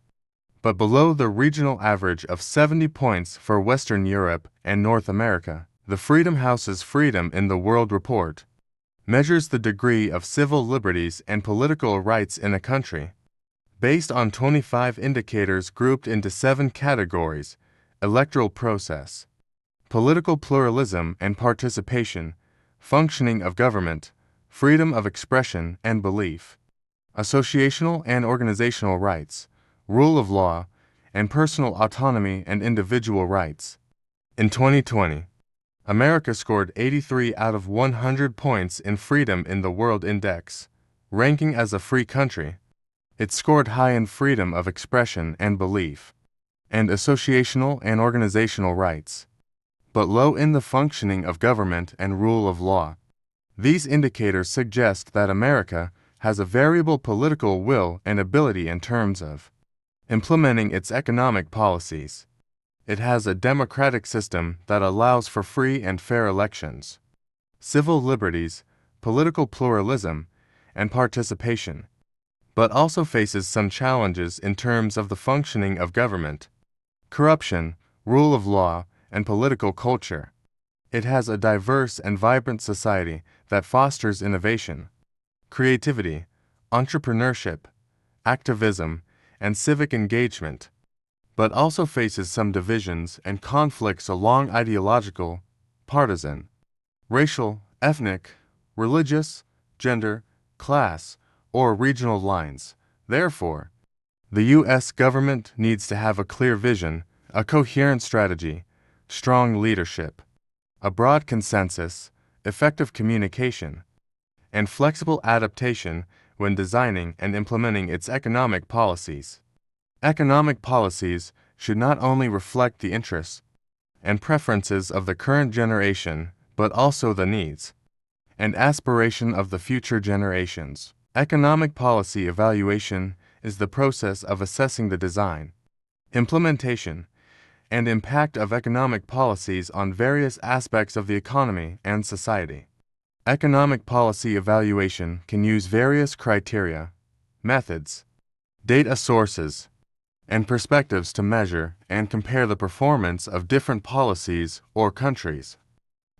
but below the regional average of 70 points for Western Europe and North America. The Freedom House's Freedom in the World report measures the degree of civil liberties and political rights in a country, based on 25 indicators grouped into 7 categories: electoral process, political pluralism and participation, functioning of government, freedom of expression and belief, associational and organizational rights, rule of law, and personal autonomy and individual rights. In 2020, America scored 83 out of 100 points in Freedom in the World Index, ranking as a free country. It scored high in freedom of expression and belief, and associational and organizational rights, but low in the functioning of government and rule of law. These indicators suggest that America has a variable political will and ability in terms of implementing its economic policies. It has a democratic system that allows for free and fair elections, civil liberties, political pluralism, and participation, but also faces some challenges in terms of the functioning of government, corruption, rule of law, and political culture. It has a diverse and vibrant society that fosters innovation, creativity, entrepreneurship, activism, and civic engagement, but also faces some divisions and conflicts along ideological, partisan, racial, ethnic, religious, gender, class, or regional lines. Therefore, the U.S. government needs to have a clear vision, a coherent strategy, strong leadership, a broad consensus, effective communication, and flexible adaptation when designing and implementing its economic policies. Economic policies should not only reflect the interests and preferences of the current generation, but also the needs and aspiration of the future generations. Economic policy evaluation is the process of assessing the design, implementation, and impact of economic policies on various aspects of the economy and society. Economic policy evaluation can use various criteria, methods, data sources, and perspectives to measure and compare the performance of different policies or countries.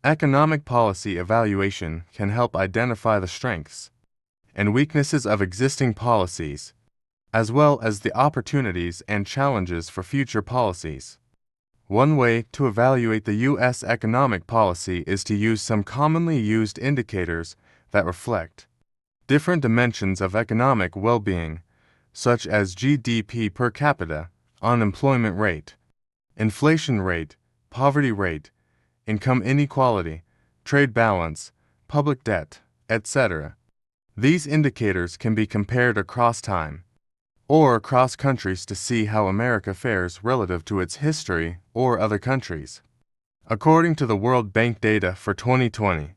Economic policy evaluation can help identify the strengths and weaknesses of existing policies, as well as the opportunities and challenges for future policies. One way to evaluate the U.S. economic policy is to use some commonly used indicators that reflect different dimensions of economic well-being, such as GDP per capita, unemployment rate, inflation rate, poverty rate, income inequality, trade balance, public debt, etc. These indicators can be compared across time or across countries to see how America fares relative to its history or other countries. According to the World Bank data for 2020,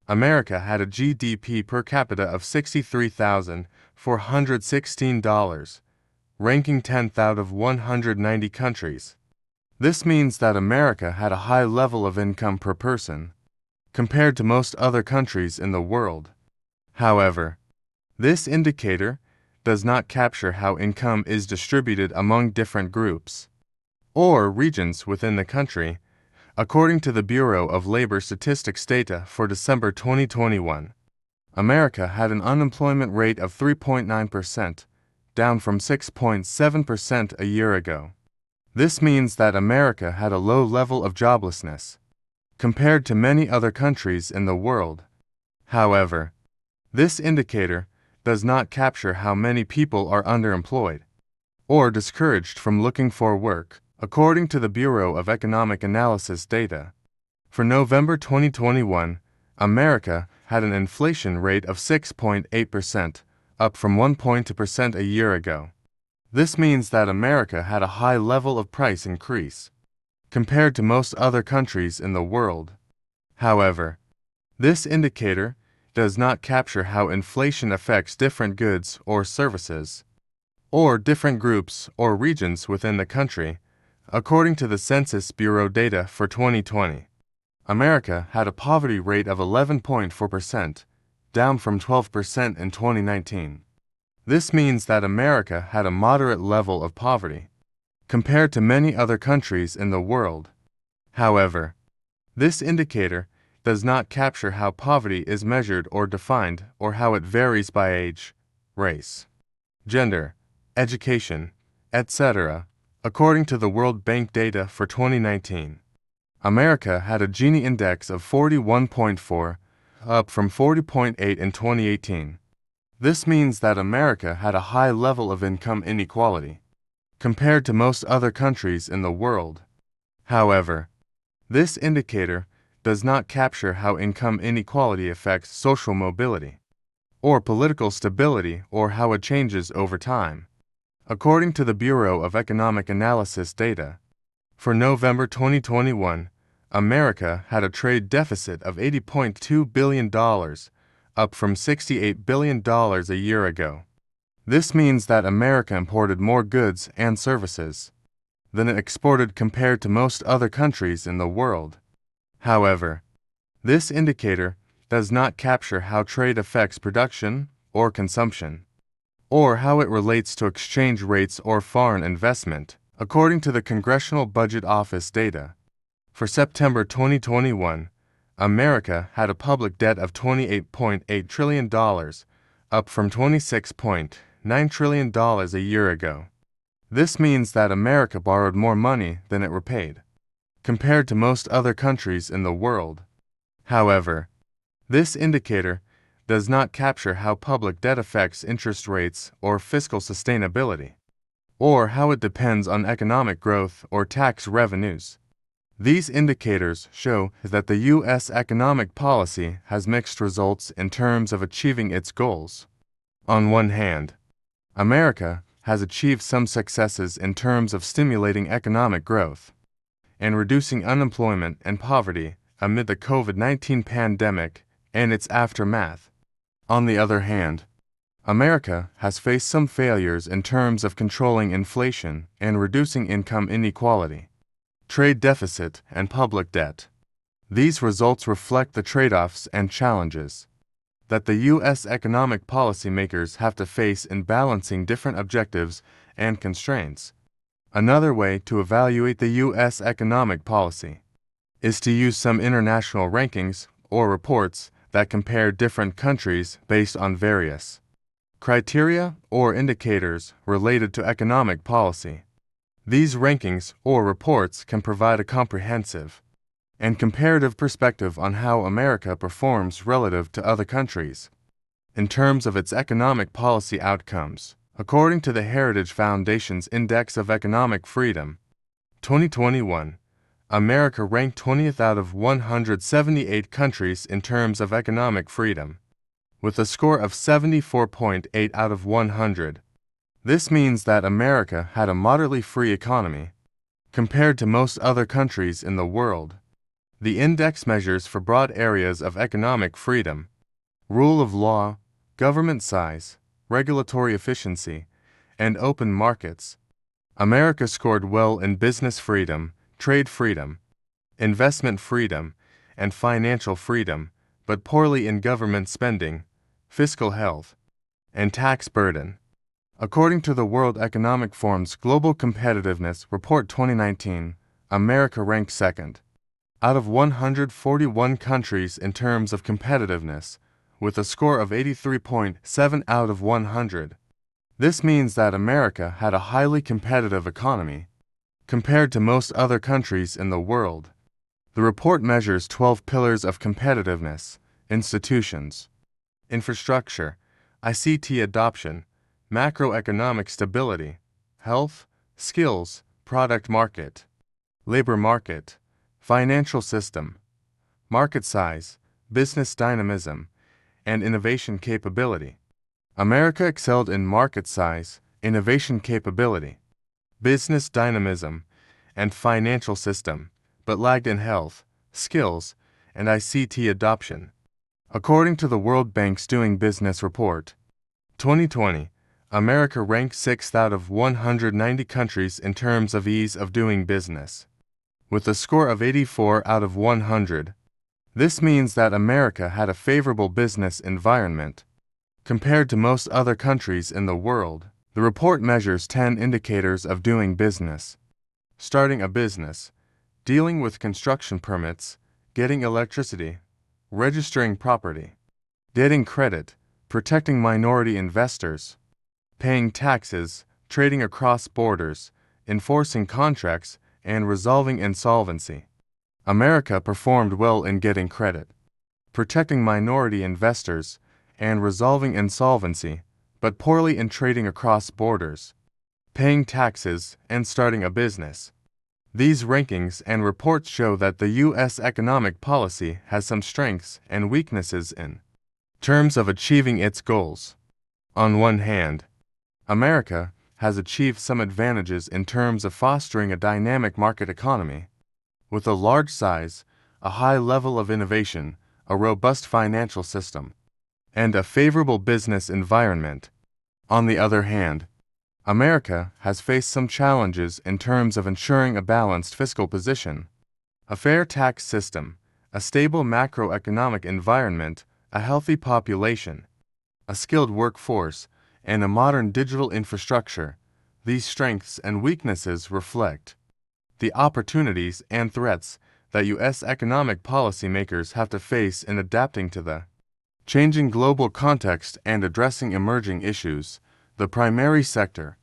America had a GDP per capita of $63,416, ranking 10th out of 190 countries. This means that America had a high level of income per person, compared to most other countries in the world. However, this indicator does not capture how income is distributed among different groups or regions within the country. According to the Bureau of Labor Statistics data for December 2021, America had an unemployment rate of 3.9%, down from 6.7% a year ago. This means that America had a low level of joblessness compared to many other countries in the world. However, this indicator does not capture how many people are underemployed or discouraged from looking for work. According to the Bureau of Economic Analysis data, for November 2021, America had an inflation rate of 6.8%, up from 1.2% a year ago. This means that America had a high level of price increase compared to most other countries in the world. However, this indicator does not capture how inflation affects different goods or services, or different groups or regions within the country. According to the Census Bureau data for 2020, America had a poverty rate of 11.4%, down from 12% in 2019. This means that America had a moderate level of poverty compared to many other countries in the world. However, this indicator does not capture how poverty is measured or defined or how it varies by age, race, gender, education, etc. According to the World Bank data for 2019, America had a Gini index of 41.4, up from 40.8 in 2018. This means that America had a high level of income inequality compared to most other countries in the world. However, this indicator does not capture how income inequality affects social mobility or political stability or how it changes over time. According to the Bureau of Economic Analysis data, for November 2021, America had a trade deficit of $80.2 billion, up from $68 billion a year ago. This means that America imported more goods and services than it exported compared to most other countries in the world. However, this indicator does not capture how trade affects production or consumption, or how it relates to exchange rates or foreign investment. According to the Congressional Budget Office data, for September 2021, America had a public debt of $28.8 trillion, up from $26.9 trillion a year ago. This means that America borrowed more money than it repaid compared to most other countries in the world. However, this indicator does not capture how public debt affects interest rates or fiscal sustainability, or how it depends on economic growth or tax revenues. These indicators show that the U.S. economic policy has mixed results in terms of achieving its goals. On one hand, America has achieved some successes in terms of stimulating economic growth and reducing unemployment and poverty amid the COVID-19 pandemic and its aftermath. On the other hand, America has faced some failures in terms of controlling inflation and reducing income inequality, trade deficit, and public debt. These results reflect the trade-offs and challenges that the U.S. economic policymakers have to face in balancing different objectives and constraints. Another way to evaluate the U.S. economic policy is to use some international rankings or reports that compare different countries based on various criteria or indicators related to economic policy. These rankings or reports can provide a comprehensive and comparative perspective on how America performs relative to other countries. in terms of its economic policy outcomes. According to the Heritage Foundation's Index of Economic Freedom, 2021, America ranked 20th out of 178 countries in terms of economic freedom, with a score of 74.8 out of 100. This means that America had a moderately free economy compared to most other countries in the world. The index measures for broad areas of economic freedom: rule of law, government size, regulatory efficiency, and open markets. America scored well in business freedom, trade freedom, investment freedom, and financial freedom, but poorly in government spending, fiscal health, and tax burden. According to the World Economic Forum's Global Competitiveness Report 2019, America ranked second out of 141 countries in terms of competitiveness, with a score of 83.7 out of 100. This means that America had a highly competitive economy compared to most other countries in the world. The report measures 12 pillars of competitiveness: institutions, infrastructure, ICT adoption, macroeconomic stability, health, skills, product market, labor market, financial system, market size, business dynamism, and innovation capability. America excelled in market size, innovation capability, business dynamism, and financial system, but lagged in health, skills, and ICT adoption. According to the World Bank's Doing Business Report, 2020, America ranked 6th out of 190 countries in terms of ease of doing business, with a score of 84 out of 100. This means that America had a favorable business environment compared to most other countries in the world. The report measures 10 indicators of doing business: starting a business, dealing with construction permits, getting electricity, registering property, getting credit, protecting minority investors, paying taxes, trading across borders, enforcing contracts, and resolving insolvency. America performed well in getting credit, protecting minority investors, and resolving insolvency, but poorly in trading across borders, paying taxes, and starting a business. These rankings and reports show that the U.S. economic policy has some strengths and weaknesses in terms of achieving its goals. On one hand, America has achieved some advantages in terms of fostering a dynamic market economy, with a large size, a high level of innovation, a robust financial system, and a favorable business environment. On the other hand, America has faced some challenges in terms of ensuring a balanced fiscal position, a fair tax system, a stable macroeconomic environment, a healthy population, a skilled workforce, and a modern digital infrastructure. These strengths and weaknesses reflect the opportunities and threats that U.S. economic policymakers have to face in adapting to the changing global context and addressing emerging issues. The primary sector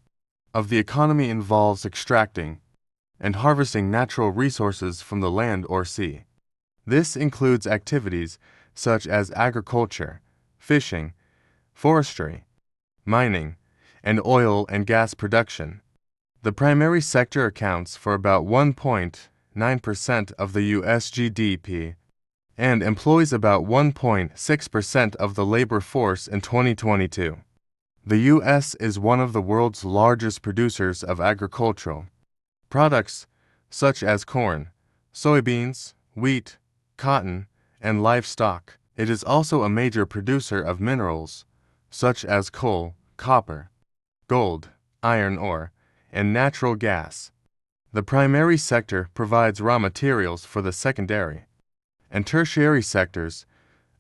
of the economy involves extracting and harvesting natural resources from the land or sea. This includes activities such as agriculture, fishing, forestry, mining, and oil and gas production. The primary sector accounts for about 1.9% of the U.S. GDP and employs about 1.6% of the labor force in 2022. The U.S. is one of the world's largest producers of agricultural products such as corn, soybeans, wheat, cotton, and livestock. It is also a major producer of minerals such as coal, copper, gold, iron ore, and natural gas. The primary sector provides raw materials for the secondary and tertiary sectors,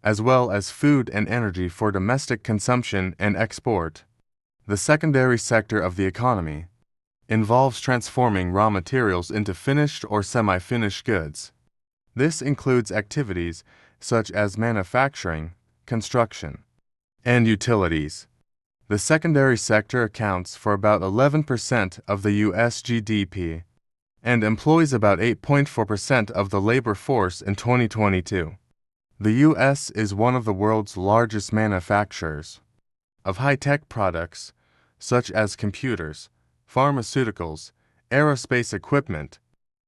as well as food and energy for domestic consumption and export. The secondary sector of the economy involves transforming raw materials into finished or semi-finished goods. This includes activities such as manufacturing, construction, and utilities. The secondary sector accounts for about 11% of the U.S. GDP and employs about 8.4% of the labor force in 2022. The U.S. is one of the world's largest manufacturers of high-tech products, such as computers, pharmaceuticals, aerospace equipment,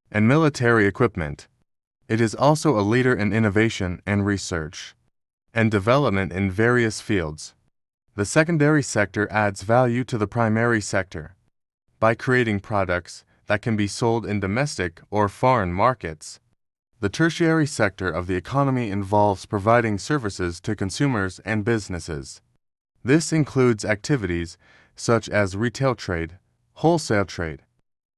and military equipment. It is also a leader in innovation and research and development in various fields. The secondary sector adds value to the primary sector by creating products that can be sold in domestic or foreign markets. The tertiary sector of the economy involves providing services to consumers and businesses. This includes activities such as retail trade, wholesale trade,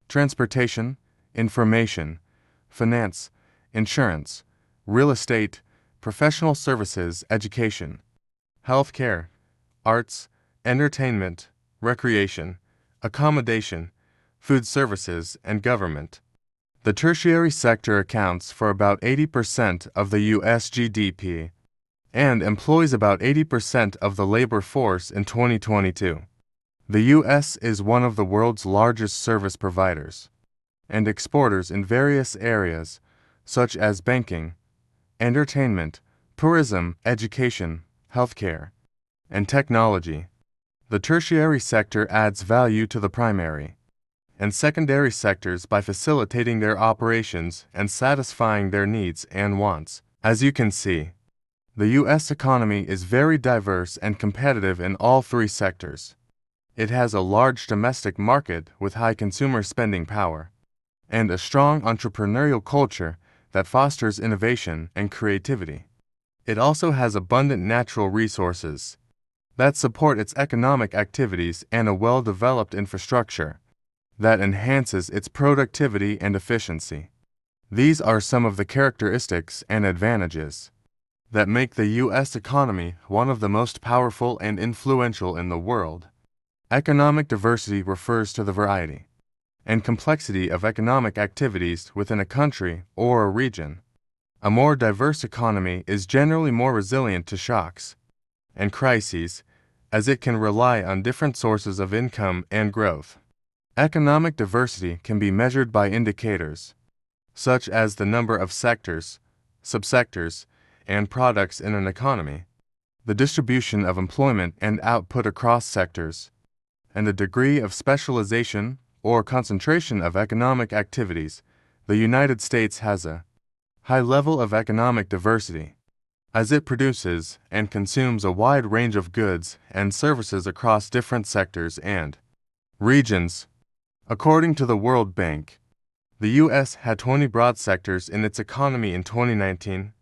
transportation, information, finance, insurance, real estate, professional services, education, healthcare, arts, entertainment, recreation, accommodation, food services, and government. The tertiary sector accounts for about 80% of the U.S. GDP and employs about 80% of the labor force in 2022. The U.S. is one of the world's largest service providers and exporters in various areas, such as banking, entertainment, tourism, education, healthcare, and technology. The tertiary sector adds value to the primary and secondary sectors by facilitating their operations and satisfying their needs and wants. As you can see, the U.S. economy is very diverse and competitive in all three sectors. It has a large domestic market with high consumer spending power and a strong entrepreneurial culture that fosters innovation and creativity. It also has abundant natural resources that support its economic activities and a well-developed infrastructure that enhances its productivity and efficiency. These are some of the characteristics and advantages that make the U.S. economy one of the most powerful and influential in the world. Economic diversity refers to the variety and complexity of economic activities within a country or a region. A more diverse economy is generally more resilient to shocks and crises, as it can rely on different sources of income and growth. Economic diversity can be measured by indicators such as the number of sectors, subsectors, and products in an economy, the distribution of employment and output across sectors, and the degree of specialization or concentration of economic activities. The United States has a high level of economic diversity, as it produces and consumes a wide range of goods and services across different sectors and regions. According to the World Bank, the U.S. had 20 broad sectors in its economy in 2019,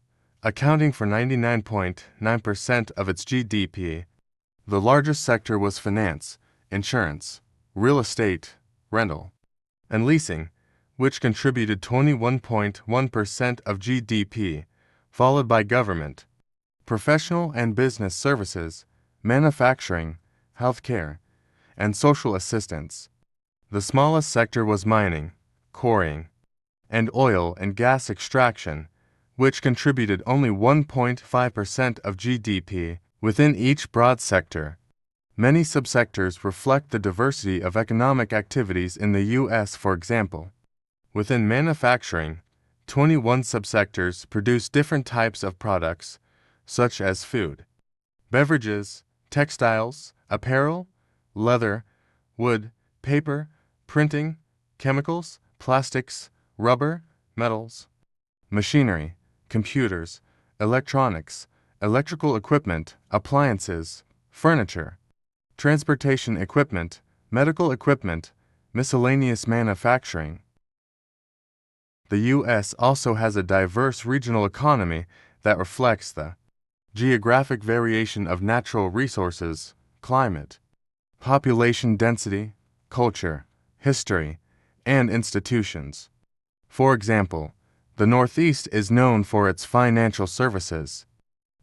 accounting for 99.9% of its GDP. The largest sector was finance, insurance, real estate, rental, and leasing, which contributed 21.1% of GDP, followed by government, professional and business services, manufacturing, healthcare, and social assistance. The smallest sector was mining, quarrying, and oil and gas extraction, which contributed only 1.5% of GDP. Within each broad sector, many subsectors reflect the diversity of economic activities in the U.S. For example, within manufacturing, 21 subsectors produce different types of products, such as food, beverages, textiles, apparel, leather, wood, paper, printing, chemicals, plastics, rubber, metals, machinery, computers, electronics, electrical equipment, appliances, furniture, transportation equipment, medical equipment, miscellaneous manufacturing. The U.S. also has a diverse regional economy that reflects the geographic variation of natural resources, climate, population density, culture, history, and institutions. For example, the Northeast is known for its financial services,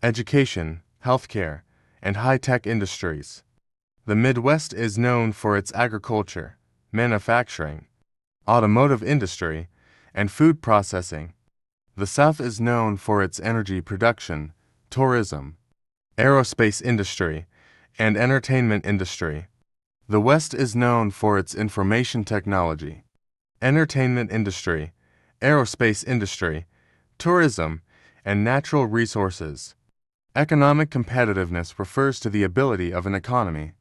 education, healthcare, and high-tech industries. The Midwest is known for its agriculture, manufacturing, automotive industry, and food processing. The South is known for its energy production, tourism, aerospace industry, and entertainment industry. The West is known for its information technology, entertainment industry, aerospace industry, tourism, and natural resources. Economic competitiveness refers to the ability of an economy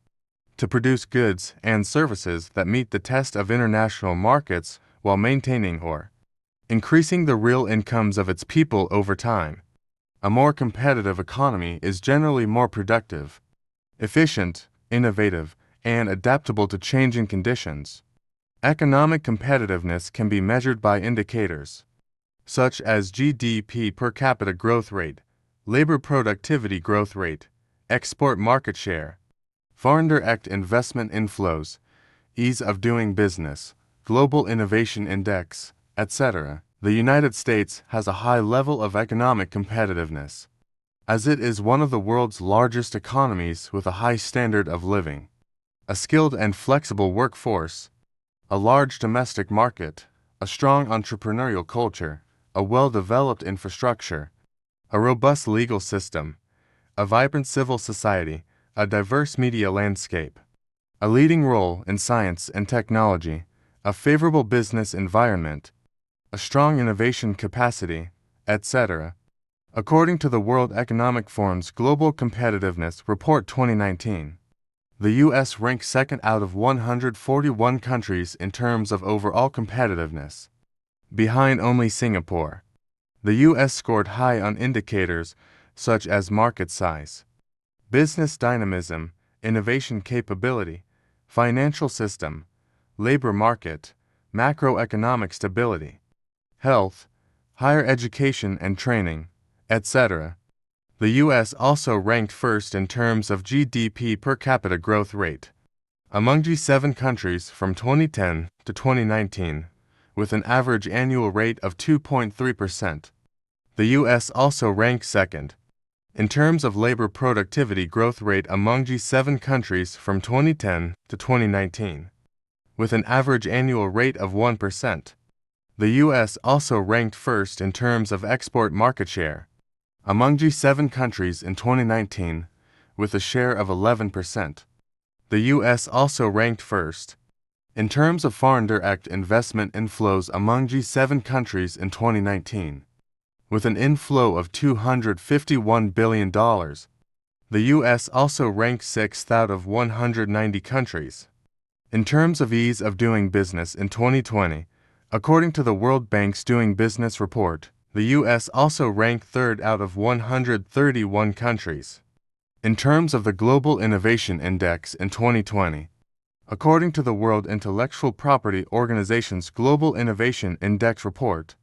to produce goods and services that meet the test of international markets while maintaining or increasing the real incomes of its people over time. A more competitive economy is generally more productive, efficient, innovative, and adaptable to changing conditions. Economic competitiveness can be measured by indicators such as GDP per capita growth rate, labor productivity growth rate, export market share, foreign direct investment inflows, ease of doing business, global innovation index, etc. The United States has a high level of economic competitiveness, as it is one of the world's largest economies with a high standard of living, a skilled and flexible workforce, a large domestic market, a strong entrepreneurial culture, a well-developed infrastructure, a robust legal system, a vibrant civil society, a diverse media landscape, a leading role in science and technology, a favorable business environment, a strong innovation capacity, etc. According to the World Economic Forum's Global Competitiveness Report 2019, the U.S. ranks second out of 141 countries in terms of overall competitiveness, behind only Singapore. The U.S. scored high on indicators such as market size, business dynamism, innovation capability, financial system, labor market, macroeconomic stability, health, higher education and training, etc. The U.S. also ranked first in terms of GDP per capita growth rate among G7 countries from 2010 to 2019, with an average annual rate of 2.3%. The U.S. also ranked second in terms of labor productivity growth rate among G7 countries from 2010 to 2019, with an average annual rate of 1%. The U.S. also ranked first in terms of export market share among G7 countries in 2019, with a share of 11%. The U.S. also ranked first in terms of foreign direct investment inflows among G7 countries in 2019, with an inflow of $251 billion. The U.S. also ranked sixth out of 190 countries in terms of ease of doing business in 2020. According to the World Bank's Doing Business report, the U.S. also ranked third out of 131 countries in terms of the Global Innovation Index in 2020. According to the World Intellectual Property Organization's Global Innovation Index report,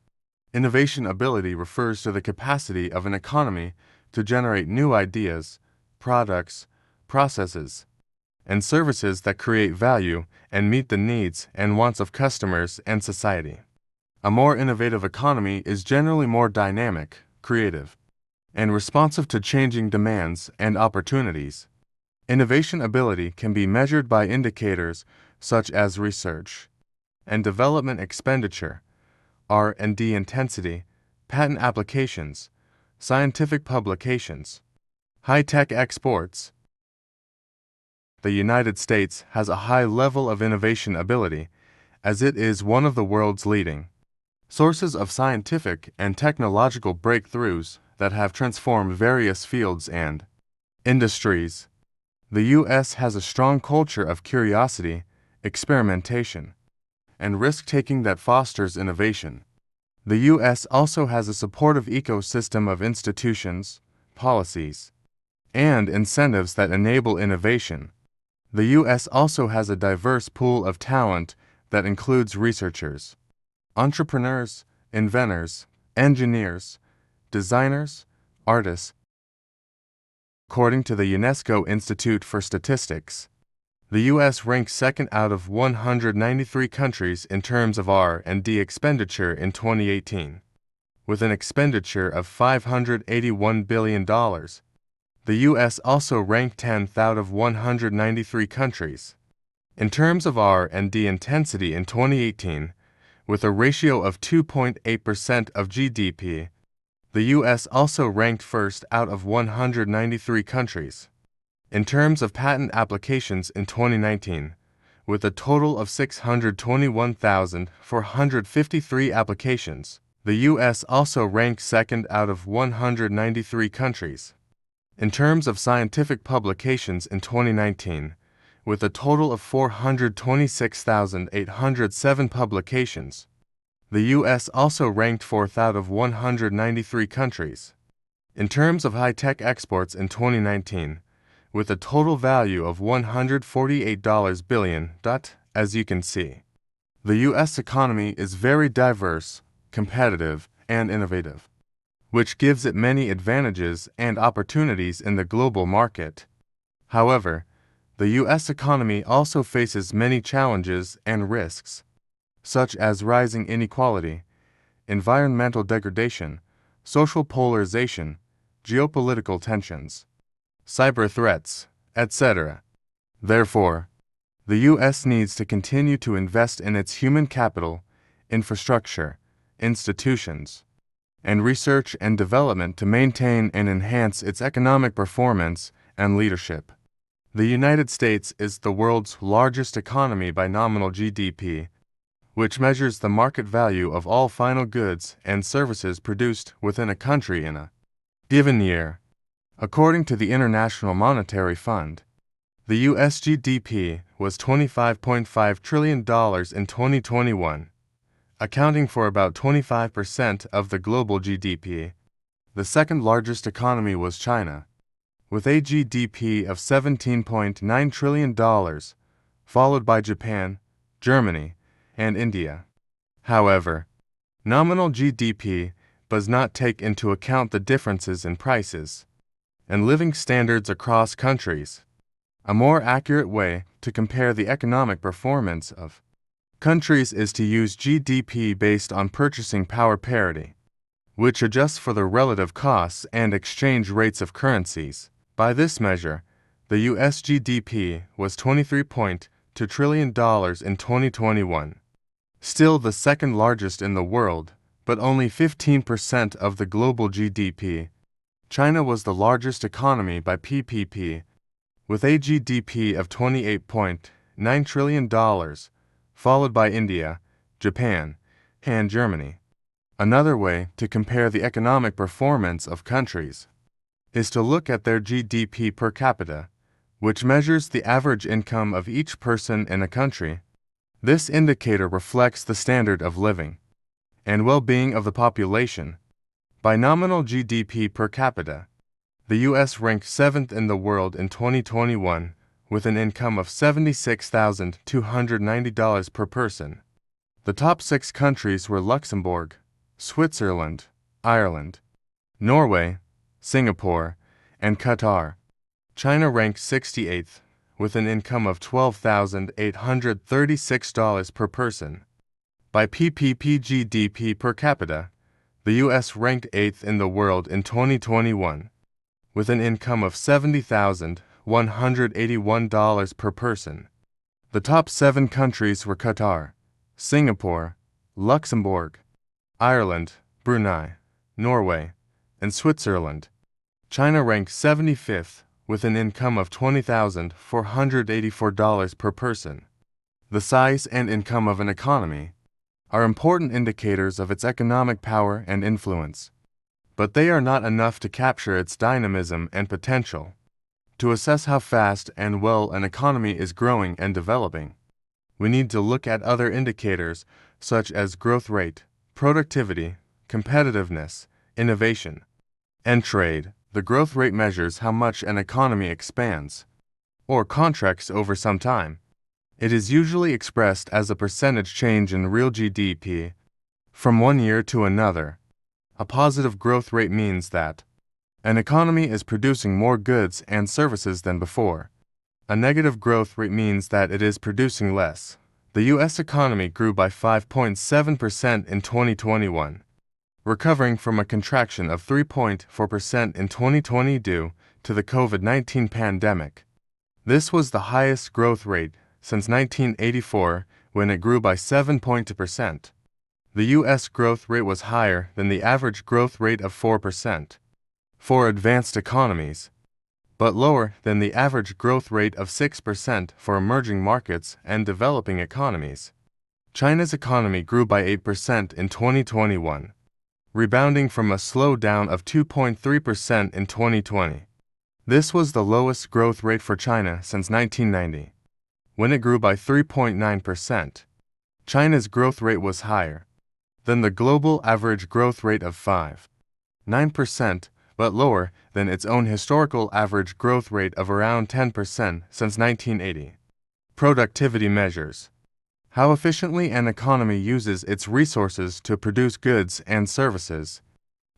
innovation ability refers to the capacity of an economy to generate new ideas, products, processes, and services that create value and meet the needs and wants of customers and society. A more innovative economy is generally more dynamic, creative, and responsive to changing demands and opportunities. Innovation ability can be measured by indicators such as research and development expenditure, R&D intensity, patent applications, scientific publications, high-tech exports. The United States has a high level of innovation ability, as it is one of the world's leading sources of scientific and technological breakthroughs that have transformed various fields and industries. The U.S. has a strong culture of curiosity, experimentation, and risk-taking that fosters innovation. The U.S. also has a supportive ecosystem of institutions, policies, and incentives that enable innovation. The U.S. also has a diverse pool of talent that includes researchers, entrepreneurs, inventors, engineers, designers, artists. According to the UNESCO Institute for Statistics, the U.S. ranks second out of 193 countries in terms of R&D expenditure in 2018, with an expenditure of $581 billion. The U.S. also ranked 10th out of 193 countries in terms of R&D intensity in 2018, with a ratio of 2.8% of GDP. The U.S. also ranked first out of 193 countries in terms of patent applications in 2019, with a total of 621,453 applications. The US also ranked second out of 193 countries. In terms of scientific publications in 2019, with a total of 426,807 publications, the US also ranked fourth out of 193 countries. In terms of high-tech exports in 2019, with a total value of $148 billion, as you can see, the US economy is very diverse, competitive, and innovative, which gives it many advantages and opportunities in the global market. However, the US economy also faces many challenges and risks, such as rising inequality, environmental degradation, social polarization, geopolitical tensions, cyber threats, etc. Therefore, the US needs to continue to invest in its human capital, infrastructure, institutions, and research and development to maintain and enhance its economic performance and leadership. The United States is the world's largest economy by nominal GDP, which measures the market value of all final goods and services produced within a country in a given year. According to the International Monetary Fund, the US GDP was $25.5 trillion in 2021, accounting for about 25% of the global GDP. The second largest economy was China, with a GDP of $17.9 trillion, followed by Japan, Germany, and India. However, nominal GDP does not take into account the differences in prices and living standards across countries. A more accurate way to compare the economic performance of countries is to use GDP based on purchasing power parity, which adjusts for the relative costs and exchange rates of currencies. By this measure, the US GDP was $23.2 trillion in 2021, still the second largest in the world, but only 15% of the global GDP. China was the largest economy by PPP, with a GDP of $28.9 trillion, followed by India, Japan, and Germany. Another way to compare the economic performance of countries is to look at their GDP per capita, which measures the average income of each person in a country. This indicator reflects the standard of living and well-being of the population. By nominal GDP per capita, the US ranked 7th in the world in 2021, with an income of $76,290 per person. The top 6 countries were Luxembourg, Switzerland, Ireland, Norway, Singapore, and Qatar. China ranked 68th, with an income of $12,836 per person. By PPP GDP per capita, the US ranked 8th in the world in 2021, with an income of $70,181 per person. The top 7 countries were Qatar, Singapore, Luxembourg, Ireland, Brunei, Norway, and Switzerland. China ranked 75th, with an income of $20,484 per person. The size and income of an economy are important indicators of its economic power and influence, but they are not enough to capture its dynamism and potential. To assess how fast and well an economy is growing and developing, we need to look at other indicators such as growth rate, productivity, competitiveness, innovation, and trade. The growth rate measures how much an economy expands or contracts over some time. It is usually expressed as a percentage change in real GDP from one year to another. A positive growth rate means that an economy is producing more goods and services than before. A negative growth rate means that it is producing less. The U.S. economy grew by 5.7% in 2021, recovering from a contraction of 3.4% in 2020 due to the COVID-19 pandemic. This was the highest growth rate since 1984, when it grew by 7.2%. The U.S. growth rate was higher than the average growth rate of 4% for advanced economies, but lower than the average growth rate of 6% for emerging markets and developing economies. China's economy grew by 8% in 2021, rebounding from a slowdown of 2.3% in 2020. This was the lowest growth rate for China since 1990, when it grew by 3.9%. China's growth rate was higher than the global average growth rate of 5.9%, but lower than its own historical average growth rate of around 10% since 1980. Productivity measures how efficiently an economy uses its resources to produce goods and services.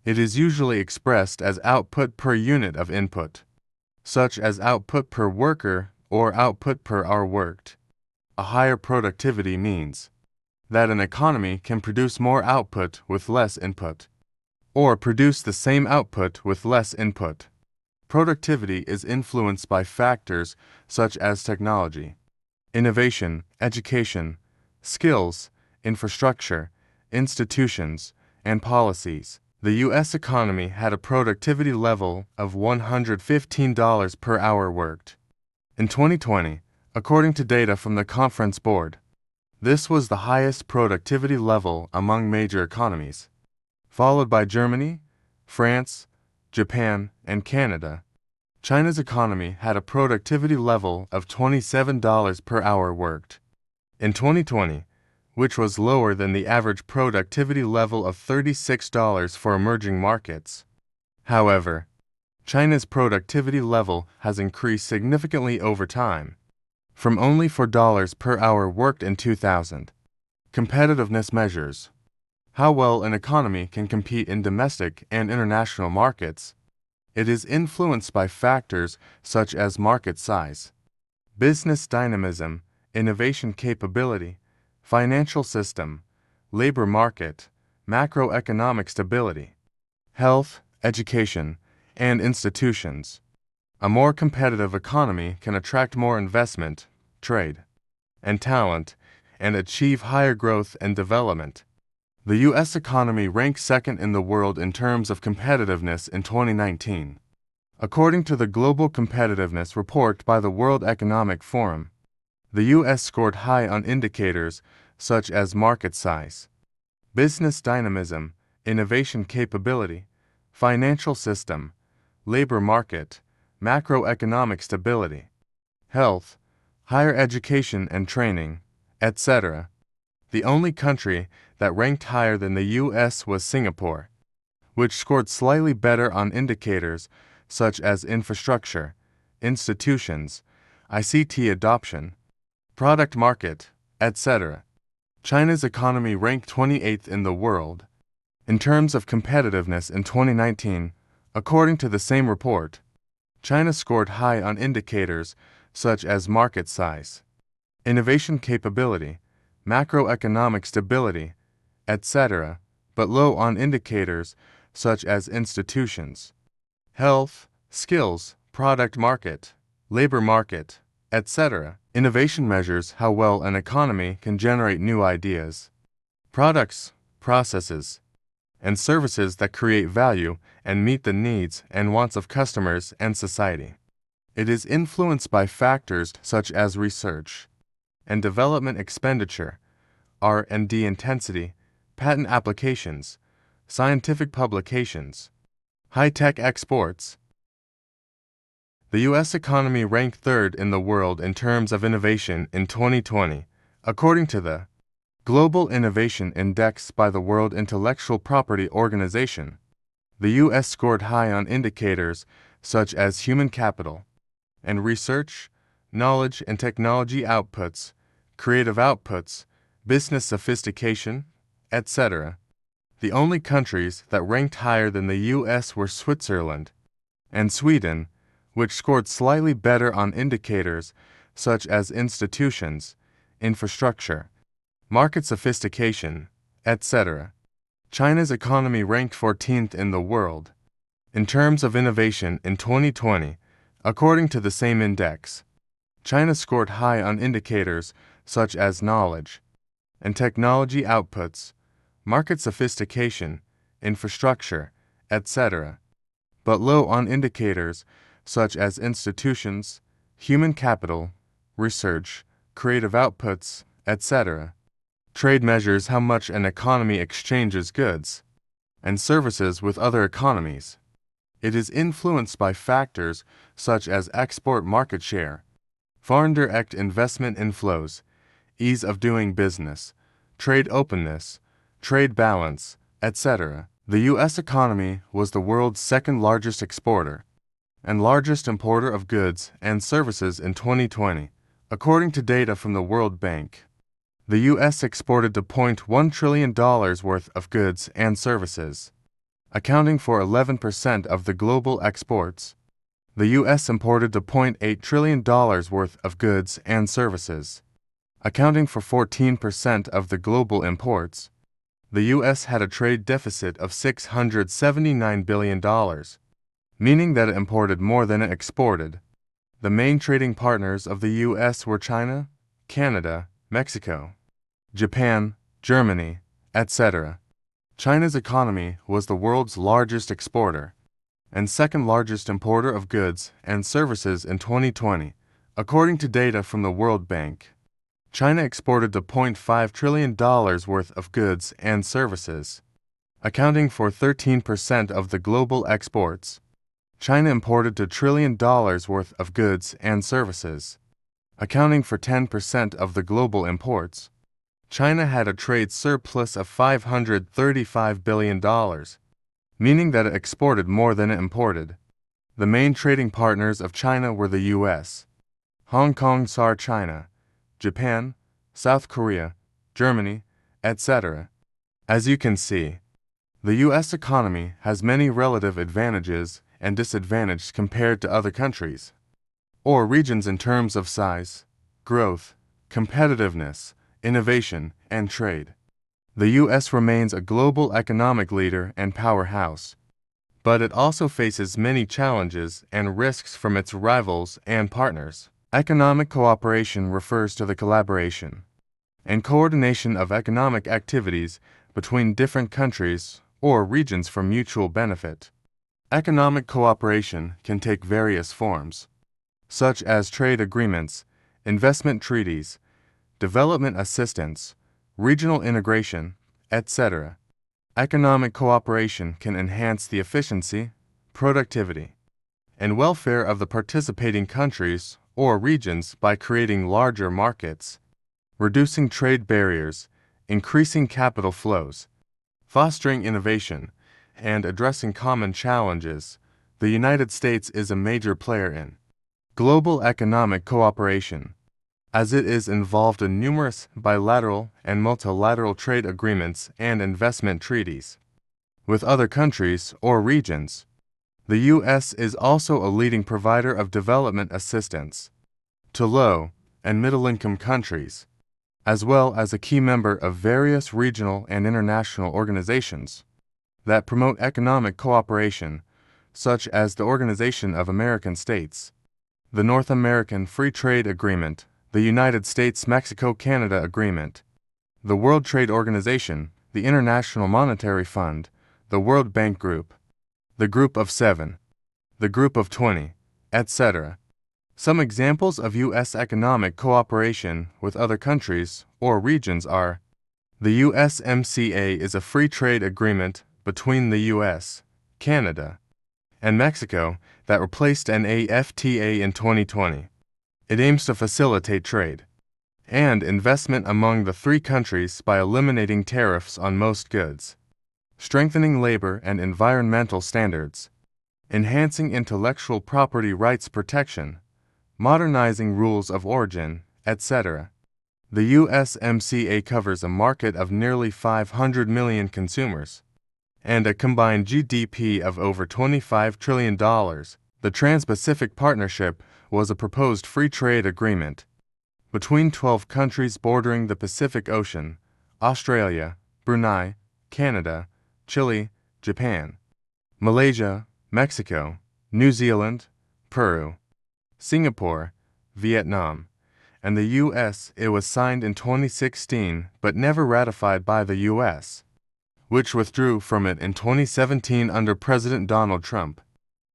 It is usually expressed as output per unit of input, such as output per worker or output per hour worked. A higher productivity means that an economy can produce more output with less input, or produce the same output with less input. Productivity is influenced by factors such as technology, innovation, education, skills, infrastructure, institutions, and policies. The U.S. economy had a productivity level of $115 per hour worked in 2020, according to data from the Conference Board. This was the highest productivity level among major economies, followed by Germany, France, Japan, and Canada. China's economy had a productivity level of $27 per hour worked in 2020, which was lower than the average productivity level of $36 for emerging markets. However, China's productivity level has increased significantly over time, from only $4 per hour worked in 2000. Competitiveness measures how well an economy can compete in domestic and international markets. It is influenced by factors such as market size, business dynamism, innovation capability, financial system, labor market, macroeconomic stability, health, education, and institutions. A more competitive economy can attract more investment, trade, and talent, and achieve higher growth and development. The U.S. economy ranked second in the world in terms of competitiveness in 2019. According to the Global Competitiveness Report by the World Economic Forum, the U.S. scored high on indicators such as market size, business dynamism, innovation capability, financial system, labor market, macroeconomic stability, health, higher education and training, etc. The only country that ranked higher than the U.S. was Singapore, which scored slightly better on indicators such as infrastructure, institutions, ICT adoption, product market, etc. China's economy ranked 28th in the world in terms of competitiveness in 2019, according to the same report. China scored high on indicators such as market size, innovation capability, macroeconomic stability, etc., but low on indicators such as institutions, health, skills, product market, labor market, etc. Innovation measures how well an economy can generate new ideas, products, processes, and services that create value and meet the needs and wants of customers and society. It is influenced by factors such as research and development expenditure, R&D intensity, patent applications, scientific publications, high-tech exports. The U.S. economy ranked third in the world in terms of innovation in 2020, according to the Global Innovation Index by the World Intellectual Property Organization. The U.S. scored high on indicators such as human capital and research, knowledge and technology outputs, creative outputs, business sophistication, etc. The only countries that ranked higher than the U.S. were Switzerland and Sweden, which scored slightly better on indicators such as institutions, infrastructure, market sophistication, etc. China's economy ranked 14th in the world in terms of innovation in 2020, according to the same index. China scored high on indicators such as knowledge and technology outputs, market sophistication, infrastructure, etc., but low on indicators such as institutions, human capital, research, creative outputs, etc. Trade measures how much an economy exchanges goods, and services with other economies. It is influenced by factors such as export market share, foreign direct investment inflows, ease of doing business, trade openness, trade balance, etc. The U.S. economy was the world's second largest exporter and largest importer of goods and services in 2020, according to data from the World Bank. The U.S. exported $0.1 trillion worth of goods and services, accounting for 11% of the global exports. The U.S. imported $0.8 trillion worth of goods and services, accounting for 14% of the global imports. The U.S. had a trade deficit of $679 billion, meaning that it imported more than it exported. The main trading partners of the U.S. were China, Canada, Mexico, Japan, Germany, etc. China's economy was the world's largest exporter and second largest importer of goods and services in 2020, according to data from the World Bank. China exported $0.5 trillion worth of goods and services, accounting for 13% of the global exports. China imported $1 trillion worth of goods and services, accounting for 10% of the global imports. China had a trade surplus of $535 billion, meaning that it exported more than it imported. The main trading partners of China were the U.S., Hong Kong, SAR China, Japan, South Korea, Germany, etc. As you can see, the U.S. economy has many relative advantages and disadvantages compared to other countries or regions in terms of size, growth, competitiveness, innovation, and trade. The U.S. remains a global economic leader and powerhouse, but it also faces many challenges and risks from its rivals and partners. Economic cooperation refers to the collaboration and coordination of economic activities between different countries or regions for mutual benefit. Economic cooperation can take various forms, such as trade agreements, investment treaties, development assistance, regional integration, etc. Economic cooperation can enhance the efficiency, productivity, and welfare of the participating countries or regions by creating larger markets, reducing trade barriers, increasing capital flows, fostering innovation, and addressing common challenges. The United States is a major player in global economic cooperation, as it is involved in numerous bilateral and multilateral trade agreements and investment treaties with other countries or regions. The U.S. is also a leading provider of development assistance to low- and middle-income countries, as well as a key member of various regional and international organizations that promote economic cooperation, such as the Organization of American States, the North American Free Trade Agreement, the United States-Mexico-Canada Agreement, the World Trade Organization, the International Monetary Fund, the World Bank Group, the Group of Seven, the Group of 20, etc. Some examples of U.S. economic cooperation with other countries or regions are: the USMCA is a free trade agreement between the U.S., Canada, and Mexico that replaced an AFTA in 2020. It aims to facilitate trade and investment among the three countries by eliminating tariffs on most goods, strengthening labor and environmental standards, enhancing intellectual property rights protection, modernizing rules of origin, etc. The USMCA covers a market of nearly 500 million consumers and a combined GDP of over $25 trillion. The Trans-Pacific Partnership was a proposed free trade agreement between 12 countries bordering the Pacific Ocean: Australia, Brunei, Canada, Chile, Japan, Malaysia, Mexico, New Zealand, Peru, Singapore, Vietnam, and the U.S. It was signed in 2016 but never ratified by the U.S., which withdrew from it in 2017 under President Donald Trump.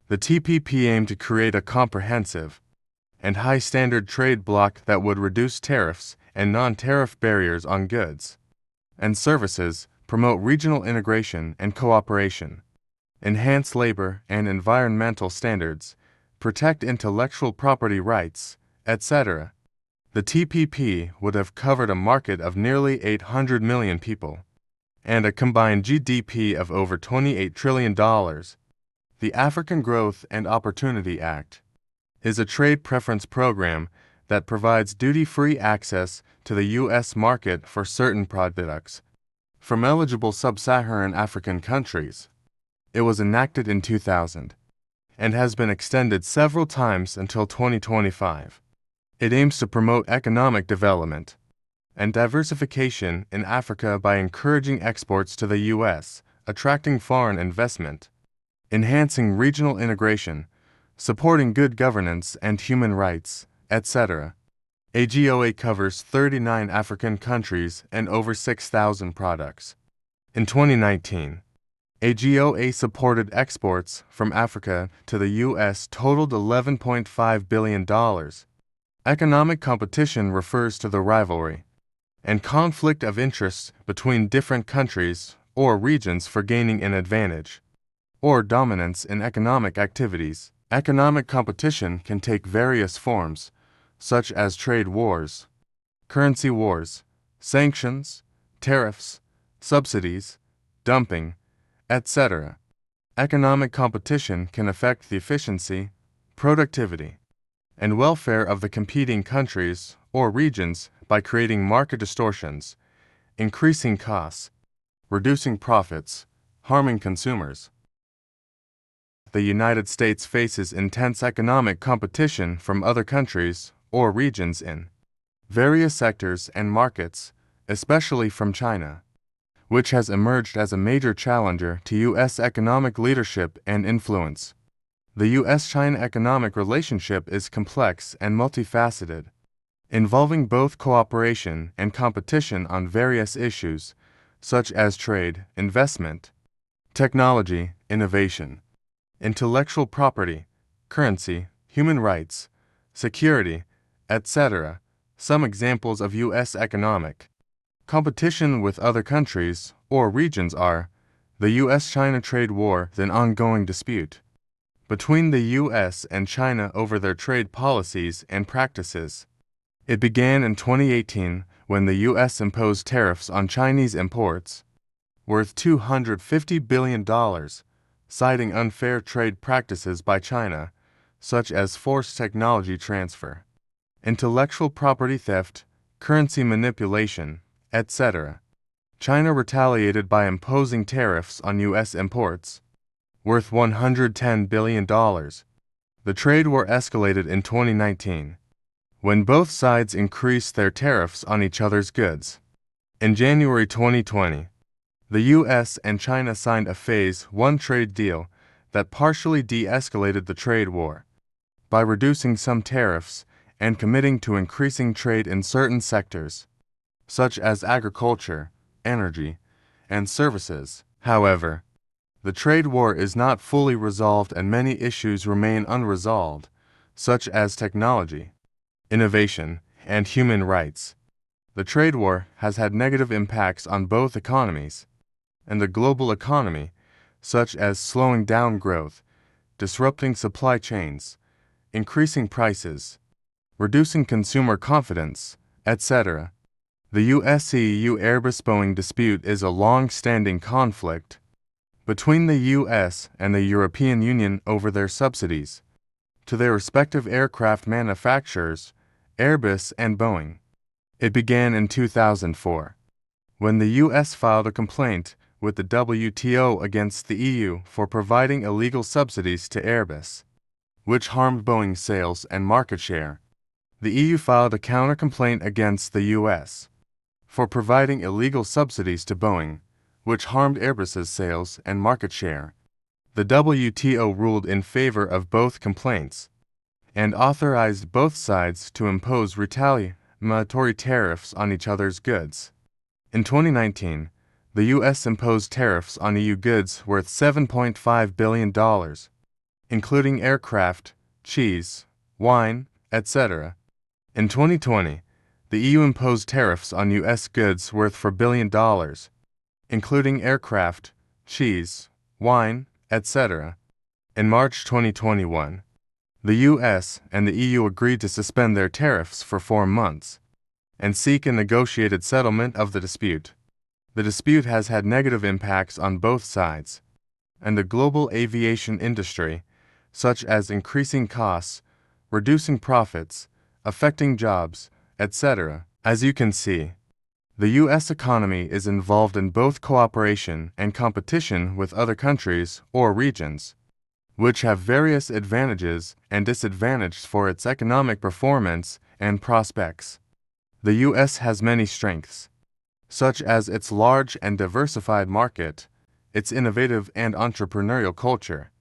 The TPP aimed to create a comprehensive and high-standard trade bloc that would reduce tariffs and non-tariff barriers on goods and services, promote regional integration and cooperation, enhance labor and environmental standards, protect intellectual property rights, etc. The TPP would have covered a market of nearly 800 million people and a combined GDP of over $28 trillion. The African Growth and Opportunity Act is a trade preference program that provides duty-free access to the U.S. market for certain products from eligible sub-Saharan African countries. It was enacted in 2000 and has been extended several times until 2025. It aims to promote economic development and diversification in Africa by encouraging exports to the U.S., attracting foreign investment, enhancing regional integration, supporting good governance and human rights, etc. AGOA covers 39 African countries and over 6,000 products. In 2019, AGOA supported exports from Africa to the U.S. totaled $11.5 billion. Economic competition refers to the rivalry and conflict of interest between different countries or regions for gaining an advantage or dominance in economic activities. Economic competition can take various forms, such as trade wars, currency wars, sanctions, tariffs, subsidies, dumping, etc. Economic competition can affect the efficiency, productivity, and welfare of the competing countries or regions by creating market distortions, increasing costs, reducing profits, harming consumers. The United States faces intense economic competition from other countries or regions in various sectors and markets, especially from China, which has emerged as a major challenger to U.S. economic leadership and influence. The U.S.-China economic relationship is complex and multifaceted, involving both cooperation and competition on various issues, such as trade, investment, technology, innovation, intellectual property, currency, human rights, security, etc. Some examples of U.S. economic competition with other countries or regions are the U.S.-China trade war, an ongoing dispute between the U.S. and China over their trade policies and practices. It began in 2018 when the U.S. imposed tariffs on Chinese imports worth $250 billion, citing unfair trade practices by China, such as forced technology transfer, intellectual property theft, currency manipulation, etc. China retaliated by imposing tariffs on U.S. imports worth $110 billion. The trade war escalated in 2019 when both sides increased their tariffs on each other's goods. In January 2020, the U.S. and China signed a Phase 1 trade deal that partially de-escalated the trade war by reducing some tariffs and committing to increasing trade in certain sectors, such as agriculture, energy, and services. However, the trade war is not fully resolved and many issues remain unresolved, such as technology, innovation, and human rights. The trade war has had negative impacts on both economies and the global economy, such as slowing down growth, disrupting supply chains, increasing prices, reducing consumer confidence, etc. The US-EU Airbus-Boeing dispute is a long-standing conflict between the US and the European Union over their subsidies to their respective aircraft manufacturers, Airbus and Boeing. It began in 2004, when the US filed a complaint with the WTO against the EU for providing illegal subsidies to Airbus, which harmed Boeing's sales and market share. The EU filed a counter-complaint against the US for providing illegal subsidies to Boeing, which harmed Airbus's sales and market share. The WTO ruled in favor of both complaints and authorized both sides to impose retaliatory tariffs on each other's goods. In 2019, the U.S. imposed tariffs on EU goods worth $7.5 billion, including aircraft, cheese, wine, etc. In 2020, the EU imposed tariffs on U.S. goods worth $4 billion. including aircraft, cheese, wine, etc. In March 2021, the US and the EU agreed to suspend their tariffs for 4 months and seek a negotiated settlement of the dispute. The dispute has had negative impacts on both sides, and the global aviation industry, such as increasing costs, reducing profits, affecting jobs, etc. As you can see, the U.S. economy is involved in both cooperation and competition with other countries or regions, which have various advantages and disadvantages for its economic performance and prospects. The U.S. has many strengths, such as its large and diversified market, its innovative and entrepreneurial culture,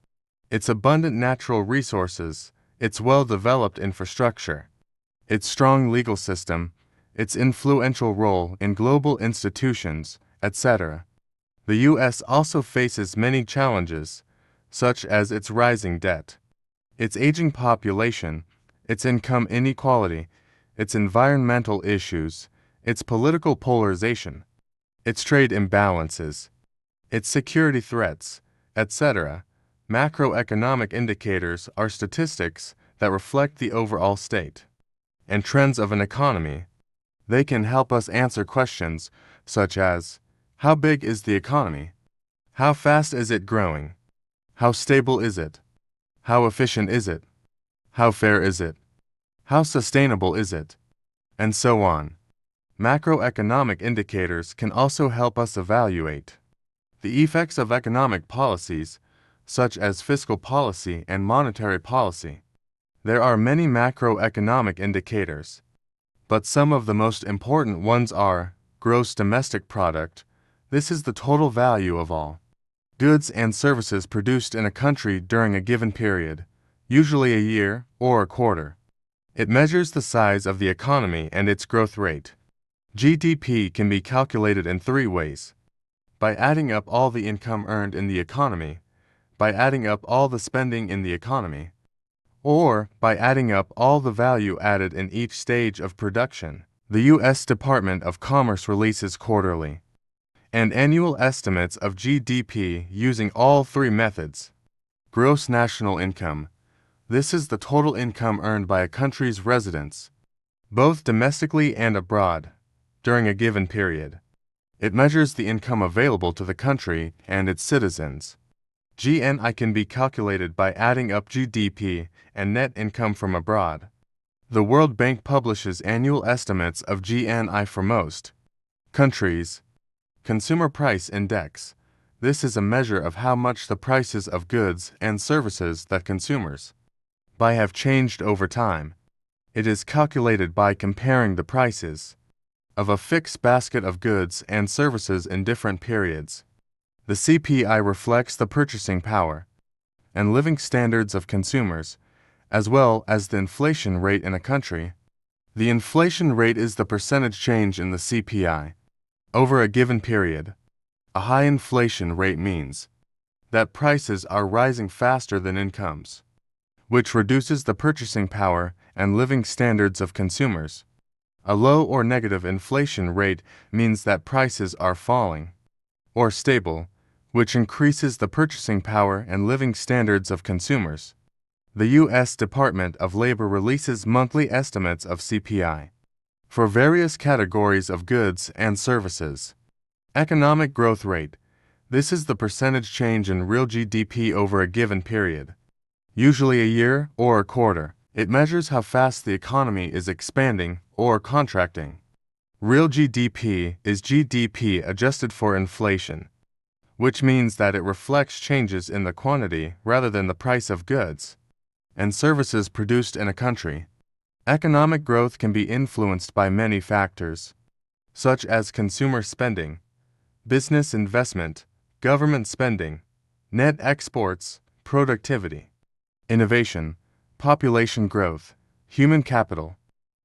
its abundant natural resources, its well-developed infrastructure, its strong legal system, its influential role in global institutions, etc. The U.S. also faces many challenges, such as its rising debt, its aging population, its income inequality, its environmental issues, its political polarization, its trade imbalances, its security threats, etc. Macroeconomic indicators are statistics that reflect the overall state and trends of an economy. They can help us answer questions such as, how big is the economy? How fast is it growing? How stable is it? How efficient is it? How fair is it? How sustainable is it? And so on. Macroeconomic indicators can also help us evaluate the effects of economic policies, such as fiscal policy and monetary policy. There are many macroeconomic indicators, but some of the most important ones are gross domestic product. This is the total value of all goods and services produced in a country during a given period, usually a year or a quarter. It measures the size of the economy and its growth rate. GDP can be calculated in 3 ways: by adding up all the income earned in the economy, by adding up all the spending in the economy, or by adding up all the value added in each stage of production. The U.S. Department of Commerce releases quarterly and annual estimates of GDP using all 3 methods. Gross national income. This is the total income earned by a country's residents, both domestically and abroad, during a given period. It measures the income available to the country and its citizens. GNI can be calculated by adding up GDP and net income from abroad. The World Bank publishes annual estimates of GNI for most countries. Consumer Price Index. This is a measure of how much the prices of goods and services that consumers buy have changed over time. It is calculated by comparing the prices of a fixed basket of goods and services in different periods. The CPI reflects the purchasing power and living standards of consumers, as well as the inflation rate in a country. The inflation rate is the percentage change in the CPI over a given period. A high inflation rate means that prices are rising faster than incomes, which reduces the purchasing power and living standards of consumers. A low or negative inflation rate means that prices are falling or stable, which increases the purchasing power and living standards of consumers. The U.S. Department of Labor releases monthly estimates of CPI for various categories of goods and services. Economic growth rate. This is the percentage change in real GDP over a given period, usually a year or a quarter. It measures how fast the economy is expanding or contracting. Real GDP is GDP adjusted for inflation, which means that it reflects changes in the quantity rather than the price of goods and services produced in a country. Economic growth can be influenced by many factors, such as consumer spending, business investment, government spending, net exports, productivity, innovation, population growth, human capital,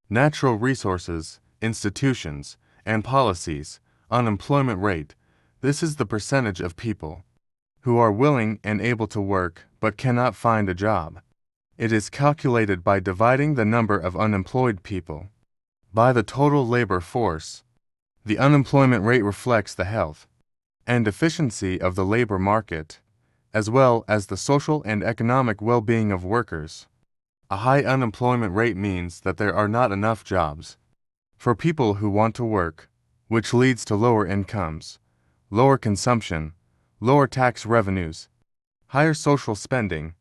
natural resources, institutions, and policies. Unemployment rate. This is the percentage of people who are willing and able to work but cannot find a job. It is calculated by dividing the number of unemployed people by the total labor force. The unemployment rate reflects the health and efficiency of the labor market, as well as the social and economic well-being of workers. A high unemployment rate means that there are not enough jobs for people who want to work, which leads to lower incomes, lower consumption, lower tax revenues, higher social spending,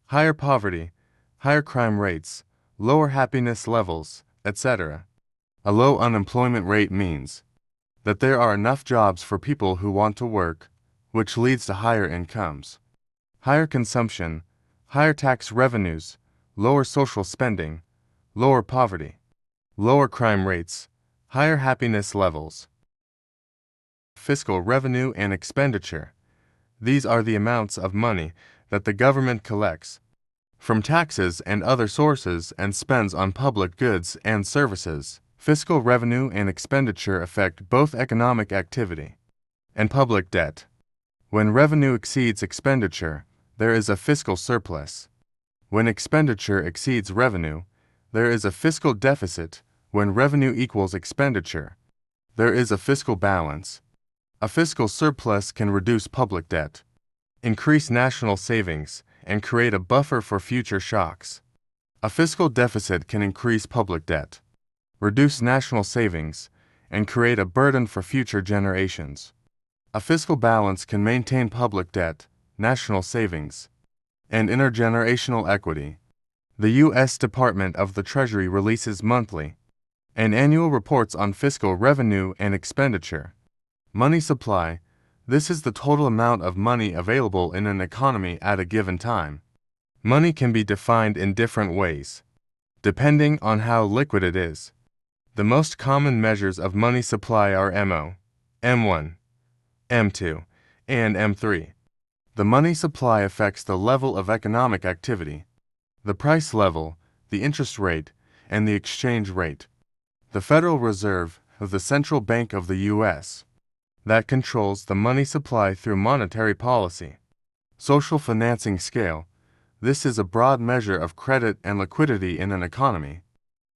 higher poverty, higher crime rates, lower happiness levels, etc. A low unemployment rate means that there are enough jobs for people who want to work, which leads to higher incomes, higher consumption, higher tax revenues, lower social spending, lower poverty, lower crime rates, higher happiness levels. Fiscal revenue and expenditure. These are the amounts of money that the government collects from taxes and other sources and spends on public goods and services. Fiscal revenue and expenditure affect both economic activity and public debt. When revenue exceeds expenditure, there is a fiscal surplus. When expenditure exceeds revenue, there is a fiscal deficit. When revenue equals expenditure, there is a fiscal balance. A fiscal surplus can reduce public debt, increase national savings, and create a buffer for future shocks. A fiscal deficit can increase public debt, reduce national savings, and create a burden for future generations. A fiscal balance can maintain public debt, national savings, and intergenerational equity. The U.S. Department of the Treasury releases monthly and annual reports on fiscal revenue and expenditure. Money supply. This is the total amount of money available in an economy at a given time. Money can be defined in different ways, depending on how liquid it is. The most common measures of money supply are MO, M1, M2, and M3. The money supply affects the level of economic activity, the price level, the interest rate, and the exchange rate. The Federal Reserve, the central bank of the U.S., that controls the money supply through monetary policy. Social financing scale. This is a broad measure of credit and liquidity in an economy.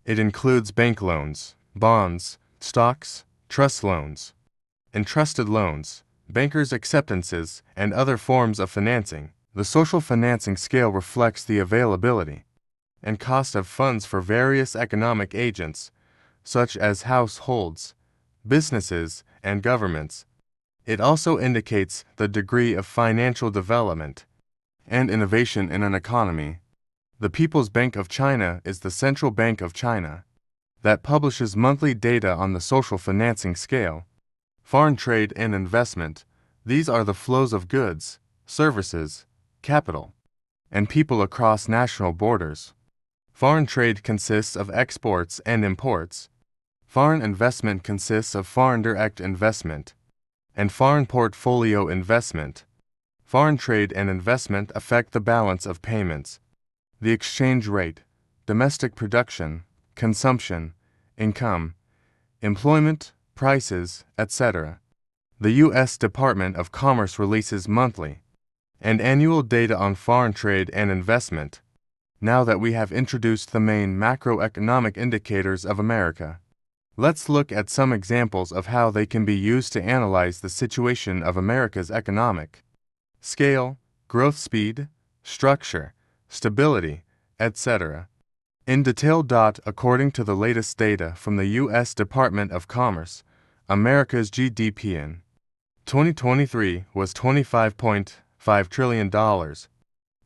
It includes bank loans, bonds, stocks, trust loans, entrusted loans, bankers' acceptances, and other forms of financing. The social financing scale reflects the availability and cost of funds for various economic agents, such as households, businesses, and governments. It also indicates the degree of financial development and innovation in an economy. The People's Bank of China is the central bank of China that publishes monthly data on the social financing scale. Foreign trade and investment. These are the flows of goods, services, capital, and people across national borders. Foreign trade consists of exports and imports. Foreign investment consists of foreign direct investment and foreign portfolio investment. Foreign trade and investment affect the balance of payments, the exchange rate, domestic production, consumption, income, employment, prices, etc. The U.S. Department of Commerce releases monthly and annual data on foreign trade and investment. Now that we have introduced the main macroeconomic indicators of America, let's look at some examples of how they can be used to analyze the situation of America's economic scale, growth speed, structure, stability, etc. in detail. According to the latest data from the U.S. Department of Commerce, America's GDP in 2023 was $25.5 trillion,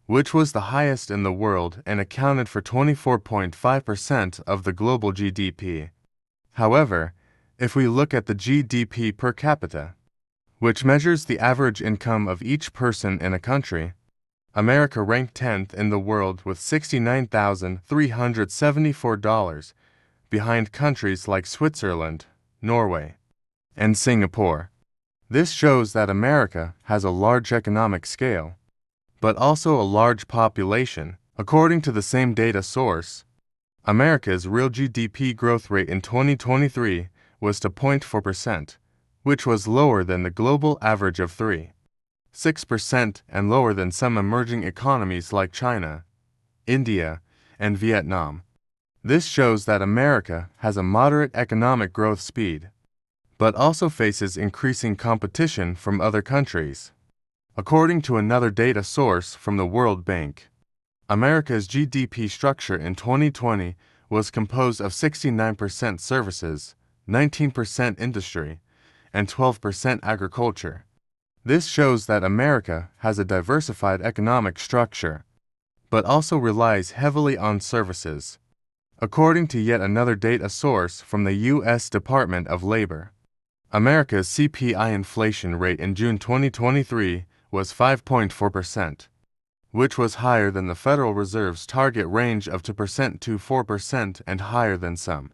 which was the highest in the world and accounted for 24.5% of the global GDP. However, if we look at the GDP per capita, which measures the average income of each person in a country, America ranked 10th in the world with $69,374, behind countries like Switzerland, Norway, and Singapore. This shows that America has a large economic scale, but also a large population. According to the same data source, America's real GDP growth rate in 2023 was 2.4%, which was lower than the global average of 3.6% and lower than some emerging economies like China, India, and Vietnam. This shows that America has a moderate economic growth speed, but also faces increasing competition from other countries. According to another data source from the World Bank, America's GDP structure in 2020 was composed of 69% services, 19% industry, and 12% agriculture. This shows that America has a diversified economic structure, but also relies heavily on services. According to yet another data source from the U.S. Department of Labor, America's CPI inflation rate in June 2023 was 5.4%, which was higher than the Federal Reserve's target range of 2% to 4% and higher than some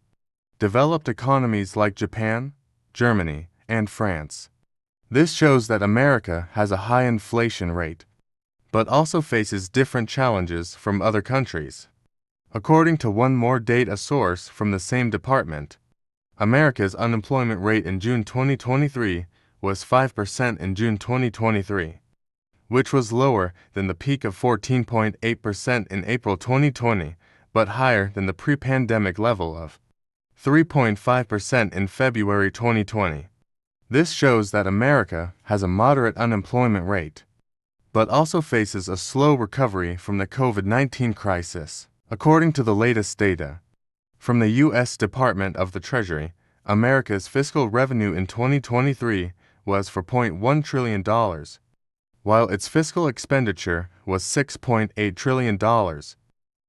developed economies like Japan, Germany, and France. This shows that America has a high inflation rate, but also faces different challenges from other countries. According to one more data source from the same department, America's unemployment rate in June 2023 was 5% in June 2023, which was lower than the peak of 14.8% in April 2020, but higher than the pre-pandemic level of 3.5% in February 2020. This shows that America has a moderate unemployment rate, but also faces a slow recovery from the COVID-19 crisis. According to the latest data from the U.S. Department of the Treasury, America's fiscal revenue in 2023 was $4.1 trillion, while its fiscal expenditure was $6.8 trillion,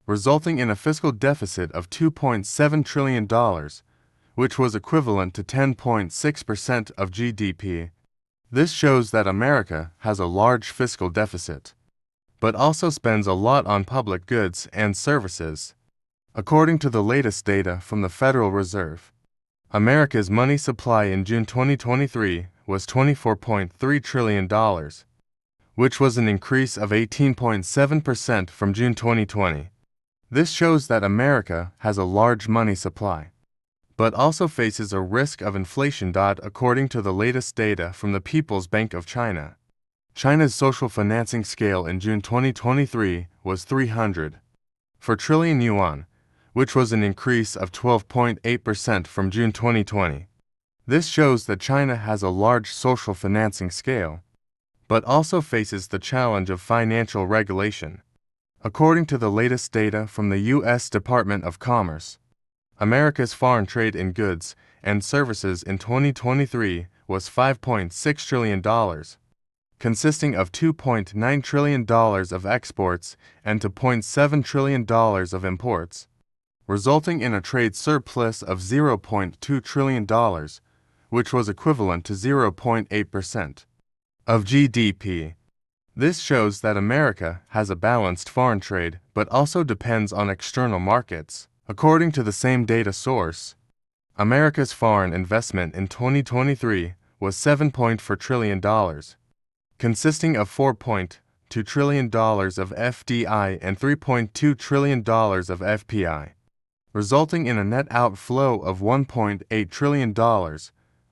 resulting in a fiscal deficit of $2.7 trillion, which was equivalent to 10.6% of GDP. This shows that America has a large fiscal deficit, but also spends a lot on public goods and services. According to the latest data from the Federal Reserve, America's money supply in June 2023 was $24.3 trillion, which was an increase of 18.7% from June 2020. This shows that America has a large money supply, but also faces a risk of inflation. According to the latest data from the People's Bank of China, China's social financing scale in June 2023 was 304 trillion yuan, which was an increase of 12.8% from June 2020. This shows that China has a large social financing scale, but also faces the challenge of financial regulation. According to the latest data from the U.S. Department of Commerce, America's foreign trade in goods and services in 2023 was $5.6 trillion, consisting of $2.9 trillion of exports and $2.7 trillion of imports, resulting in a trade surplus of $0.2 trillion, which was equivalent to 0.8% of GDP. This shows that America has a balanced foreign trade but also depends on external markets. According to the same data source, America's foreign investment in 2023 was $7.4 trillion, consisting of $4.2 trillion of FDI and $3.2 trillion of FPI, resulting in a net outflow of $1.8 trillion,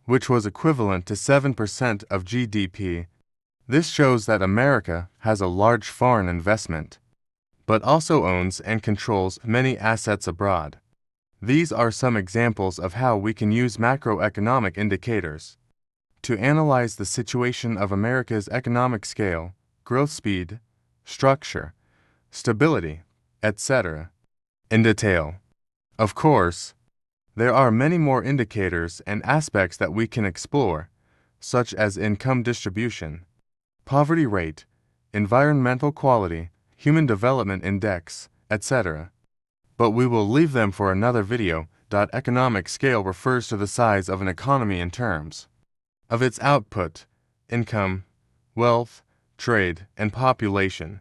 which was equivalent to 7% of GDP. This shows that America has a large foreign investment, but also owns and controls many assets abroad. These are some examples of how we can use macroeconomic indicators to analyze the situation of America's economic scale, growth speed, structure, stability, etc., in detail. Of course, there are many more indicators and aspects that we can explore, such as income distribution, poverty rate, environmental quality, human development index, etc. But we will leave them for another video. Economic scale refers to the size of an economy in terms of its output, income, wealth, trade, and population.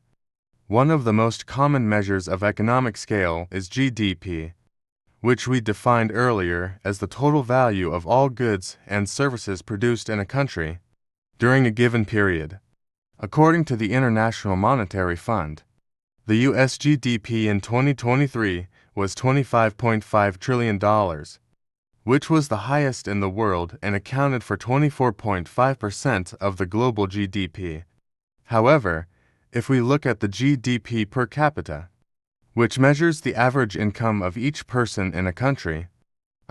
One of the most common measures of economic scale is GDP, which we defined earlier as the total value of all goods and services produced in a country during a given period. According to the International Monetary Fund, the U.S. GDP in 2023 was $25.5 trillion, which was the highest in the world and accounted for 24.5% of the global GDP. However, if we look at the GDP per capita, which measures the average income of each person in a country,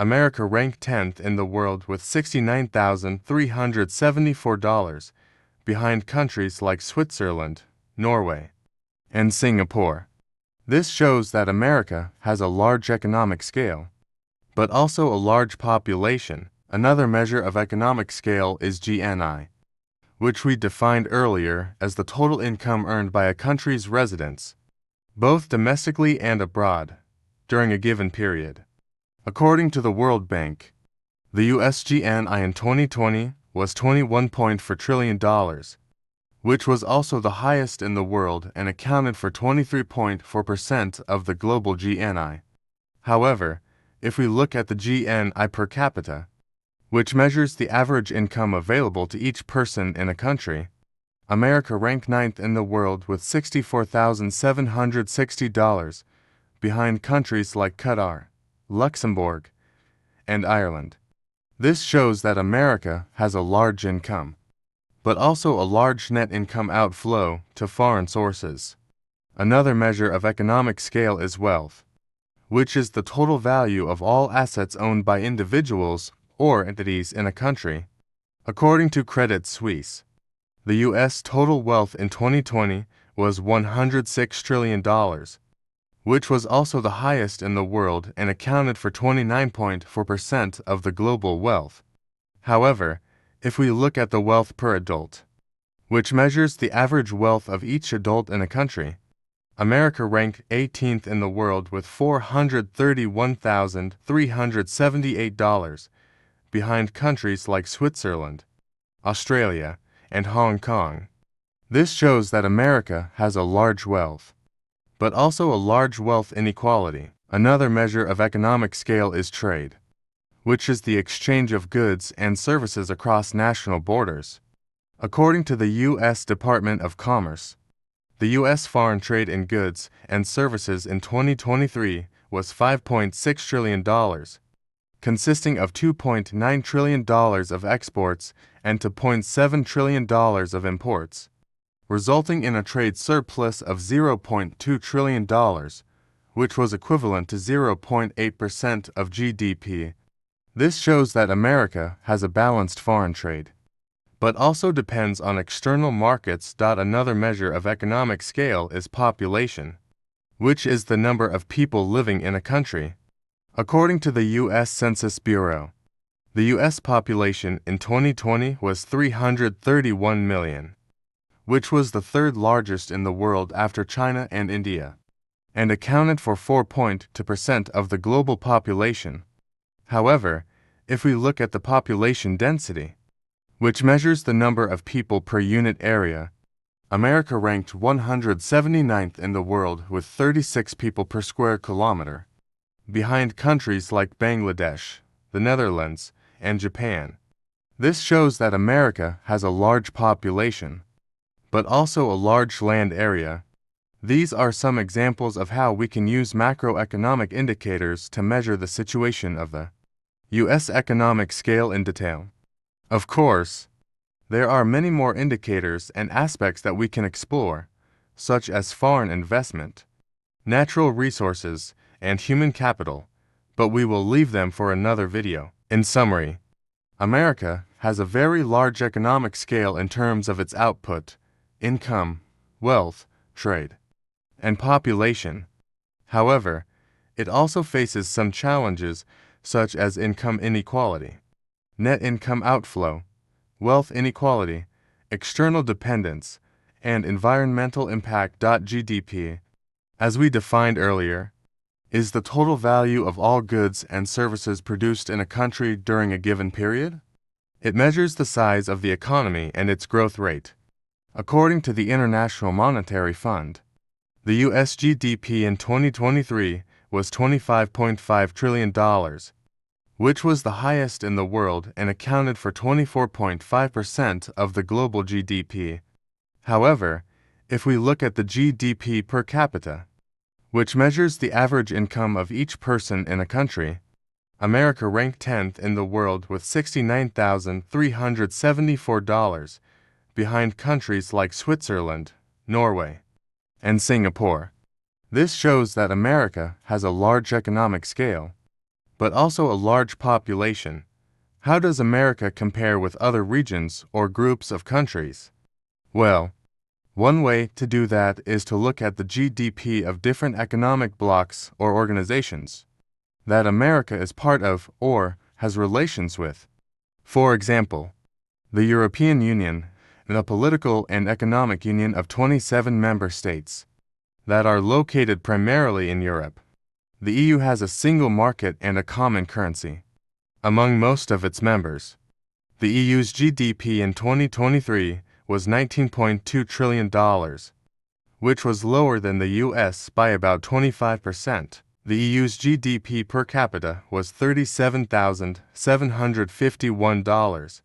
America ranked 10th in the world with $69,374, behind countries like Switzerland, Norway, and Singapore. This shows that America has a large economic scale, but also a large population. Another measure of economic scale is GNI, which we defined earlier as the total income earned by a country's residents, both domestically and abroad, during a given period. According to the World Bank, the U.S. GNI in 2020 was $21.4 trillion, which was also the highest in the world and accounted for 23.4% of the global GNI. However, if we look at the GNI per capita, which measures the average income available to each person in a country, America ranked 9th in the world with $64,760, behind countries like Qatar, Luxembourg, and Ireland. This shows that America has a large income, but also a large net income outflow to foreign sources. Another measure of economic scale is wealth, which is the total value of all assets owned by individuals or entities in a country. According to Credit Suisse, the U.S. total wealth in 2020 was $106 trillion, which was also the highest in the world and accounted for 29.4% of the global wealth. However, if we look at the wealth per adult, which measures the average wealth of each adult in a country, America ranked 18th in the world with $431,378, behind countries like Switzerland, Australia, and Hong Kong. This shows that America has a large wealth, but also a large wealth inequality. Another measure of economic scale is trade, which is the exchange of goods and services across national borders. According to the U.S. Department of Commerce, the U.S. foreign trade in goods and services in 2023 was $5.6 trillion, consisting of $2.9 trillion of exports and $2.7 trillion of imports, resulting in a trade surplus of $0.2 trillion, which was equivalent to 0.8% of GDP. This shows that America has a balanced foreign trade, but also depends on external markets. Another measure of economic scale is population, which is the number of people living in a country. According to the U.S. Census Bureau, the U.S. population in 2020 was 331 million, which was the third largest in the world after China and India, and accounted for 4.2% of the global population. However, if we look at the population density, which measures the number of people per unit area, America ranked 179th in the world with 36 people per square kilometer, behind countries like Bangladesh, the Netherlands, and Japan. This shows that America has a large population, but also a large land area. These are some examples of how we can use macroeconomic indicators to measure the situation of the U.S. economic scale in detail. Of course, there are many more indicators and aspects that we can explore, such as foreign investment, natural resources, and human capital, but we will leave them for another video. In summary, America has a very large economic scale in terms of its output, income, wealth, trade, and population. However, it also faces some challenges such as income inequality, net income outflow, wealth inequality, external dependence, and environmental impact. GDP, as we defined earlier, is the total value of all goods and services produced in a country during a given period. It measures the size of the economy and its growth rate. According to the International Monetary Fund, the U.S. GDP in 2023 was $25.5 trillion, which was the highest in the world and accounted for 24.5% of the global GDP. However, if we look at the GDP per capita, which measures the average income of each person in a country, America ranked 10th in the world with $69,374, behind countries like Switzerland, Norway, and Singapore. This shows that America has a large economic scale, but also a large population. How does America compare with other regions or groups of countries? Well, one way to do that is to look at the GDP of different economic blocs or organizations that America is part of or has relations with. For example, the European Union and a political and economic union of 27 member states that are located primarily in Europe. The EU has a single market and a common currency among most of its members. The EU's GDP in 2023 was $19.2 trillion, which was lower than the US by about 25%. The EU's GDP per capita was $37,751,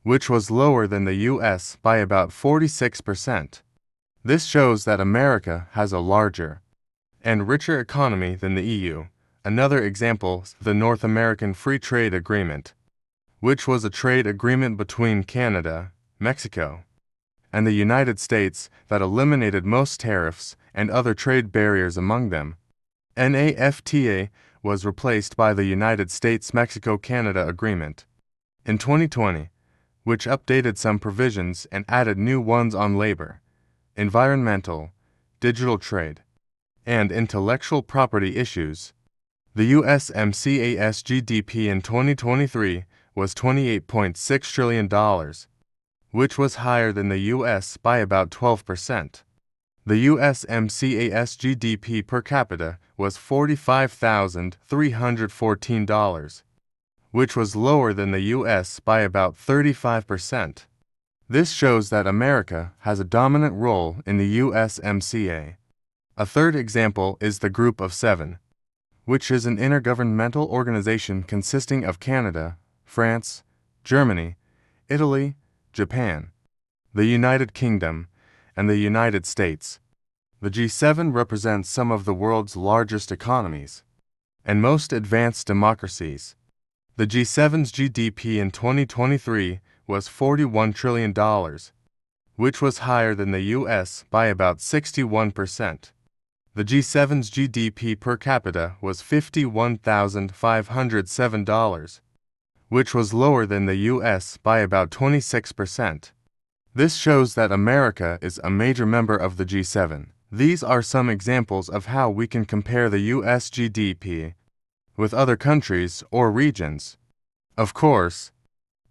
which was lower than the US by about 46%. This shows that America has a larger and richer economy than the EU. Another example is the North American Free Trade Agreement, which was a trade agreement between Canada, Mexico, and the United States that eliminated most tariffs and other trade barriers among them. NAFTA was replaced by the United States-Mexico-Canada Agreement in 2020, which updated some provisions and added new ones on labor, environmental, digital trade, and intellectual property issues. The USMCA's GDP in 2023 was $28.6 trillion, which was higher than the US by about 12%. The USMCA's GDP per capita was $45,314, which was lower than the US by about 35%. This shows that America has a dominant role in the USMCA. A third example is the Group of Seven, which is an intergovernmental organization consisting of Canada, France, Germany, Italy, Japan, the United Kingdom, and the United States. The G7 represents some of the world's largest economies and most advanced democracies. The G7's GDP in 2023 was $41 trillion, which was higher than the US by about 61%. The G7's GDP per capita was $51,507, which was lower than the US by about 26%. This shows that America is a major member of the G7. These are some examples of how we can compare the US GDP with other countries or regions. Of course,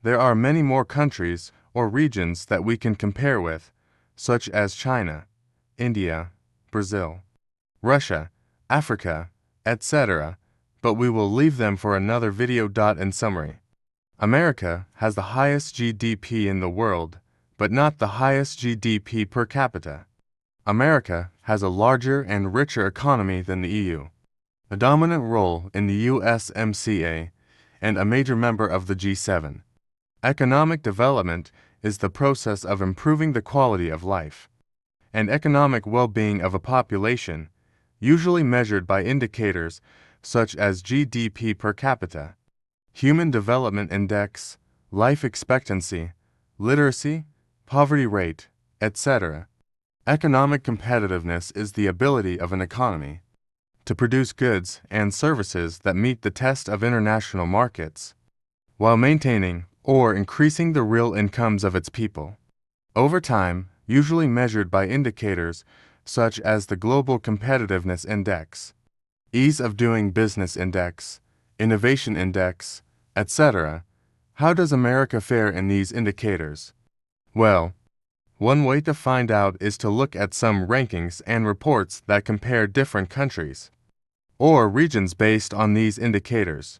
there are many more countries or regions that we can compare with, such as China, India, Brazil, Russia, Africa, etc., but we will leave them for another video. In summary, America has the highest GDP in the world, but not the highest GDP per capita. America has a larger and richer economy than the EU, a dominant role in the USMCA, and a major member of the G7. Economic development is the process of improving the quality of life and economic well-being of a population, usually measured by indicators such as GDP per capita, Human Development Index, life expectancy, literacy, poverty rate, etc. Economic competitiveness is the ability of an economy to produce goods and services that meet the test of international markets, while maintaining or increasing the real incomes of its people. Over time, usually measured by indicators such as the Global Competitiveness Index, Ease of Doing Business Index, Innovation Index, etc. How does America fare in these indicators? Well, one way to find out is to look at some rankings and reports that compare different countries or regions based on these indicators.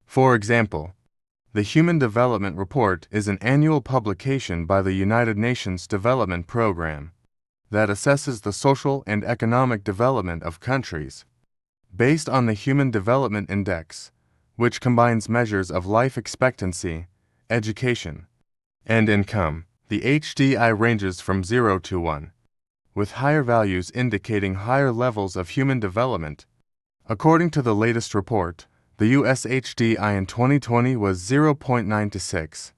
For example, the Human Development Report is an annual publication by the United Nations Development Program that assesses the social and economic development of countries based on the Human Development Index, which combines measures of life expectancy, education, and income. The HDI ranges from 0 to 1, with higher values indicating higher levels of human development. According to the latest report, the US HDI in 2020 was 0.96,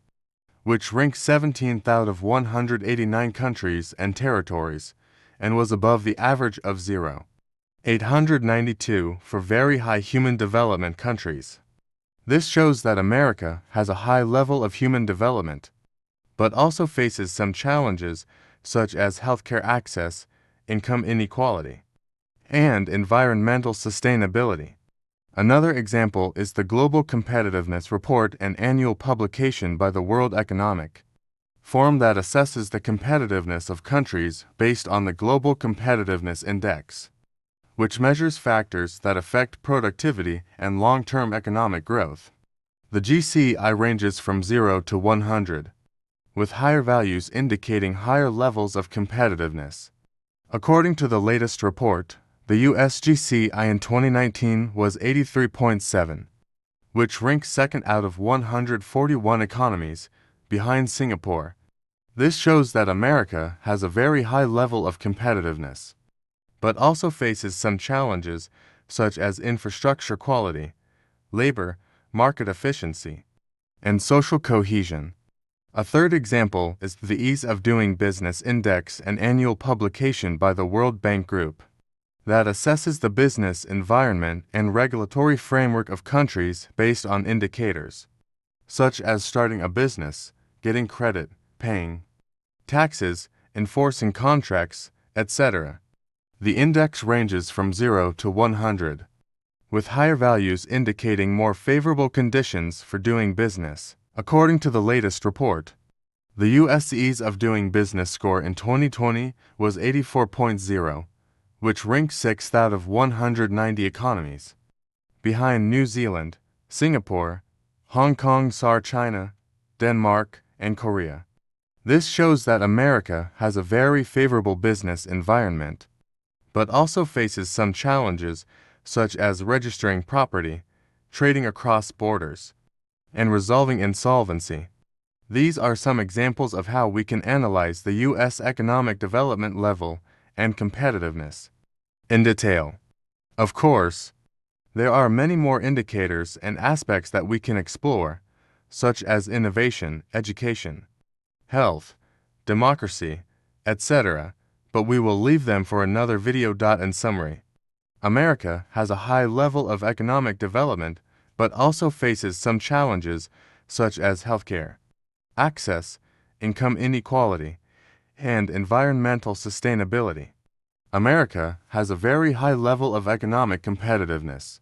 which ranked 17th out of 189 countries and territories, and was above the average of 0.892 for very high human development countries. This shows that America has a high level of human development, but also faces some challenges such as healthcare access, income inequality, and environmental sustainability. Another example is the Global Competitiveness Report, an annual publication by the World Economic Forum that assesses the competitiveness of countries based on the Global Competitiveness Index, which measures factors that affect productivity and long-term economic growth. The GCI ranges from 0 to 100, with higher values indicating higher levels of competitiveness. According to the latest report, the US GCI in 2019 was 83.7, which ranks second out of 141 economies, behind Singapore. This shows that America has a very high level of competitiveness, but also faces some challenges such as infrastructure quality, labor, market efficiency, and social cohesion. A third example is the Ease of Doing Business Index, an annual publication by the World Bank Group that assesses the business environment and regulatory framework of countries based on indicators such as starting a business, getting credit, paying taxes, enforcing contracts, etc. The index ranges from 0 to 100, with higher values indicating more favorable conditions for doing business. According to the latest report, the US Ease of Doing Business score in 2020 was 84.0, which ranks 6th out of 190 economies, behind New Zealand, Singapore, Hong Kong, SAR, China, Denmark, and Korea. This shows that America has a very favorable business environment, but also faces some challenges such as registering property, trading across borders, and resolving insolvency. These are some examples of how we can analyze the U.S. economic development level and competitiveness in detail. Of course, there are many more indicators and aspects that we can explore, such as innovation, education, health, democracy, etc., but we will leave them for another video. In summary, America has a high level of economic development, but also faces some challenges such as healthcare access, income inequality, and environmental sustainability. America has a very high level of economic competitiveness,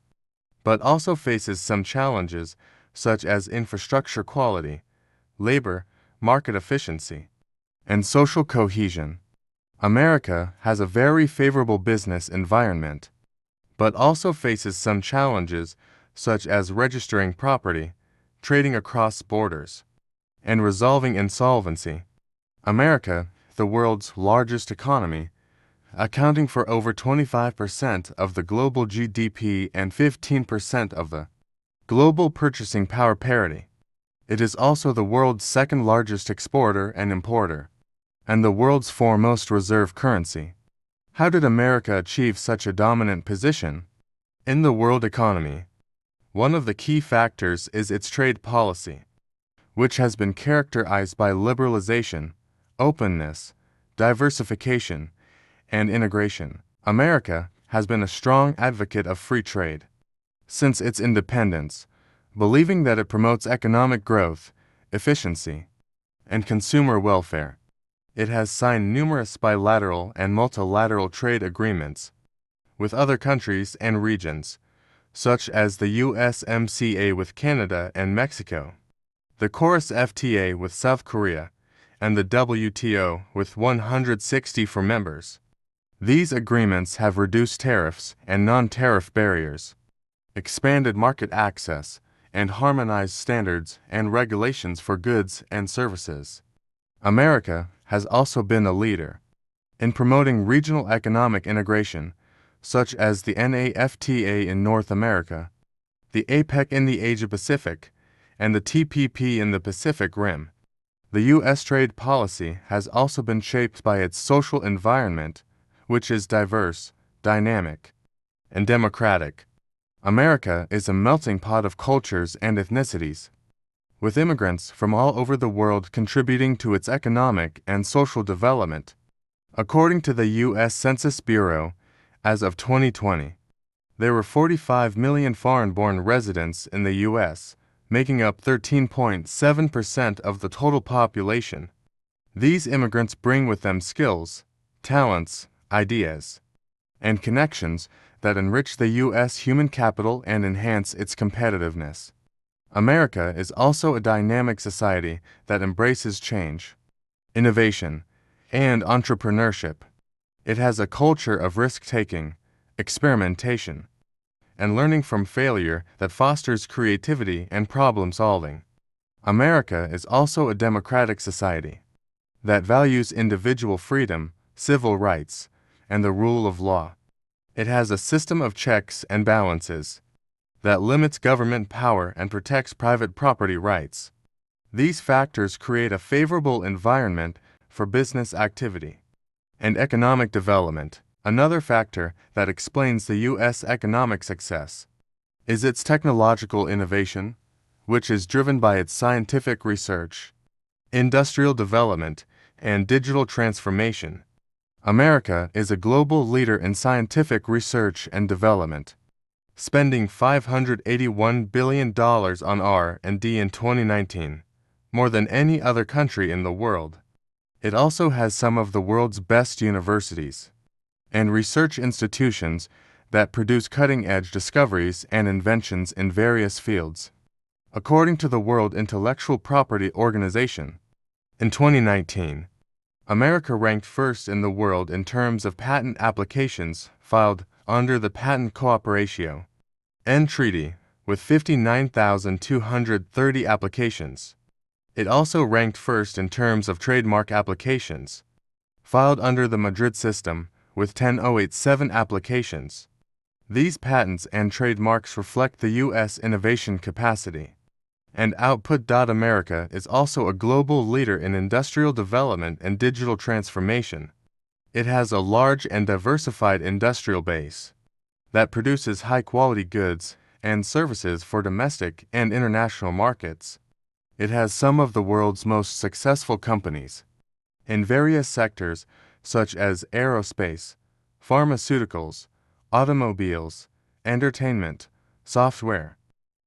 but also faces some challenges such as infrastructure quality, labor, market efficiency, and social cohesion. America has a very favorable business environment, but also faces some challenges such as registering property, trading across borders, and resolving insolvency. America, the world's largest economy, accounting for over 25% of the global GDP and 15% of the global purchasing power parity. It is also the world's second largest exporter and importer, and the world's foremost reserve currency. How did America achieve such a dominant position in the world economy? One of the key factors is its trade policy, which has been characterized by liberalization, openness, diversification, and integration. America has been a strong advocate of free trade since its independence, believing that it promotes economic growth, efficiency, and consumer welfare. It has signed numerous bilateral and multilateral trade agreements with other countries and regions, such as the USMCA with Canada and Mexico, the Chorus FTA with South Korea, and the WTO with 164 members. These agreements have reduced tariffs and non-tariff barriers, expanded market access, and harmonized standards and regulations for goods and services. America has also been a leader in promoting regional economic integration, such as the NAFTA in North America, the APEC in the Asia-Pacific, and the TPP in the Pacific Rim. The U.S. trade policy has also been shaped by its social environment, which is diverse, dynamic, and democratic. America is a melting pot of cultures and ethnicities, with immigrants from all over the world contributing to its economic and social development. According to the U.S. Census Bureau, as of 2020, There were 45 million foreign-born residents in the U.S., making up 13.7% of the total population. These immigrants bring with them skills, talents, ideas, and connections that enrich the U.S. human capital and enhance its competitiveness. America is also a dynamic society that embraces change, innovation, and entrepreneurship. It has a culture of risk-taking, experimentation, and learning from failure that fosters creativity and problem-solving. America is also a democratic society that values individual freedom, civil rights, and the rule of law. It has a system of checks and balances that limits government power and protects private property rights. These factors create a favorable environment for business activity and economic development. Another factor that explains the U.S. economic success is its technological innovation, which is driven by its scientific research, industrial development, and digital transformation. America is a global leader in scientific research and development, spending $581 billion on R&D in 2019, more than any other country in the world. It also has some of the world's best universities and research institutions that produce cutting-edge discoveries and inventions in various fields. According to the World Intellectual Property Organization, in 2019, America ranked first in the world in terms of patent applications filed under the Patent Cooperation and Treaty, with 59,230 applications. It also ranked first in terms of trademark applications filed under the Madrid system, with 10,087 applications. These patents and trademarks reflect the U.S. innovation capacity and output. America is also a global leader in industrial development and digital transformation. It has a large and diversified industrial base that produces high-quality goods and services for domestic and international markets. It has some of the world's most successful companies in various sectors such as aerospace, pharmaceuticals, automobiles, entertainment, software,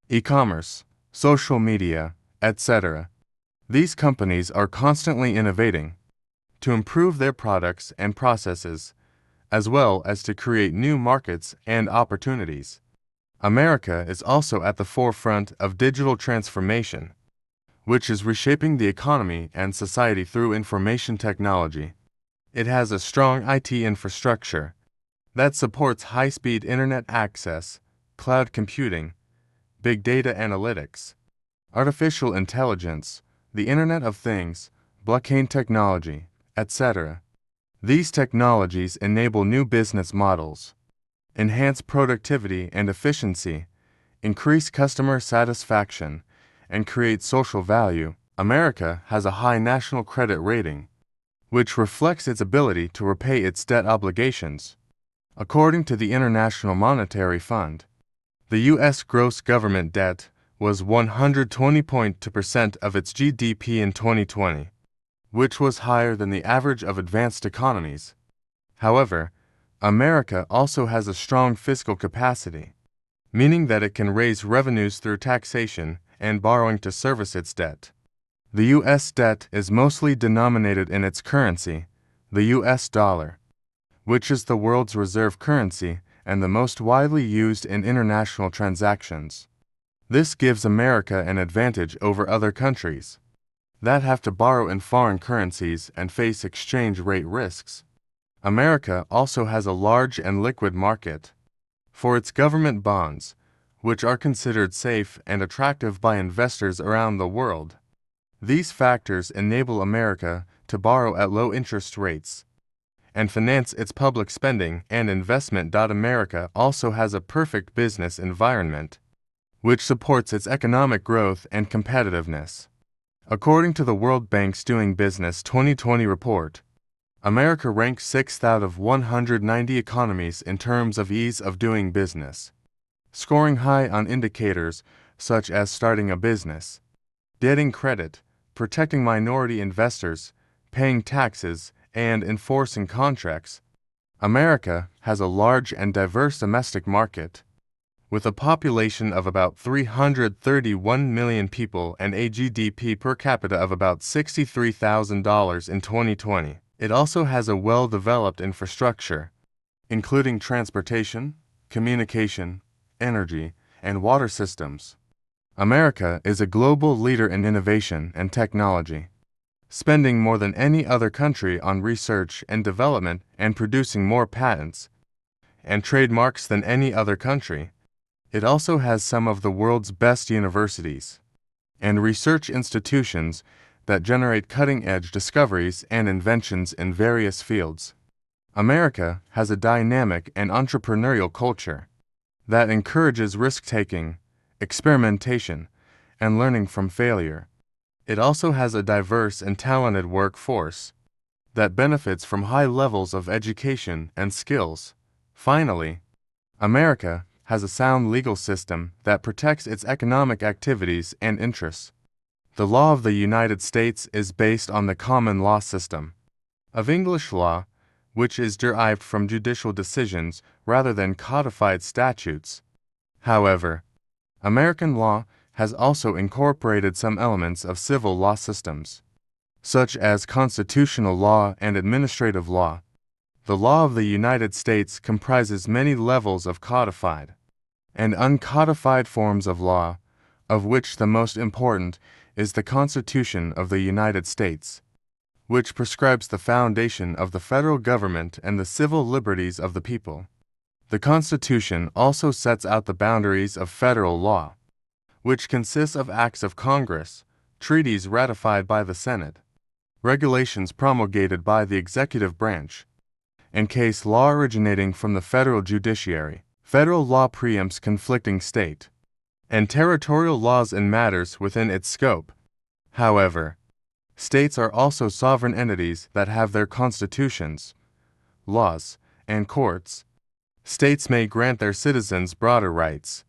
e-commerce, social media, etc. These companies are constantly innovating to improve their products and processes, as well as to create new markets and opportunities. America is also at the forefront of digital transformation, which is reshaping the economy and society through information technology. It has a strong IT infrastructure that supports high-speed internet access, cloud computing, big data analytics, artificial intelligence, the Internet of Things, blockchain technology, etc. These technologies enable new business models, enhance productivity and efficiency, increase customer satisfaction, and create social value. America has a high national credit rating, which reflects its ability to repay its debt obligations. According to the International Monetary Fund, the U.S. gross government debt was 120.2% of its GDP in 2020, which was higher than the average of advanced economies. However, America also has a strong fiscal capacity, meaning that it can raise revenues through taxation and borrowing to service its debt. The U.S. debt is mostly denominated in its currency, the U.S. dollar, which is the world's reserve currency and the most widely used in international transactions. This gives America an advantage over other countries that have to borrow in foreign currencies and face exchange rate risks. America also has a large and liquid market for its government bonds, which are considered safe and attractive by investors around the world. These factors enable America to borrow at low interest rates and finance its public spending and investment. America also has a perfect business environment, which supports its economic growth and competitiveness. According to the World Bank's Doing Business 2020 report, America ranks 6th out of 190 economies in terms of ease of doing business, scoring high on indicators such as starting a business, getting credit, protecting minority investors, paying taxes, and enforcing contracts. America has a large and diverse domestic market, with a population of about 331 million people and a GDP per capita of about $63,000 in 2020. It also has a well-developed infrastructure, including transportation, communication, energy, and water systems. America is a global leader in innovation and technology, spending more than any other country on research and development and producing more patents and trademarks than any other country. It also has some of the world's best universities and research institutions that generate cutting-edge discoveries and inventions in various fields. America has a dynamic and entrepreneurial culture that encourages risk-taking, experimentation, and learning from failure. It also has a diverse and talented workforce that benefits from high levels of education and skills. Finally, America has a sound legal system that protects its economic activities and interests. The law of the United States is based on the common law system of English law, which is derived from judicial decisions rather than codified statutes. However, American law has also incorporated some elements of civil law systems, such as constitutional law and administrative law. The law of the United States comprises many levels of codified and uncodified forms of law, of which the most important is the Constitution of the United States, which prescribes the foundation of the federal government and the civil liberties of the people. The Constitution also sets out the boundaries of federal law, which consists of acts of Congress, treaties ratified by the Senate, regulations promulgated by the executive branch, and case law originating from the federal judiciary. Federal law preempts conflicting state and territorial laws in matters within its scope. However, states are also sovereign entities that have their constitutions, laws, and courts. States may grant their citizens broader rights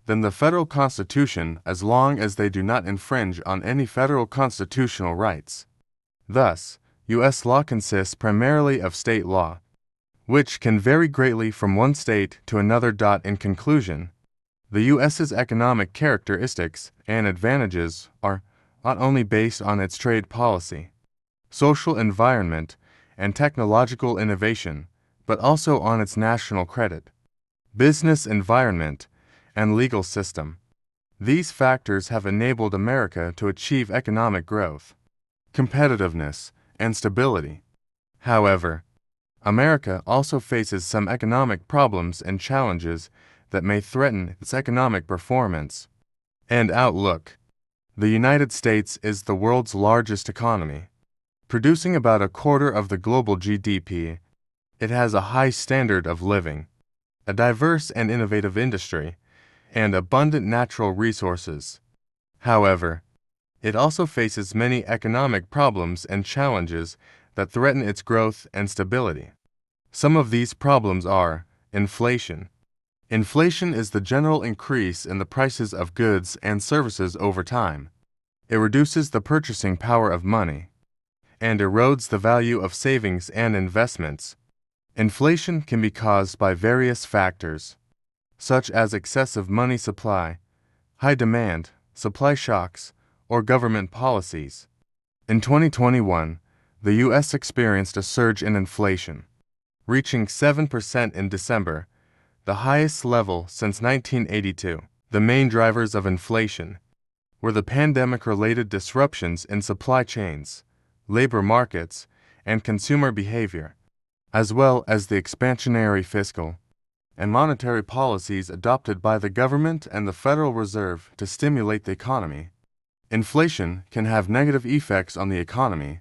than the federal Constitution as long as they do not infringe on any federal constitutional rights. Thus, U.S. law consists primarily of state law, which can vary greatly from one state to another. In conclusion, the U.S.'s economic characteristics and advantages are not only based on its trade policy, social environment, and technological innovation, but also on its national credit, business environment, and legal system. These factors have enabled America to achieve economic growth, competitiveness, and stability. However, America also faces some economic problems and challenges that may threaten its economic performance and outlook. The United States is the world's largest economy, producing about a quarter of the global GDP. It has a high standard of living, a diverse and innovative industry, and abundant natural resources. However, it also faces many economic problems and challenges that threaten its growth and stability. Some of these problems are inflation. Inflation is the general increase in the prices of goods and services over time. It reduces the purchasing power of money and erodes the value of savings and investments. Inflation can be caused by various factors, such as excessive money supply, high demand, supply shocks, or government policies. In 2021, the U.S. experienced a surge in inflation, reaching 7% in December, the highest level since 1982. The main drivers of inflation were the pandemic-related disruptions in supply chains, labor markets, and consumer behavior, as well as the expansionary fiscal and monetary policies adopted by the government and the Federal Reserve to stimulate the economy. Inflation can have negative effects on the economy,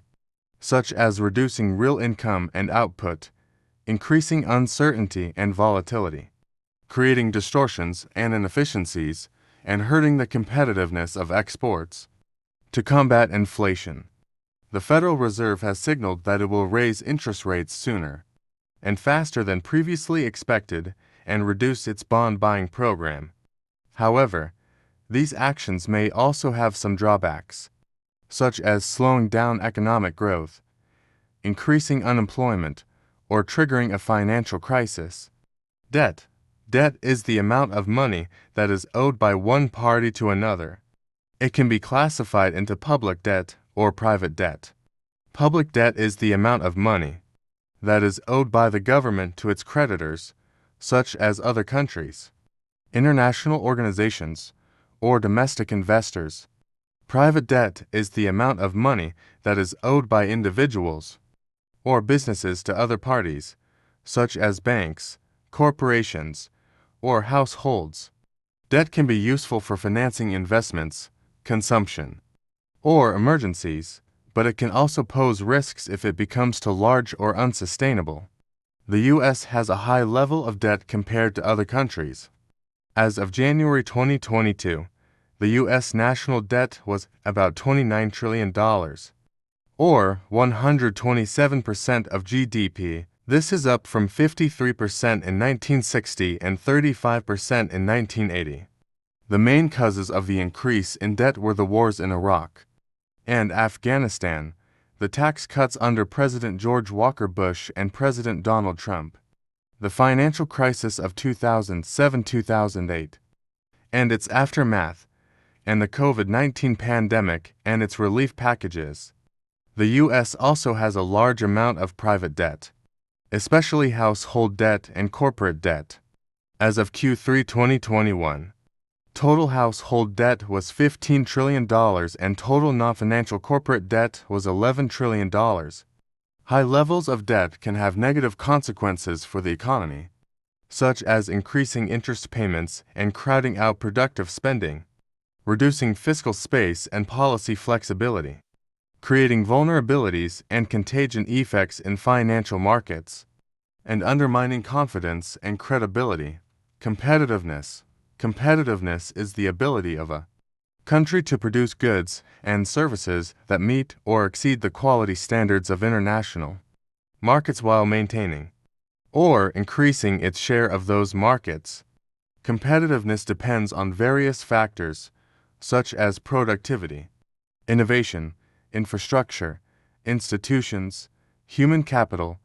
such as reducing real income and output, increasing uncertainty and volatility, creating distortions and inefficiencies, and hurting the competitiveness of exports. To combat inflation, the Federal Reserve has signaled that it will raise interest rates sooner and faster than previously expected and reduce its bond buying program. However, these actions may also have some drawbacks, such as slowing down economic growth, increasing unemployment, or triggering a financial crisis. Debt. Debt is the amount of money that is owed by one party to another. It can be classified into public debt or private debt. Public debt is the amount of money that is owed by the government to its creditors, such as other countries, international organizations, or domestic investors. Private debt is the amount of money that is owed by individuals or businesses to other parties, such as banks, corporations, or households. Debt can be useful for financing investments, consumption, or emergencies, but it can also pose risks if it becomes too large or unsustainable. The U.S. has a high level of debt compared to other countries. As of January 2022, the U.S. national debt was about $29 trillion, or 127% of GDP. This is up from 53% in 1960 and 35% in 1980. The main causes of the increase in debt were the wars in Iraq and Afghanistan, the tax cuts under President George Walker Bush and President Donald Trump, the financial crisis of 2007-2008, and its aftermath, and the COVID-19 pandemic and its relief packages. The U.S. also has a large amount of private debt, especially household debt and corporate debt. As of Q3 2021, total household debt was $15 trillion and total non-financial corporate debt was $11 trillion. High levels of debt can have negative consequences for the economy, such as increasing interest payments and crowding out productive spending, reducing fiscal space and policy flexibility, creating vulnerabilities and contagion effects in financial markets, and undermining confidence and credibility. Competitiveness. Competitiveness is the ability of a country to produce goods and services that meet or exceed the quality standards of international markets while maintaining or increasing its share of those markets. Competitiveness depends on various factors, such as productivity, innovation, infrastructure, institutions, human capital,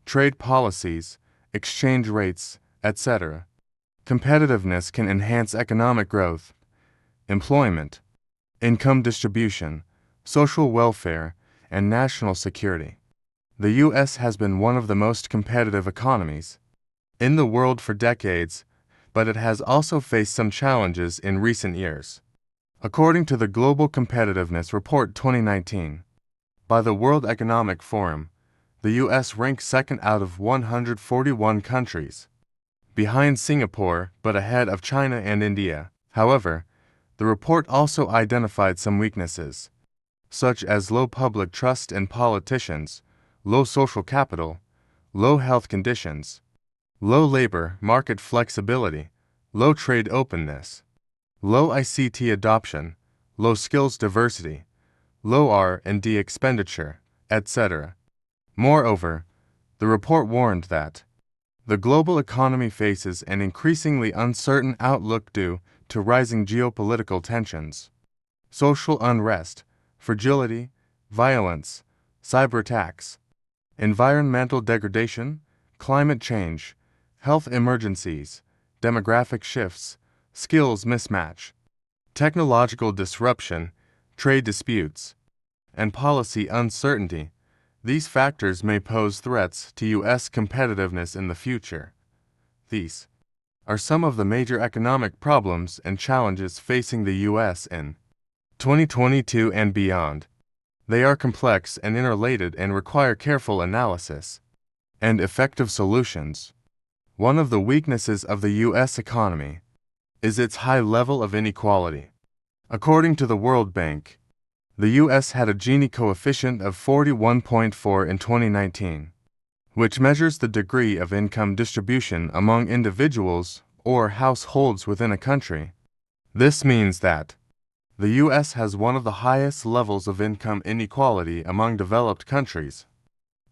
trade policies, exchange rates, etc. Competitiveness can enhance economic growth, employment, income distribution, social welfare, and national security. The U.S. has been one of the most competitive economies in the world for decades, but it has also faced some challenges in recent years. According to the Global Competitiveness Report 2019 by the World Economic Forum, the U.S. ranks second out of 141 countries, behind Singapore but ahead of China and India. However, the report also identified some weaknesses, such as low public trust in politicians, low social capital, low health conditions, low labor market flexibility, low trade openness, low ICT adoption, low skills diversity, low R&D expenditure, etc. Moreover, the report warned that the global economy faces an increasingly uncertain outlook due to rising geopolitical tensions, social unrest, fragility, violence, cyber attacks, environmental degradation, climate change, health emergencies, demographic shifts, skills mismatch, technological disruption, trade disputes, and policy uncertainty. These factors may pose threats to U.S. competitiveness in the future. These are some of the major economic problems and challenges facing the U.S. in 2022 and beyond. They are complex and interrelated and require careful analysis and effective solutions. One of the weaknesses of the U.S. economy is its high level of inequality. According to the World Bank, the U.S. had a Gini coefficient of 41.4 in 2019, which measures the degree of income distribution among individuals or households within a country. This means that the U.S. has one of the highest levels of income inequality among developed countries,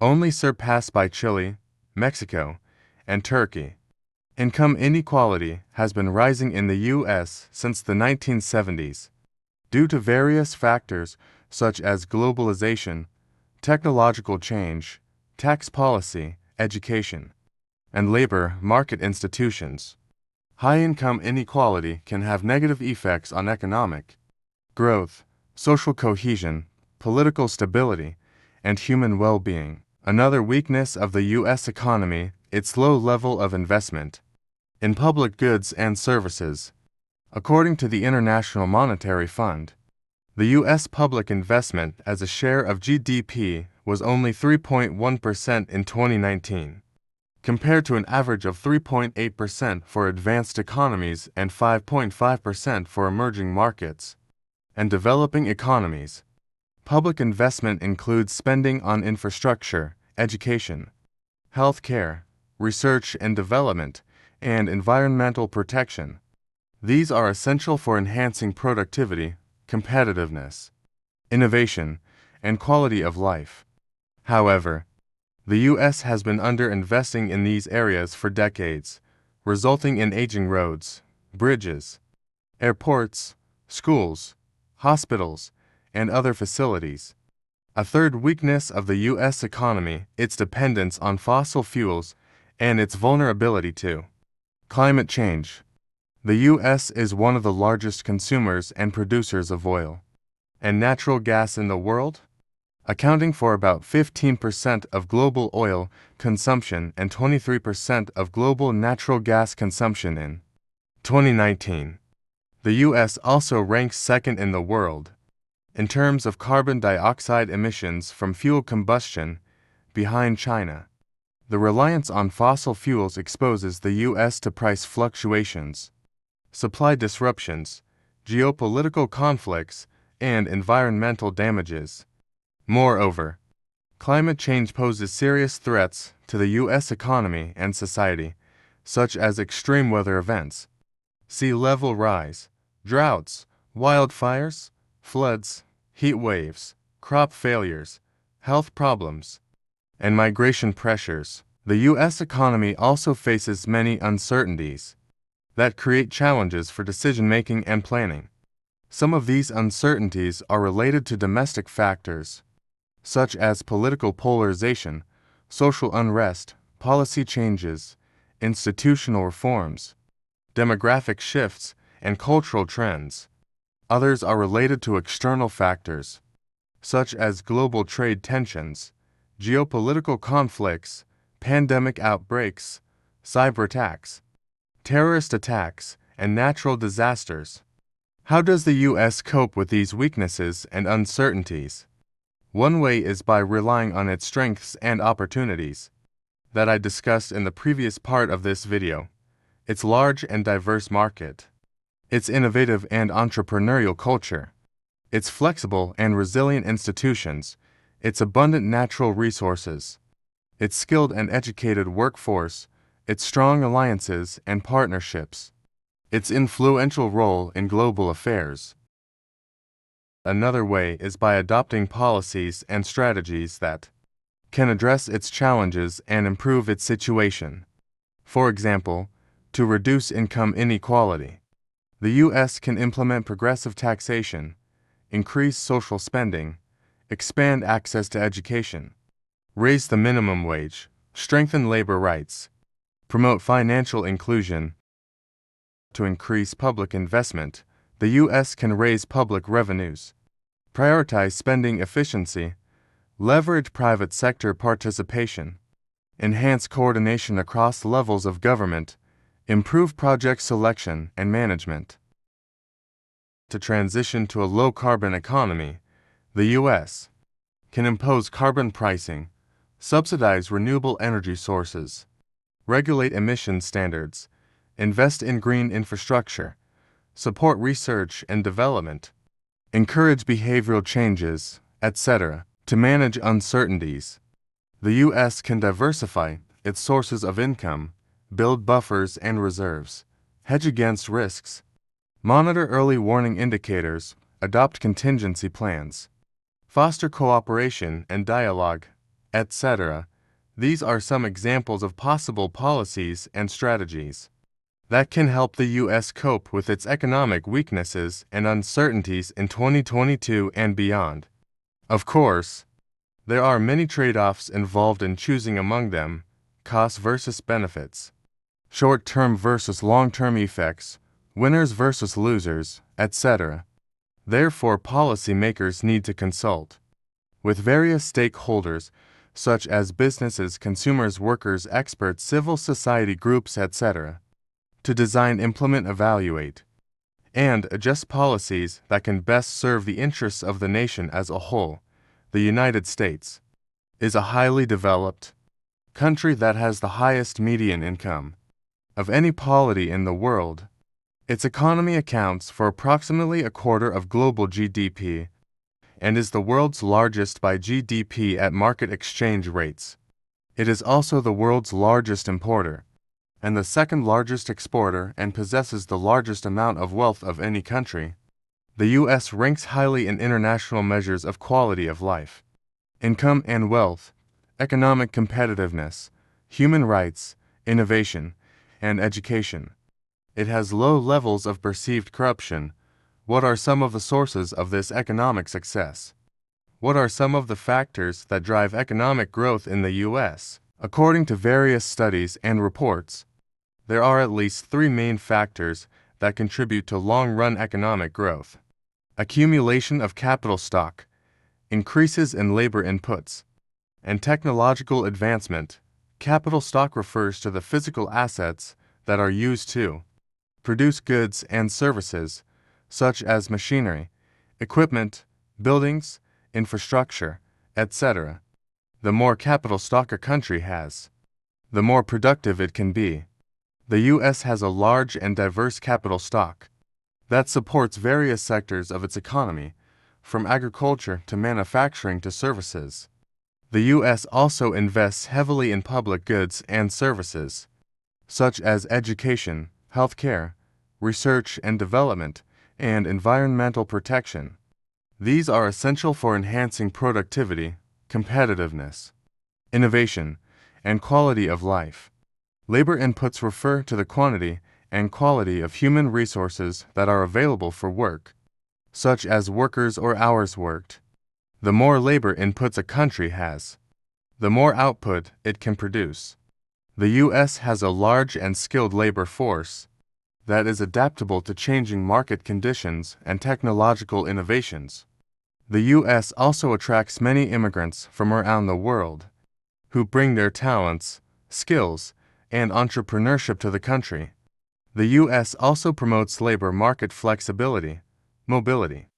only surpassed by Chile, Mexico, and Turkey. Income inequality has been rising in the U.S. since the 1970s, due to various factors such as globalization, technological change, tax policy, education, and labor market institutions. High-income inequality can have negative effects on economic growth, social cohesion, political stability, and human well-being. Another weakness of the U.S. economy, its low level of investment in public goods and services. According to the International Monetary Fund, the U.S. public investment as a share of GDP was only 3.1% in 2019, compared to an average of 3.8% for advanced economies and 5.5% for emerging markets and developing economies. Public investment includes spending on infrastructure, education, health care, research and development, and environmental protection. These are essential for enhancing productivity, competitiveness, innovation, and quality of life. However, the U.S. has been underinvesting in these areas for decades, resulting in aging roads, bridges, airports, schools, hospitals, and other facilities. A third weakness of the U.S. economy, its dependence on fossil fuels and its vulnerability to climate change. The U.S. is one of the largest consumers and producers of oil and natural gas in the world, accounting for about 15% of global oil consumption and 23% of global natural gas consumption in 2019. The U.S. also ranks second in the world in terms of carbon dioxide emissions from fuel combustion, behind China. The reliance on fossil fuels exposes the U.S. to price fluctuations, supply disruptions, geopolitical conflicts, and environmental damages. Moreover, climate change poses serious threats to the U.S. economy and society, such as extreme weather events, sea level rise, droughts, wildfires, floods, heat waves, crop failures, health problems, and migration pressures. The U.S. economy also faces many uncertainties that create challenges for decision-making and planning. Some of these uncertainties are related to domestic factors, such as political polarization, social unrest, policy changes, institutional reforms, demographic shifts, and cultural trends. Others are related to external factors, such as global trade tensions, geopolitical conflicts, pandemic outbreaks, cyber attacks, terrorist attacks, and natural disasters. How does the U.S. cope with these weaknesses and uncertainties? One way is by relying on its strengths and opportunities that I discussed in the previous part of this video. Its large and diverse market, its innovative and entrepreneurial culture, its flexible and resilient institutions, its abundant natural resources, its skilled and educated workforce, its strong alliances and partnerships, its influential role in global affairs. Another way is by adopting policies and strategies that can address its challenges and improve its situation. For example, to reduce income inequality, the U.S. can implement progressive taxation, increase social spending, expand access to education, raise the minimum wage, strengthen labor rights, promote financial inclusion. To increase public investment, the U.S. can raise public revenues, prioritize spending efficiency, leverage private sector participation, enhance coordination across levels of government, improve project selection and management. To transition to a low-carbon economy, the U.S. can impose carbon pricing, subsidize renewable energy sources, regulate emission standards, invest in green infrastructure, support research and development, encourage behavioral changes, etc. To manage uncertainties, the U.S. can diversify its sources of income, build buffers and reserves, hedge against risks, monitor early warning indicators, adopt contingency plans, foster cooperation and dialogue, etc. These are some examples of possible policies and strategies that can help the U.S. cope with its economic weaknesses and uncertainties in 2022 and beyond. Of course, there are many trade-offs involved in choosing among them, costs versus benefits, short-term versus long-term effects, winners versus losers, etc. Therefore, policymakers need to consult with various stakeholders, such as businesses, consumers, workers, experts, civil society groups, etc., to design, implement, evaluate, and adjust policies that can best serve the interests of the nation as a whole. The United States is a highly developed country that has the highest median income of any polity in the world. Its economy accounts for approximately a quarter of global GDP and is the world's largest by GDP at market exchange rates. It is also the world's largest importer and the second largest exporter and possesses the largest amount of wealth of any country. The U.S. ranks highly in international measures of quality of life, income and wealth, economic competitiveness, human rights, innovation, and education. It has low levels of perceived corruption. What are some of the sources of this economic success? What are some of the factors that drive economic growth in the U.S.? According to various studies and reports, there are at least three main factors that contribute to long-run economic growth: accumulation of capital stock, increases in labor inputs, and technological advancement. Capital stock refers to the physical assets that are used to produce goods and services, such as machinery, equipment, buildings, infrastructure, etc. The more capital stock a country has, the more productive it can be. The U.S. has a large and diverse capital stock that supports various sectors of its economy, from agriculture to manufacturing to services. The U.S. also invests heavily in public goods and services, such as education, healthcare, research and development, and environmental protection. These are essential for enhancing productivity, competitiveness, innovation, and quality of life. Labor inputs refer to the quantity and quality of human resources that are available for work, such as workers or hours worked. The more labor inputs a country has, the more output it can produce. The U.S. has a large and skilled labor force that is adaptable to changing market conditions and technological innovations. The U.S. also attracts many immigrants from around the world who bring their talents, skills, and entrepreneurship to the country. The U.S. also promotes labor market flexibility, mobility,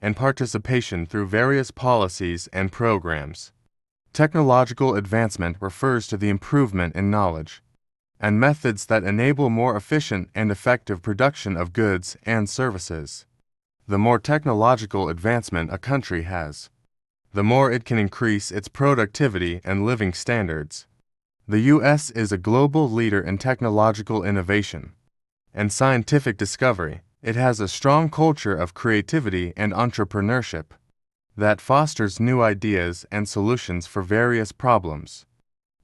and participation through various policies and programs. Technological advancement refers to the improvement in knowledge and methods that enable more efficient and effective production of goods and services. The more technological advancement a country has, the more it can increase its productivity and living standards. The U.S. is a global leader in technological innovation and scientific discovery. It has a strong culture of creativity and entrepreneurship that fosters new ideas and solutions for various problems.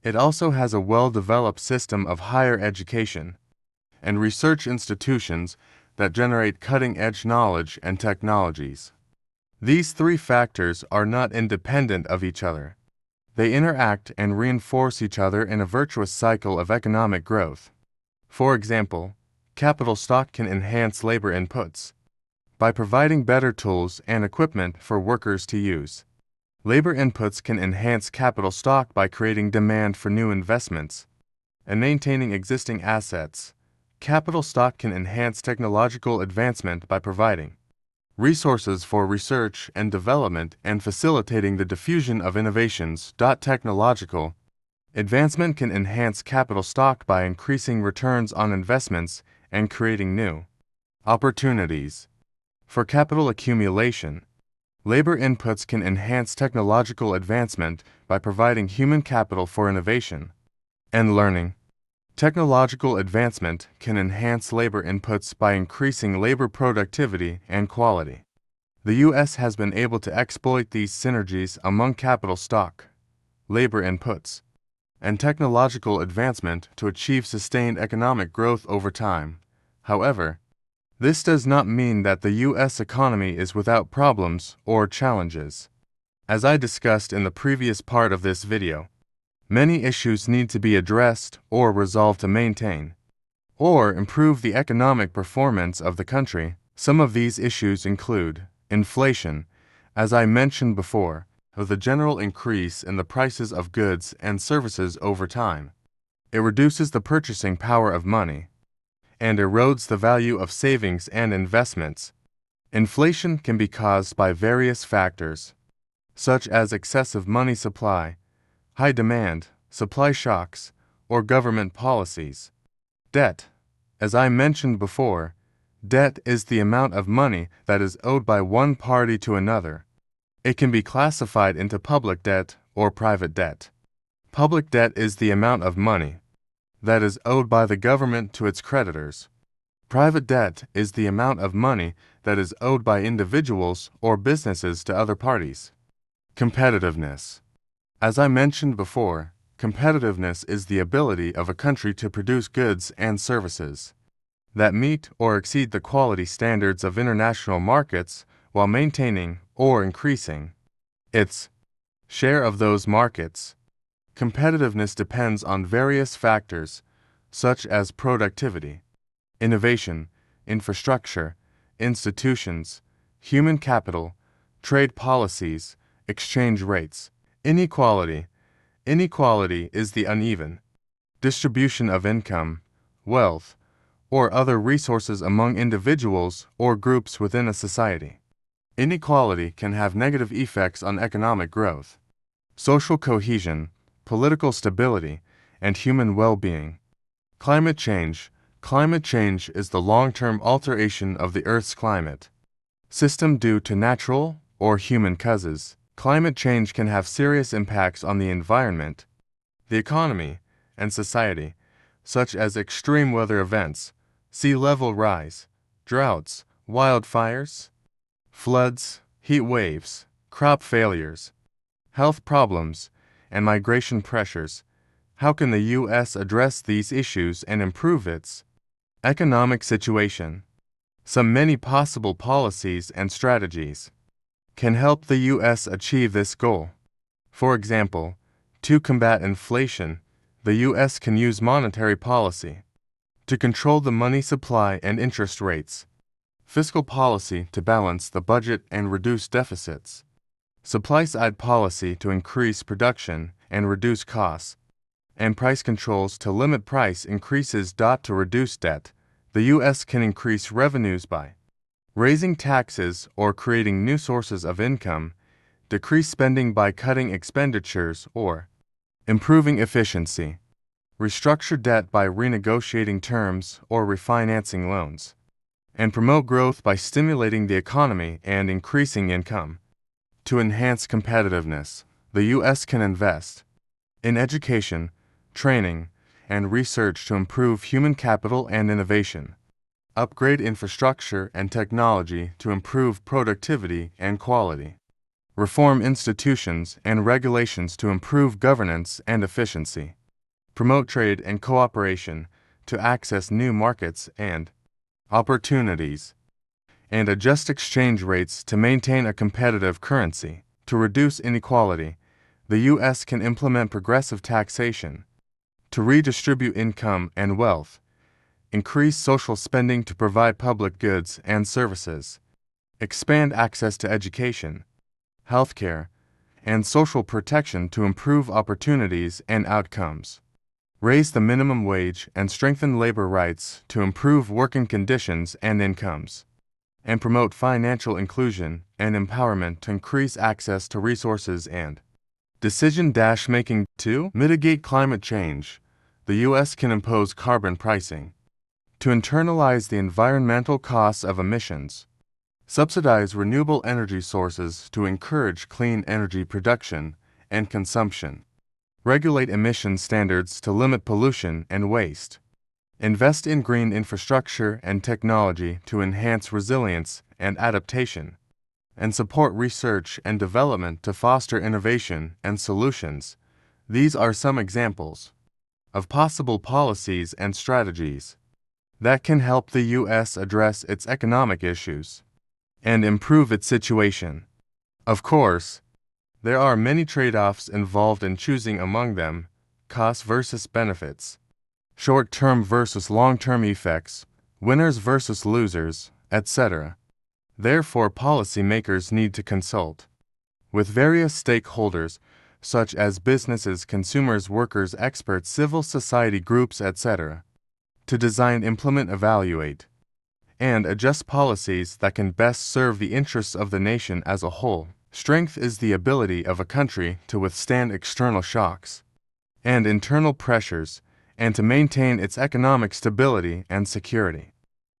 It also has a well-developed system of higher education and research institutions that generate cutting-edge knowledge and technologies. These three factors are not independent of each other. They interact and reinforce each other in a virtuous cycle of economic growth. For example, capital stock can enhance labor inputs by providing better tools and equipment for workers to use. Labor inputs can enhance capital stock by creating demand for new investments and maintaining existing assets. Capital stock can enhance technological advancement by providing resources for research and development and facilitating the diffusion of innovations. Technological advancement can enhance capital stock by increasing returns on investments and creating new opportunities for capital accumulation. Labor inputs can enhance technological advancement by providing human capital for innovation and learning. Technological advancement can enhance labor inputs by increasing labor productivity and quality. The U.S. has been able to exploit these synergies among capital stock, labor inputs, and technological advancement to achieve sustained economic growth over time. However, this does not mean that the U.S. economy is without problems or challenges. As I discussed in the previous part of this video, Many issues need to be addressed or resolved to maintain or improve the economic performance of the country. Some of these issues include inflation, as I mentioned before, of the general increase in the prices of goods and services over time. It reduces the purchasing power of money and erodes the value of savings and investments. Inflation can be caused by various factors, such as excessive money supply, high demand, supply shocks, or government policies. Debt. As I mentioned before, debt is the amount of money that is owed by one party to another. It can be classified into public debt or private debt. Public debt is the amount of money that is owed by the government to its creditors. Private debt is the amount of money that is owed by individuals or businesses to other parties. Competitiveness. As I mentioned before, competitiveness is the ability of a country to produce goods and services that meet or exceed the quality standards of international markets while maintaining or increasing its share of those markets. Competitiveness depends on various factors, such as productivity, innovation, infrastructure, institutions, human capital, trade policies, exchange rates. Inequality. Inequality is the uneven distribution of income, wealth, or other resources among individuals or groups within a society. Inequality can have negative effects on economic growth, social cohesion, political stability, and human well-being. Climate change. Climate change is the long-term alteration of the Earth's climate system due to natural or human causes. Climate change can have serious impacts on the environment, the economy, and society, such as extreme weather events, sea level rise, droughts, wildfires, floods, heat waves, crop failures, health problems, and migration pressures. How can the U.S. address these issues and improve its economic situation? Many possible policies and strategies can help the U.S. achieve this goal. For example, to combat inflation, the U.S. can use monetary policy to control the money supply and interest rates, fiscal policy to balance the budget and reduce deficits, supply-side policy to increase production and reduce costs, and price controls to limit price increases. To reduce debt, the U.S. can increase revenues by raising taxes or creating new sources of income, decrease spending by cutting expenditures or improving efficiency, restructure debt by renegotiating terms or refinancing loans, and promote growth by stimulating the economy and increasing income. To enhance competitiveness, the U.S. can invest in education, training, and research to improve human capital and innovation, upgrade infrastructure and technology to improve productivity and quality, reform institutions and regulations to improve governance and efficiency, promote trade and cooperation to access new markets and opportunities, and adjust exchange rates to maintain a competitive currency. To reduce inequality, the U.S. can implement progressive taxation to redistribute income and wealth, increase social spending to provide public goods and services, expand access to education, healthcare, and social protection to improve opportunities and outcomes, raise the minimum wage and strengthen labor rights to improve working conditions and incomes, and promote financial inclusion and empowerment to increase access to resources and decision-making. To mitigate climate change, the U.S. can impose carbon pricing to internalize the environmental costs of emissions, subsidize renewable energy sources to encourage clean energy production and consumption, regulate emission standards to limit pollution and waste, invest in green infrastructure and technology to enhance resilience and adaptation, and support research and development to foster innovation and solutions. These are some examples of possible policies and strategies that can help the U.S. address its economic issues and improve its situation. Of course, there are many trade-offs involved in choosing among them, costs versus benefits, short-term versus long-term effects, winners versus losers, etc. Therefore, policymakers need to consult with various stakeholders, such as businesses, consumers, workers, experts, civil society groups, etc., to design, implement, evaluate, and adjust policies that can best serve the interests of the nation as a whole. Strength is the ability of a country to withstand external shocks and internal pressures, and to maintain its economic stability and security.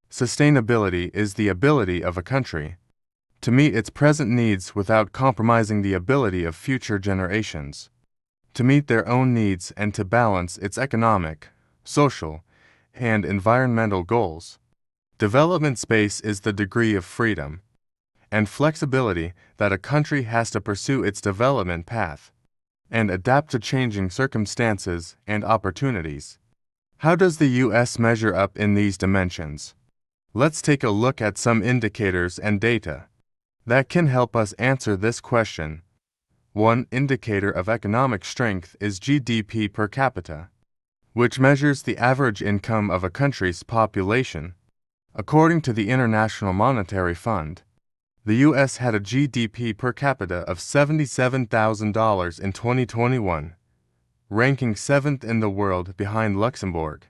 Sustainability is the ability of a country to meet its present needs without compromising the ability of future generations to meet their own needs and to balance its economic, social, and environmental goals. Development space is the degree of freedom and flexibility that a country has to pursue its development path and adapt to changing circumstances and opportunities. How does the U.S. measure up in these dimensions? Let's take a look at some indicators and data that can help us answer this question. One indicator of economic strength is GDP per capita, which measures the average income of a country's population. According to the International Monetary Fund, the U.S. had a GDP per capita of $77,000 in 2021, ranking 7th in the world behind Luxembourg,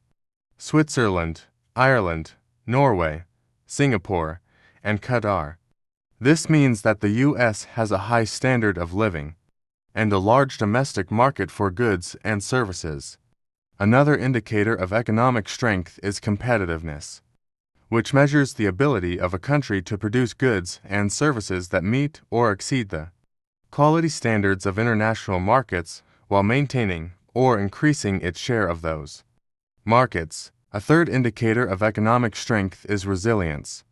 Switzerland, Ireland, Norway, Singapore, and Qatar. This means that the U.S. has a high standard of living and a large domestic market for goods and services. Another indicator of economic strength is competitiveness, which measures the ability of a country to produce goods and services that meet or exceed the quality standards of international markets while maintaining or increasing its share of those markets. A third indicator of economic strength is resilience,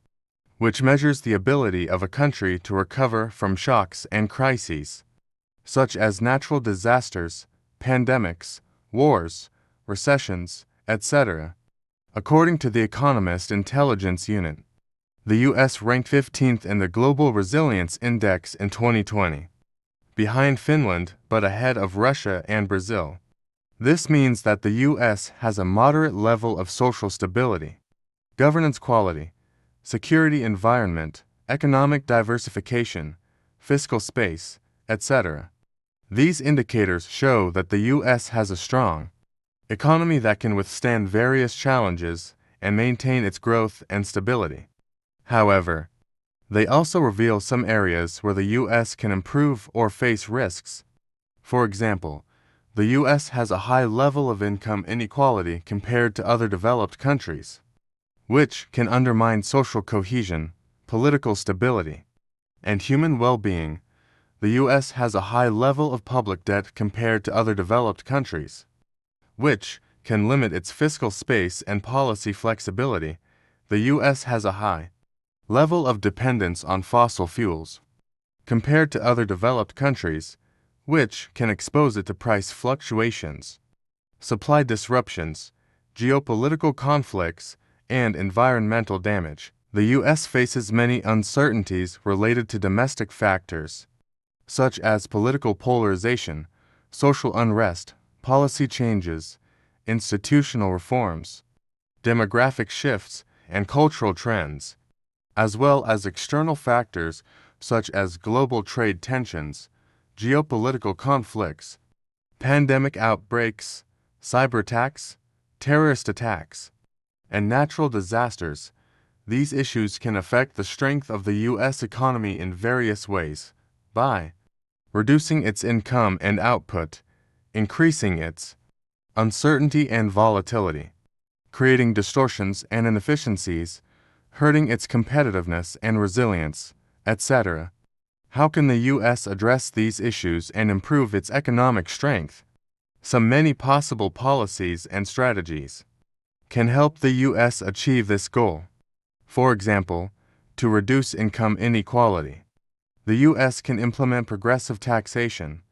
which measures the ability of a country to recover from shocks and crises, such as natural disasters, pandemics, wars, recessions, etc. According to the Economist Intelligence Unit, the U.S. ranked 15th in the Global Resilience Index in 2020, behind Finland but ahead of Russia and Brazil. This means that the U.S. has a moderate level of social stability, governance quality, security environment, economic diversification, fiscal space, etc. These indicators show that the U.S. has a strong economy that can withstand various challenges and maintain its growth and stability. However, they also reveal some areas where the U.S. can improve or face risks. For example, the U.S. has a high level of income inequality compared to other developed countries, which can undermine social cohesion, political stability, and human well-being. The U.S. has a high level of public debt compared to other developed countries, which can limit its fiscal space and policy flexibility. The U.S. has a high level of dependence on fossil fuels compared to other developed countries, which can expose it to price fluctuations, supply disruptions, geopolitical conflicts, and environmental damage. The U.S. faces many uncertainties related to domestic factors, such as political polarization, social unrest, policy changes, institutional reforms, demographic shifts, and cultural trends, as well as external factors such as global trade tensions, geopolitical conflicts, pandemic outbreaks, cyber attacks, terrorist attacks, and natural disasters. These issues can affect the strength of the U.S. economy in various ways by reducing its income and output, increasing its uncertainty and volatility, creating distortions and inefficiencies, hurting its competitiveness and resilience, etc. How can the U.S. address these issues and improve its economic strength? Many possible policies and strategies can help the U.S. achieve this goal. For example, to reduce income inequality, the U.S. can implement progressive taxation,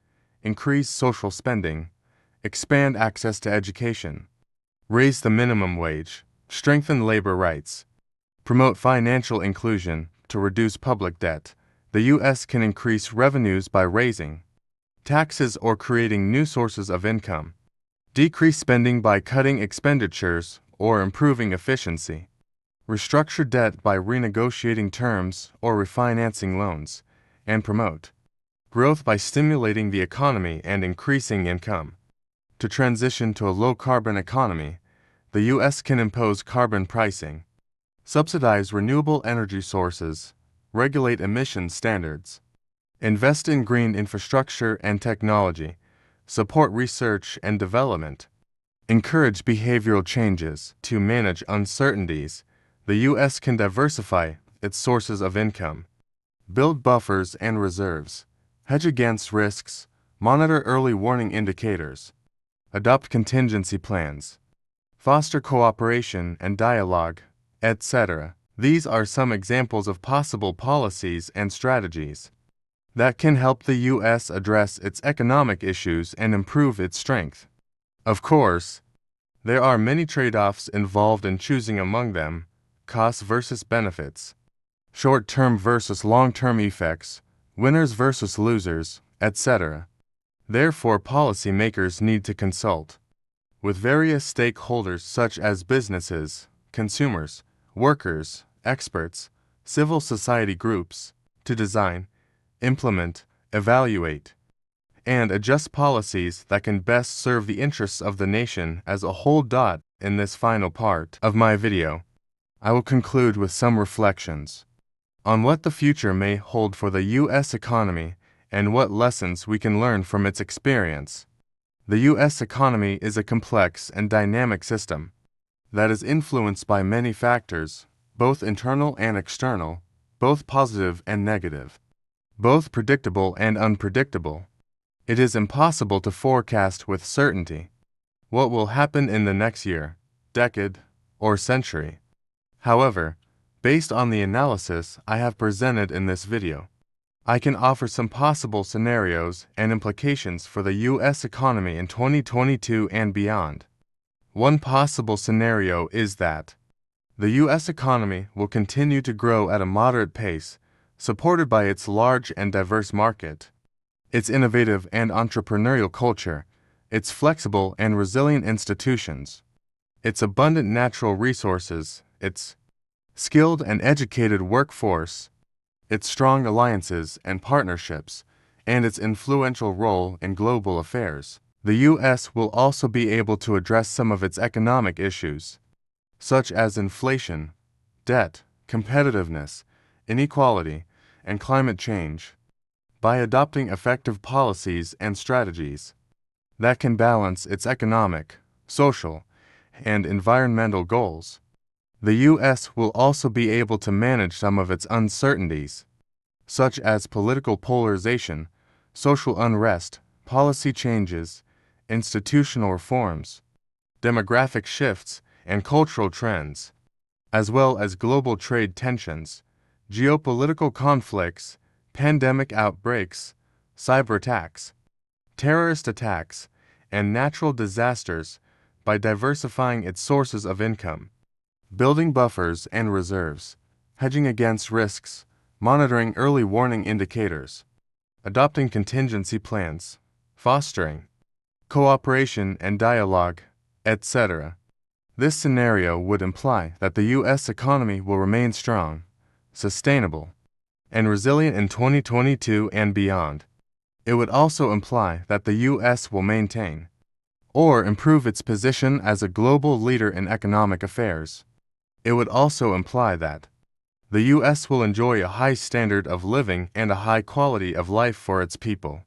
increase social spending, expand access to education, raise the minimum wage, strengthen labor rights, promote financial inclusion. To reduce public debt, the U.S. can increase revenues by raising taxes or creating new sources of income, decrease spending by cutting expenditures or improving efficiency, restructure debt by renegotiating terms or refinancing loans, and promote growth by stimulating the economy and increasing income. To transition to a low-carbon economy, the U.S. can impose carbon pricing, subsidize renewable energy sources, regulate emission standards, invest in green infrastructure and technology, support research and development, encourage behavioral changes. To manage uncertainties, the U.S. can diversify its sources of income, build buffers and reserves, hedge against risks, monitor early warning indicators, adopt contingency plans, foster cooperation and dialogue, etc. These are some examples of possible policies and strategies that can help the U.S. address its economic issues and improve its strength. Of course, there are many trade-offs involved in choosing among them: costs versus benefits, short-term versus long-term effects, winners versus losers, etc. Therefore, policymakers need to consult with various stakeholders such as businesses, consumers, workers, experts, civil society groups, to design, implement, evaluate, and adjust policies that can best serve the interests of the nation as a whole. In this final part of my video, I will conclude with some reflections on what the future may hold for the U.S. economy and what lessons we can learn from its experience. The U.S. economy is a complex and dynamic system that is influenced by many factors, both internal and external, both positive and negative, both predictable and unpredictable. It is impossible to forecast with certainty what will happen in the next year, decade, or century. However, based on the analysis I have presented in this video, I can offer some possible scenarios and implications for the U.S. economy in 2022 and beyond. One possible scenario is that the U.S. economy will continue to grow at a moderate pace, supported by its large and diverse market, its innovative and entrepreneurial culture, its flexible and resilient institutions, its abundant natural resources, its skilled and educated workforce, its strong alliances and partnerships, and its influential role in global affairs. The U.S. will also be able to address some of its economic issues, such as inflation, debt, competitiveness, inequality, and climate change, by adopting effective policies and strategies that can balance its economic, social, and environmental goals. The U.S. will also be able to manage some of its uncertainties, such as political polarization, social unrest, policy changes, institutional reforms, demographic shifts, and cultural trends, as well as global trade tensions, geopolitical conflicts, pandemic outbreaks, cyber attacks, terrorist attacks, and natural disasters by diversifying its sources of income, building buffers and reserves, hedging against risks, monitoring early warning indicators, adopting contingency plans, fostering cooperation and dialogue, etc. This scenario would imply that the U.S. economy will remain strong, sustainable, and resilient in 2022 and beyond. It would also imply that the U.S. will maintain or improve its position as a global leader in economic affairs. It would also imply that the U.S. will enjoy a high standard of living and a high quality of life for its people.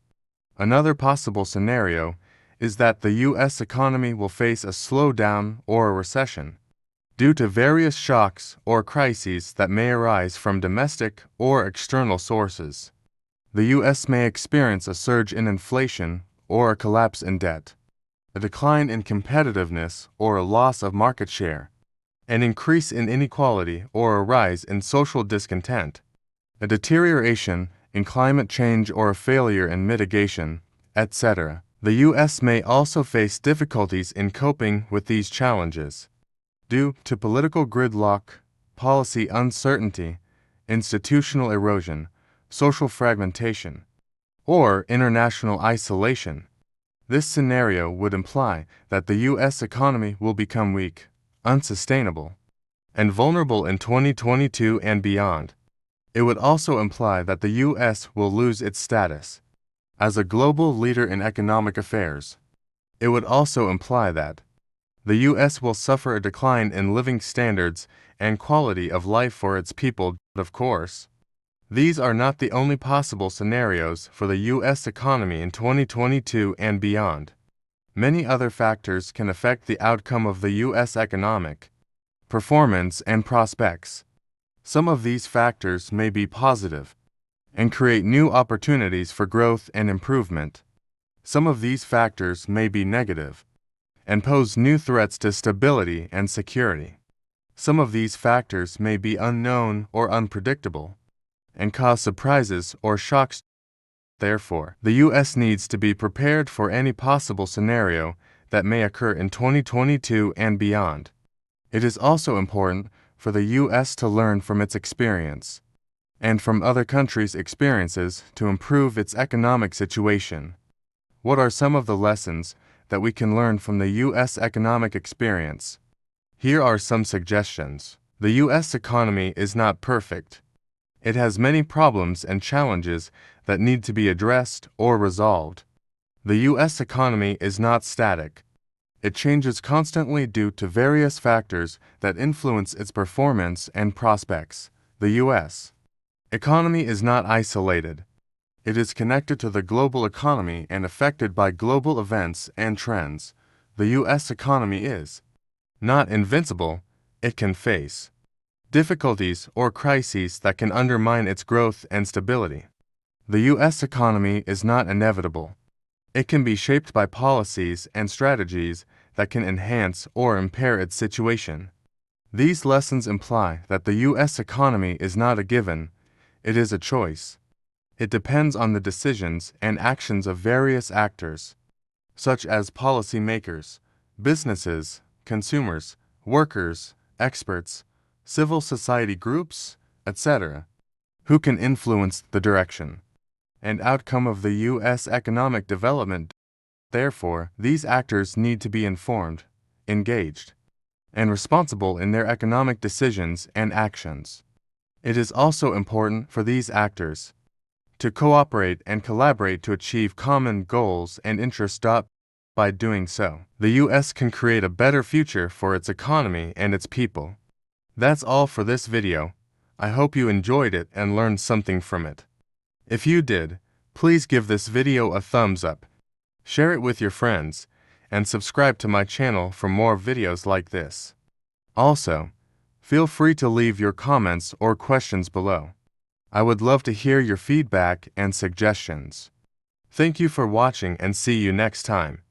Another possible scenario is that the U.S. economy will face a slowdown or a recession due to various shocks or crises that may arise from domestic or external sources. The U.S. may experience a surge in inflation or a collapse in debt, a decline in competitiveness or a loss of market share, an increase in inequality or a rise in social discontent, a deterioration in climate change or a failure in mitigation, etc. The U.S. may also face difficulties in coping with these challenges due to political gridlock, policy uncertainty, institutional erosion, social fragmentation, or international isolation. This scenario would imply that the U.S. economy will become weak, unsustainable, and vulnerable in 2022 and beyond. It would also imply that the U.S. will lose its status as a global leader in economic affairs. It would also imply that the U.S. will suffer a decline in living standards and quality of life for its people. Of course, these are not the only possible scenarios for the U.S. economy in 2022 and beyond. Many other factors can affect the outcome of the U.S. economic performance and prospects. Some of these factors may be positive and create new opportunities for growth and improvement. Some of these factors may be negative and pose new threats to stability and security. Some of these factors may be unknown or unpredictable and cause surprises or shocks. Therefore, the U.S. needs to be prepared for any possible scenario that may occur in 2022 and beyond. It is also important for the U.S. to learn from its experience and from other countries' experiences to improve its economic situation. What are some of the lessons that we can learn from the U.S. economic experience? Here are some suggestions. The U.S. economy is not perfect. It has many problems and challenges that need to be addressed or resolved. The U.S. economy is not static. It changes constantly due to various factors that influence its performance and prospects. The U.S. economy is not isolated. It is connected to the global economy and affected by global events and trends. The U.S. economy is not invincible. It can face difficulties or crises that can undermine its growth and stability. The U.S. economy is not inevitable. It can be shaped by policies and strategies that can enhance or impair its situation. These lessons imply that the U.S. economy is not a given, it is a choice. It depends on the decisions and actions of various actors, such as policymakers, businesses, consumers, workers, experts, civil society groups, etc., who can influence the direction and outcome of the U.S. economic development. Therefore, these actors need to be informed, engaged, and responsible in their economic decisions and actions. It is also important for these actors to cooperate and collaborate to achieve common goals and interests. By doing so, the U.S. can create a better future for its economy and its people. That's all for this video. I hope you enjoyed it and learned something from it. If you did, please give this video a thumbs up, share it with your friends, and subscribe to my channel for more videos like this. Also, feel free to leave your comments or questions below. I would love to hear your feedback and suggestions. Thank you for watching and see you next time.